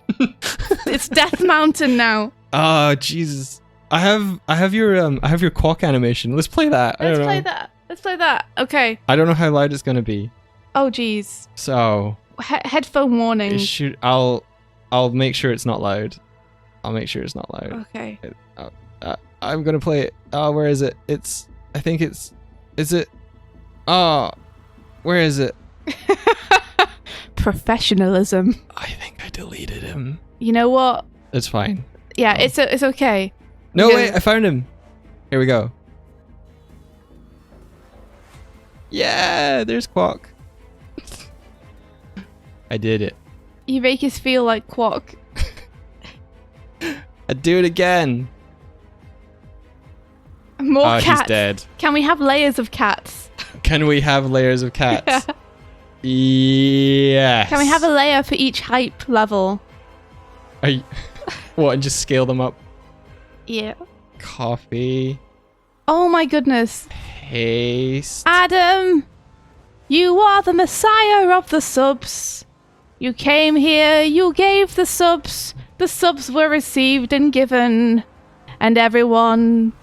It's Death Mountain now. Oh, Jesus. I have your quack animation. Let's play that. Let's play that. Okay. I don't know how loud it's going to be. Oh, geez. So... headphone warning. I'll make sure it's not loud. I'll make sure it's not loud. Okay. I'm gonna play it. Oh, where is it? I think it's... Is it? Oh, where is it? Professionalism. I think I deleted him. You know what? It's fine. Yeah, it's okay. No, Yeah. wait, I found him. Here we go. Yeah, there's Quack. I did it. You make us feel like Quack. I'd do it again. More Oh, cats. he's dead. Can we have layers of cats? Can we have layers of cats? Yes. Can we have a layer for each hype level? Are you, what, and just scale them up? Yeah. Coffee. Oh my goodness. Paste. Adam, you are the messiah of the subs. You came here, you gave the subs. The subs were received and given. And everyone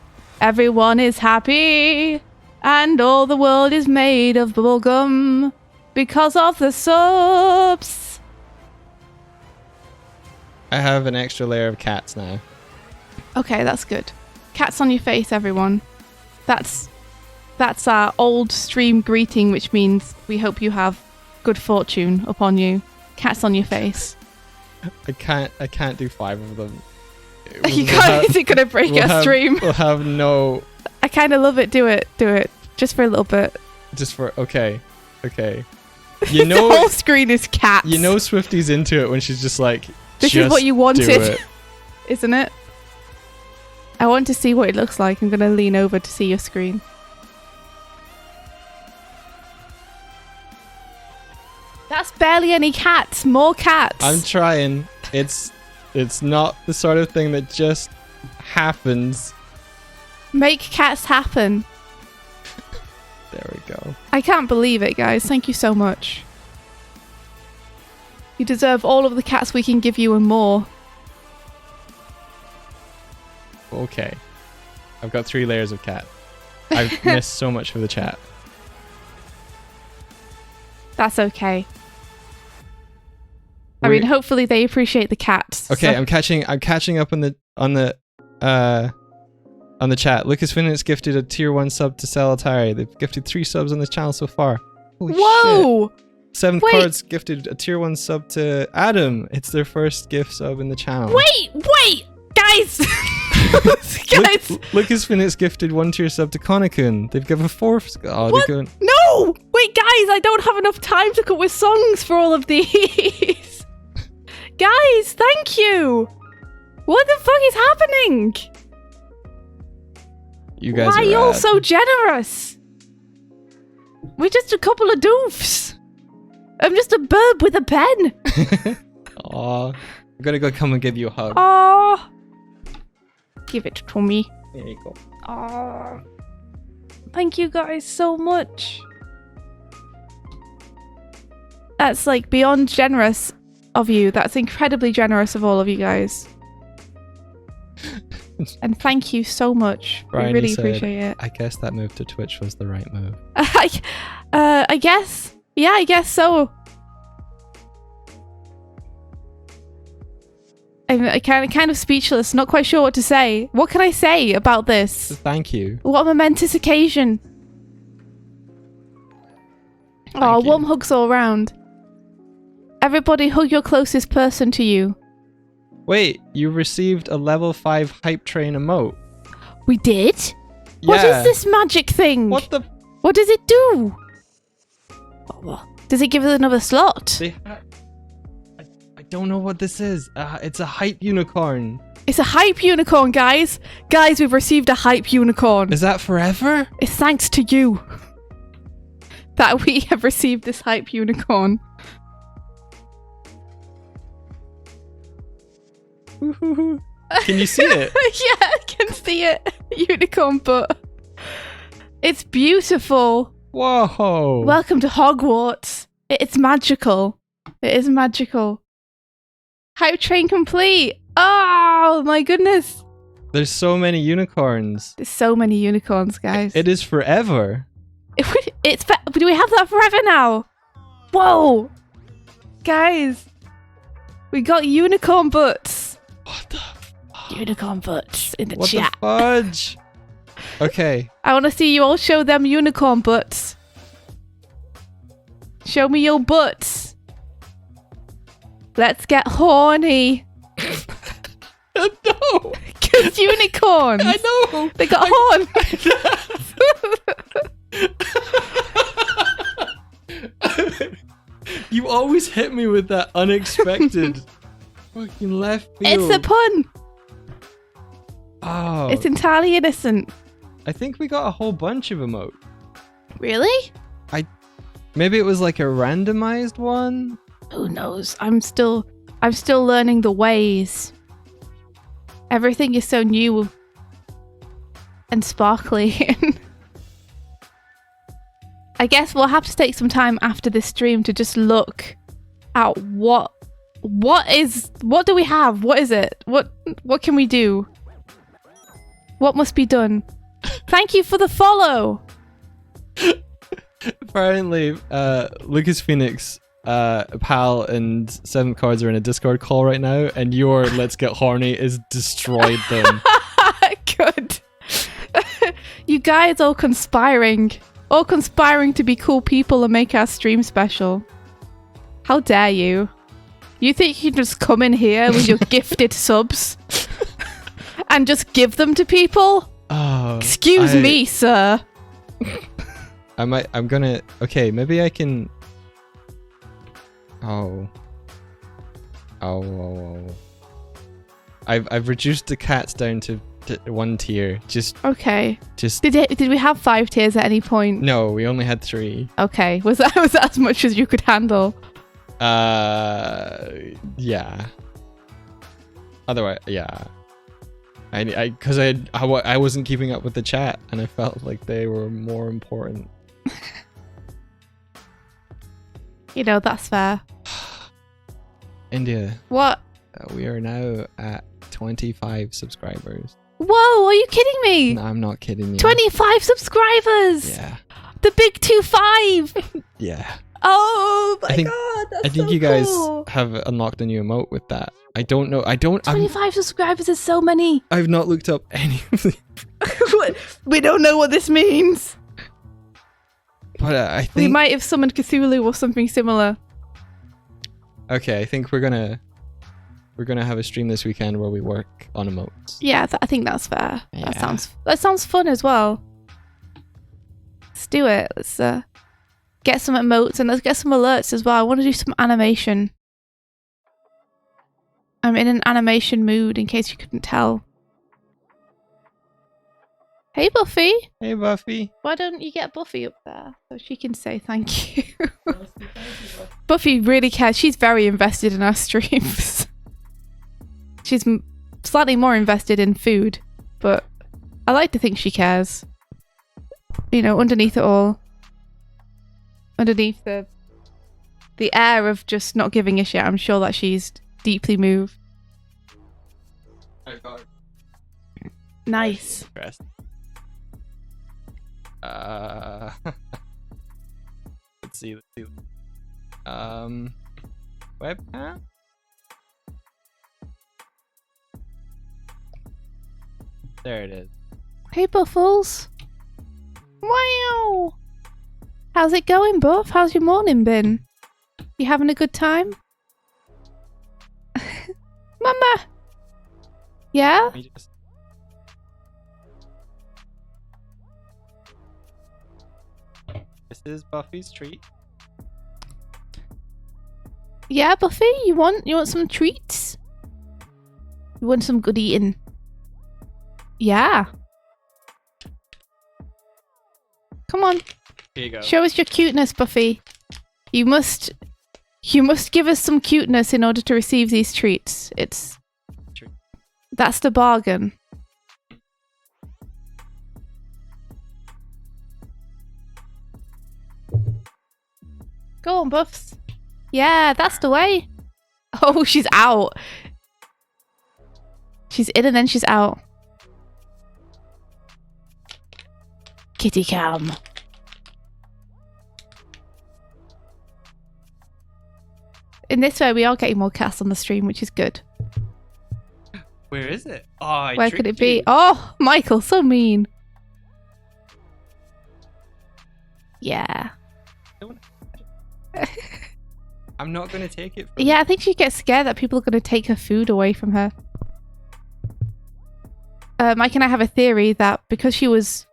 is happy. And all the world is made of bubblegum because of the subs. I have an extra layer of cats now. Okay, that's good. Cats on your face, everyone. That's our old stream greeting, which means we hope you have good fortune upon you. Cats on your face. I can't do 5 of them. You can't. Is it gonna break our stream? We'll have no. I kind of love it. Do it. Just for a little bit. Just for okay. You The know, whole screen is cats. you know, Swifty's into it when she's just like. This is what you do wanted, it. isn't it? I want to see what it looks like. I'm gonna lean over to see your screen. That's barely any cats. More cats. I'm trying. It's not the sort of thing that just happens. Make cats happen. There we go. I can't believe it, guys. Thank you so much. You deserve all of the cats we can give you and more. Okay. I've got 3 layers of cat. I've missed so much of the chat. That's okay. I mean, hopefully they appreciate the cats. Okay, so- I'm catching up on the chat. LukeIsPheonix gifted a tier 1 sub to Salatari. They've gifted 3 subs on this channel so far. Holy Whoa! shit. 7th Wait. Cards gifted a tier 1 sub to Adam. It's their first gift sub in the channel. Wait! Guys! Guys! LukeIsPheonix gifted 1 tier sub to Konakun. They've given 4. Oh, What? they're going. No! Wait, guys, I don't have enough time to come with songs for all of these. Guys, thank you. What the fuck is happening? You guys Why are you all rad. so generous? We're just a couple of doofs. I'm just a burb with a pen. Aw. I'm gonna go come and give you a hug. Aww. Give it to me. There you go. Aww. Thank you guys so much. That's like beyond generous of you. That's incredibly generous of all of you guys. And thank you so much. Brian, we really you said, appreciate it. I guess that move to Twitch was the right move. I guess. Yeah, I guess so. I'm kind of speechless, not quite sure what to say. What can I say about this? Thank you. What a momentous occasion. Thank you. Warm hugs all around. Everybody hug your closest person to you. Wait, you received a level 5 hype train emote. We did? What is this magic thing? What the? What does it do? Does it give us another slot? I don't know what this is. It's a hype unicorn. It's a hype unicorn, guys. Guys, we've received a hype unicorn. Is that forever? It's thanks to you that we have received this hype unicorn. Can you see it? Yeah, I can see it. Unicorn butt. It's beautiful. Whoa. Welcome to Hogwarts. It's magical. It is magical. Hype train complete. Oh my goodness. There's so many unicorns. There's so many unicorns, guys. It is forever. Do we have that forever now? Whoa. Guys. We got unicorn butts. What the? Unicorn butts in the What chat. the fudge? Okay. I want to see you all show them unicorn butts. Show me your butts. Let's get horny. No. know. Because unicorns. I know. They got a horn. You always hit me with that unexpected fucking left field. It's a pun. Oh. It's entirely innocent. I think we got a whole bunch of emotes. Really? Maybe it was like a randomized one? Who knows? I'm still learning the ways. Everything is so new and sparkly. I guess we'll have to take some time after this stream to just look at what do we have? What is it? What can we do? What must be done? Thank you for the follow. Apparently, LukeIsPheonix, Pal, and Seven Cards are in a Discord call right now, and your Let's Get Horny is destroyed them. Good. You guys all conspiring to be cool people and make our stream special. How dare you? You think you can just come in here with your gifted subs and just give them to people? Oh, Excuse me, sir. I'm gonna. Okay, maybe I can. Oh. I've reduced the cats down to one tier. Okay. Just. Did we have 5 tiers at any point? No, we only had 3. Okay. Was that as much as you could handle? Yeah. Otherwise, yeah. Because I wasn't keeping up with the chat, and I felt like they were more important. You know, that's fair. India. What? We are now at 25 subscribers. Whoa, are you kidding me? No, I'm not kidding you. 25 subscribers! Yeah. The big 25! Yeah. Oh my I think, god, that's I think so you guys cool. have unlocked a new emote with that. I don't know. 25 subscribers is so many. I've not looked up any of the... We don't know what this means. But I think... We might have summoned Cthulhu or something similar. Okay, I think we're gonna have a stream this weekend where we work on emotes. Yeah, I think that's fair. Yeah. That sounds fun as well. Let's do it. Let's get some emotes and let's get some alerts as well. I want to do some animation. I'm in an animation mood in case you couldn't tell. Hey Buffy! Hey Buffy. Why don't you get Buffy up there so she can say thank you? Buffy really cares. She's very invested in our streams. She's slightly more invested in food, but I like to think she cares. You know, underneath it all. Underneath the air of just not giving a shit, I'm sure that she's deeply moved. Nice. Let's see. Webcam? There it is. Hey Buffles. Wow. How's it going, Buff? How's your morning been? You having a good time? Mama! Yeah? Let me just... This is Buffy's treat. Yeah, Buffy? You want some treats? You want some good eating? Yeah. Come on. Here you go. Show us your cuteness, Buffy. You must give us some cuteness in order to receive these treats. That's the bargain. Go on, Buffs. Yeah, that's the way. Oh, she's out. She's in and then she's out. Kitty cam. In this way, we are getting more cats on the stream, which is good. Where is it? Oh, Where could it be? Oh, Michael, so mean. Yeah. I'm not going to take it. Yeah, I think she gets scared that people are going to take her food away from her. Mike and I have a theory that because she was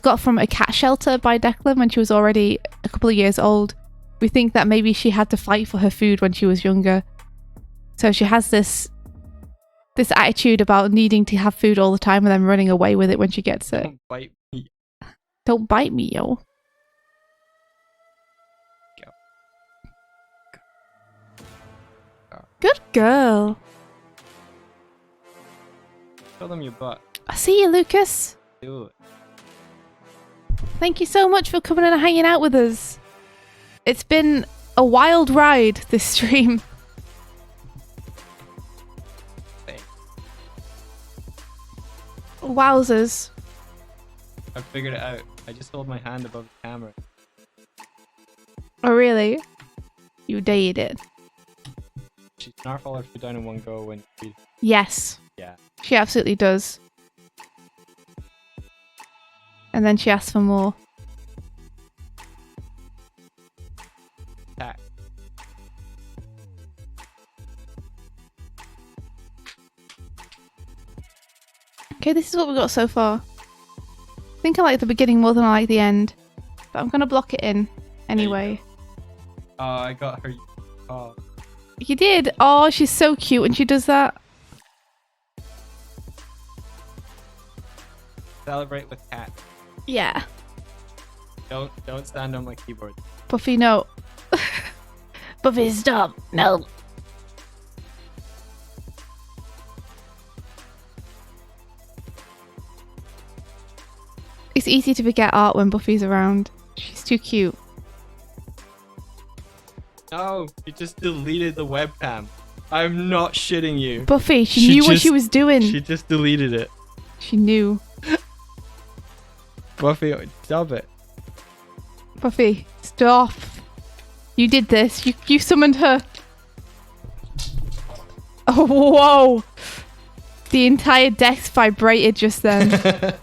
got from a cat shelter by Declan when she was already a couple of years old, we think that maybe she had to fight for her food when she was younger. So she has this attitude about needing to have food all the time and then running away with it when she gets it. Don't bite me. Don't bite me, yo. Good girl. Show them your butt. I see you, Lucas. Do it. Thank you so much for coming and hanging out with us. It's been a wild ride, this stream. Thanks. Wowzers. I figured it out. I just hold my hand above the camera. Oh, really? You did it. She snarf all her food down in one go when she... Yes. Yeah. She absolutely does. And then she asks for more. Attack. Okay, this is what we got so far. I think I like the beginning more than I like the end. But I'm going to block it in anyway. Oh, I got her. Oh. You did? Oh, she's so cute when she does that. Celebrate with cat. Yeah. Don't stand on my keyboard. Buffy, no. Buffy, stop. No. It's easy to forget art when Buffy's around. She's too cute. No, you just deleted the webcam. I'm not shitting you. Buffy, she knew what she was doing. She just deleted it. She knew. Buffy, stop it. Buffy, stop. You did this. You summoned her. Oh, whoa. The entire desk vibrated just then.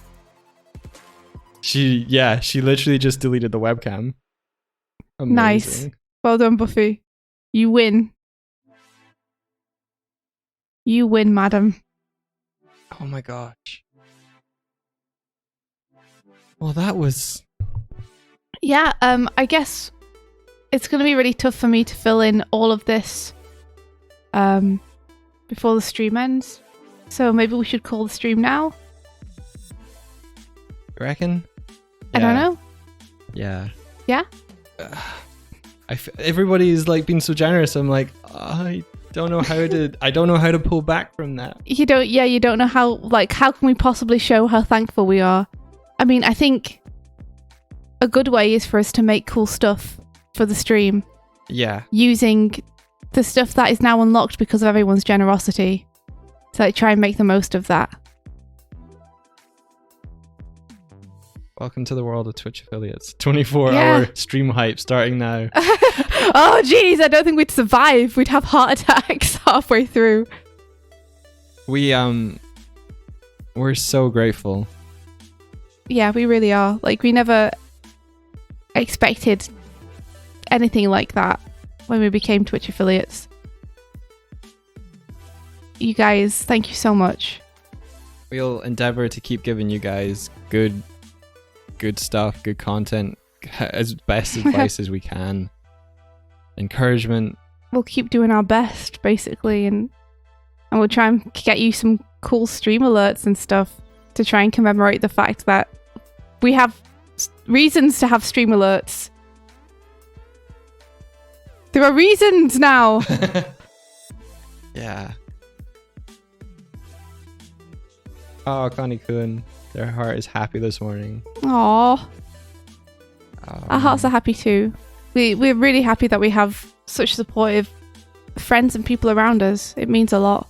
She literally just deleted the webcam. Amazing. Nice. Well done, Buffy. You win. You win, madam. Oh my gosh. Well, that was... Yeah, I guess it's going to be really tough for me to fill in all of this before the stream ends. So maybe we should call the stream now? You reckon? I don't know. Yeah. Yeah? Everybody's like been so generous. I'm like, I don't know how to pull back from that. You don't know how can we possibly show how thankful we are? I mean, I think a good way is for us to make cool stuff for the stream. Yeah. Using the stuff that is now unlocked because of everyone's generosity. So try and make the most of that. Welcome to the world of Twitch affiliates. 24-hour stream hype starting now. Oh, jeez, I don't think we'd survive. We'd have heart attacks halfway through. We're so grateful. Yeah, we really are. Like, we never expected anything like that when we became Twitch affiliates. You guys, thank you so much. We'll endeavor to keep giving you guys good stuff, good content, as best advice as we can. Encouragement. We'll keep doing our best, basically, and we'll try and get you some cool stream alerts and stuff to try and commemorate the fact that we have reasons to have stream alerts. There are reasons now. Yeah. Oh, Connie-kun. Their heart is happy this morning. Aww. Our hearts are happy too. We're really happy that we have such supportive friends and people around us. It means a lot.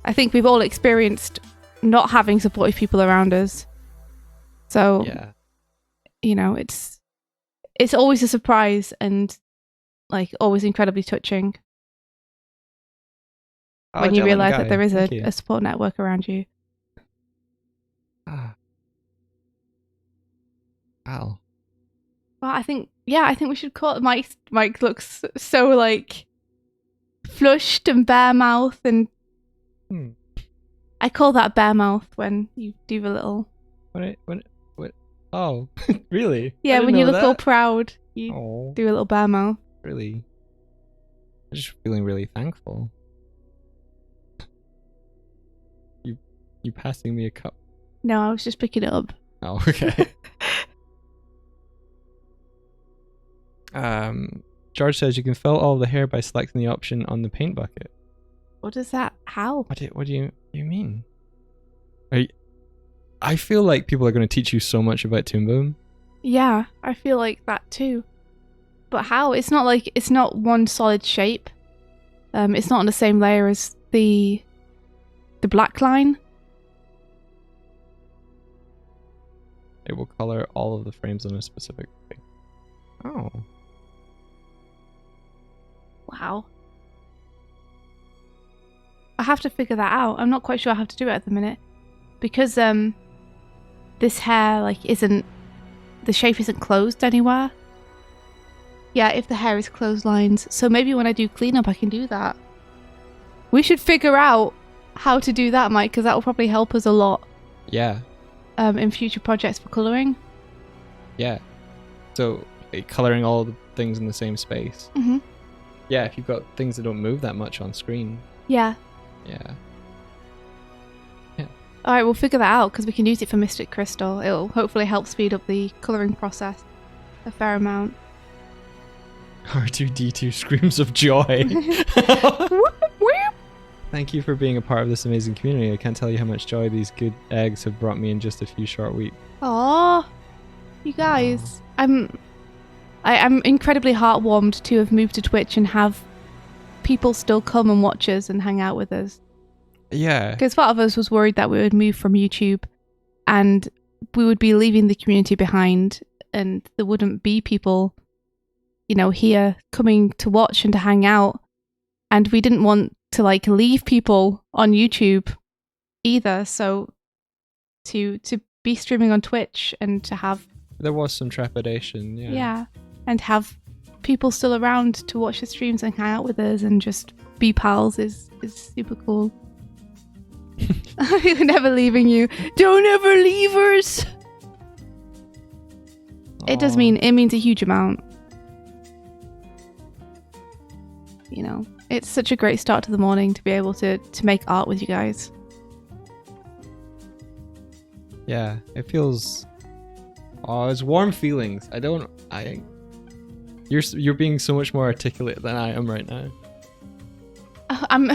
I think we've all experienced not having supportive people around us. So, yeah. You know, it's always a surprise and like always incredibly touching when you realise that there is a support network around you. Wow. Well, I think we should call it. Mike looks so like flushed and bare mouth and I call that bear mouth when you do a little. What? Oh, really? Yeah, I didn't when you know look all that. proud, you Oh, do a little bear mouth. really? I'm just feeling really thankful. You passing me a cup? No, I was just picking it up. Oh, okay. George says you can fill all the hair by selecting the option on the paint bucket. What is that? How? What do you mean? I feel like people are going to teach you so much about Toon Boom. Yeah, I feel like that too. But how? It's not one solid shape. It's not on the same layer as the black line. It will color all of the frames in a specific way. Oh. Wow. I have to figure that out. I'm not quite sure how to do it at the minute. Because this hair the shape isn't closed anywhere. Yeah, if the hair is closed lines. So maybe when I do cleanup I can do that. We should figure out how to do that, Mike, because that will probably help us a lot. Yeah. In future projects for colouring. Yeah. So coloring all the things in the same space. Mm-hmm. Yeah, if you've got things that don't move that much on screen. Yeah. Yeah. Alright, we'll figure that out because we can use it for Mystic Crystal. It'll hopefully help speed up the colouring process a fair amount. R2D2 screams of joy. Whoop. Thank you for being a part of this amazing community. I can't tell you how much joy these good eggs have brought me in just a few short weeks. Aww, you guys. I'm incredibly heartwarmed to have moved to Twitch and have people still come and watch us and hang out with us. Yeah. Because part of us was worried that we would move from YouTube and we would be leaving the community behind and there wouldn't be people, here coming to watch and to hang out. And we didn't want to leave people on YouTube either. So to be streaming on Twitch and to have... There was some trepidation, yeah. Yeah. And have people still around to watch the streams and hang out with us and just be pals is super cool. We're never leaving you. Don't ever leave us. It does mean it means a huge amount. It's such a great start to the morning to be able to make art with you guys. Yeah, it feels... it's warm feelings. You're being so much more articulate than I am right now. I'm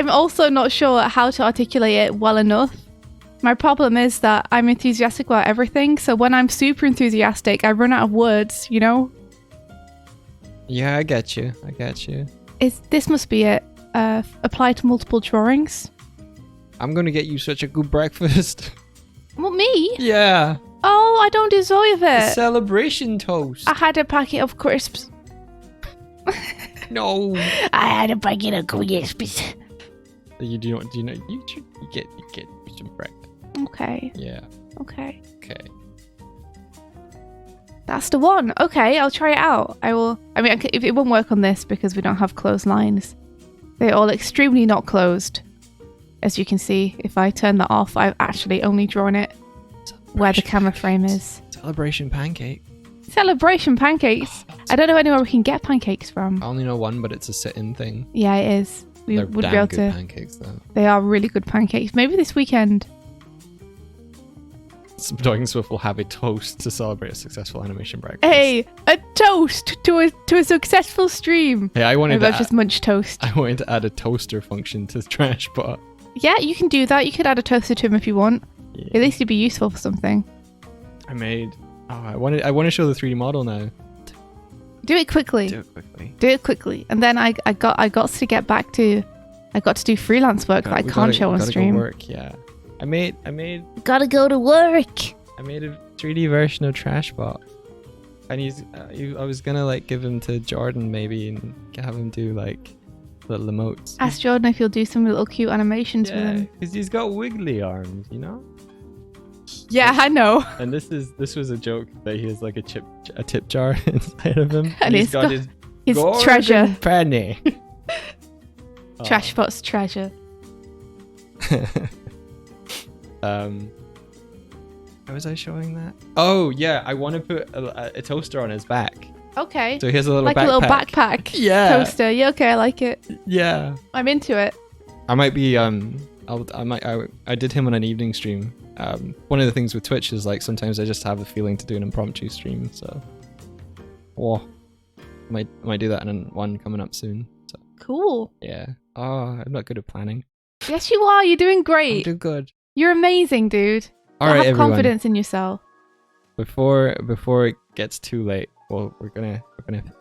also not sure how to articulate it well enough. My problem is that I'm enthusiastic about everything, so when I'm super enthusiastic, I run out of words, Yeah, I get you. This must be it. Apply to multiple drawings. I'm gonna get you such a good breakfast. What, me? Yeah. Oh, I don't deserve it. Celebration toast. I had a packet of crisps. No. I had a packet of crisps. You get some breakfast. Okay. Yeah. Okay. Okay. That's the one. Okay, I'll try it out. If it won't work on this because we don't have closed lines. They're all extremely not closed. As you can see, if I turn that off, I've actually only drawn it where the camera frame is. Celebration pancake. Celebration pancakes. I don't know anywhere we can get pancakes from. I only know one, but it's a sit-in thing. Yeah, it is. We They're would damn be able good to. pancakes, though. They are really good pancakes. Maybe this weekend. Doig and Swift will have a toast to celebrate a successful animation breakfast. Hey, a toast to a successful stream. Hey, I wanted Maybe I've just munched toast. I wanted to add a toaster function to Trashbot. Yeah, you can do that. You could add a toaster to him if you want. Yeah. At least it'd be useful for something. I want to show the 3D model now. Do it quickly. Do it quickly. And then I got to get back to... I got to do freelance work that I can't show on stream. Go work, yeah. I made Gotta go to work. I made a 3D version of Trashbot. And I was gonna give him to Jordan maybe and have him do little emotes. Ask Jordan if he'll do some little cute animations with Yeah, him. because he's got wiggly arms, Yeah, I know. And this was a joke that he has a tip jar inside of him. And he's got his his golden treasure. penny. Trashbot's treasure. How was I showing that? Oh yeah, I want to put a toaster on his back. Okay. So he has a little like backpack. a little backpack Yeah. toaster. Yeah, okay, I like it. Yeah. I'm into it. I might be I did him on an evening stream. One of the things with Twitch is like sometimes I just have the feeling to do an impromptu stream, so might do that in one coming up soon. So Cool. yeah. Oh, I'm not good at planning. Yes, you are. You're doing I'm great. doing good. You're amazing, dude. All right, have everyone. confidence in yourself. Before it gets too late, well, we're gonna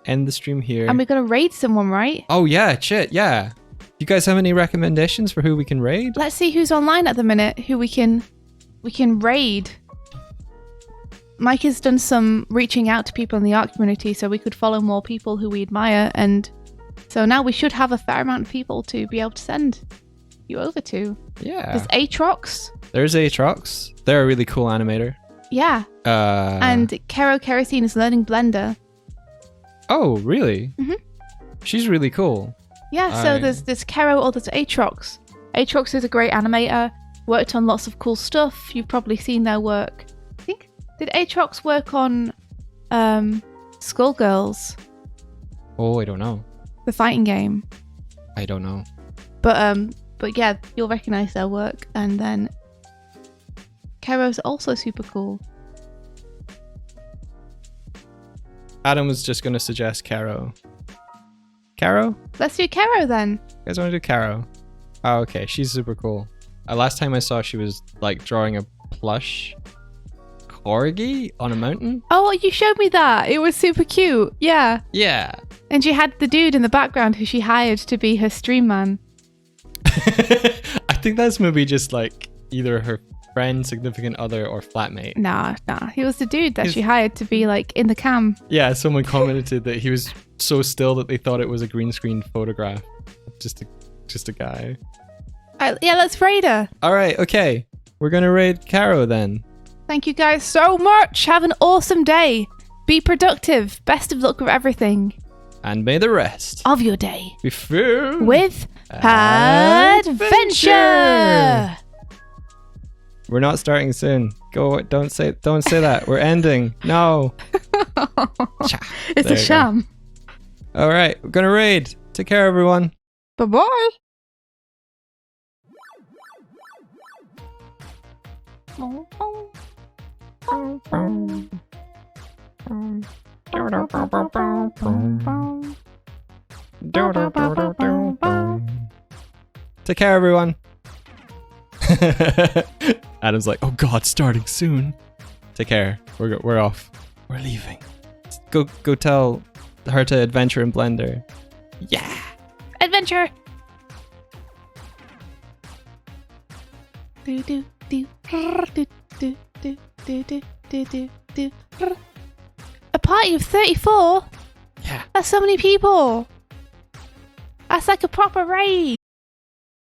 end the stream here. And we're gonna raid someone, right? Oh yeah, shit, yeah. You guys have any recommendations for who we can raid? Let's see who's online at the minute. Who we can raid. Mike has done some reaching out to people in the art community, so we could follow more people who we admire, and so now we should have a fair amount of people to be able to send you over to. Yeah. There's Aatrox. There's Aatrox. They're a really cool animator. Yeah. And Kero Kerosene is learning Blender. Oh, really? Mhm. She's really cool. Yeah, so there's Kero or there's Aatrox. Aatrox is a great animator, worked on lots of cool stuff. You've probably seen their work. I think, did Aatrox work on Skullgirls, Oh, I don't know. the fighting game? I don't know. But yeah, you'll recognize their work. And then Kero's also super cool. Adam was just gonna suggest Caro. Caro? Let's do Kero then. You guys want to do Caro? Oh, okay. She's super cool. Last time I saw, she was like drawing a plush corgi on a mountain. Oh, you showed me that. It was super cute. Yeah. Yeah. And she had the dude in the background who she hired to be her stream man. I think that's maybe just like either her friend, significant other, or flatmate. Nah. He was the dude that she hired to be like in the cam. Yeah, someone commented that he was so still that they thought it was a green screen photograph. Just a guy. Yeah, let's raid her. All right, okay. We're gonna raid Caro then. Thank you guys so much. Have an awesome day. Be productive. Best of luck with everything And may the rest of your day be filled with adventure. We're not starting soon. Go! Don't say that. We're ending. No. It's There a you sham. go. All right, we're gonna raid. Take care, everyone. Bye bye. Take care, everyone. Adam's like, oh god, starting soon. Take care. We're off. We're leaving. Go tell her to adventure in Blender. Yeah. Adventure. Do do do do do do do do do do. A party of 34? Yeah. That's so many people. That's like a proper raid.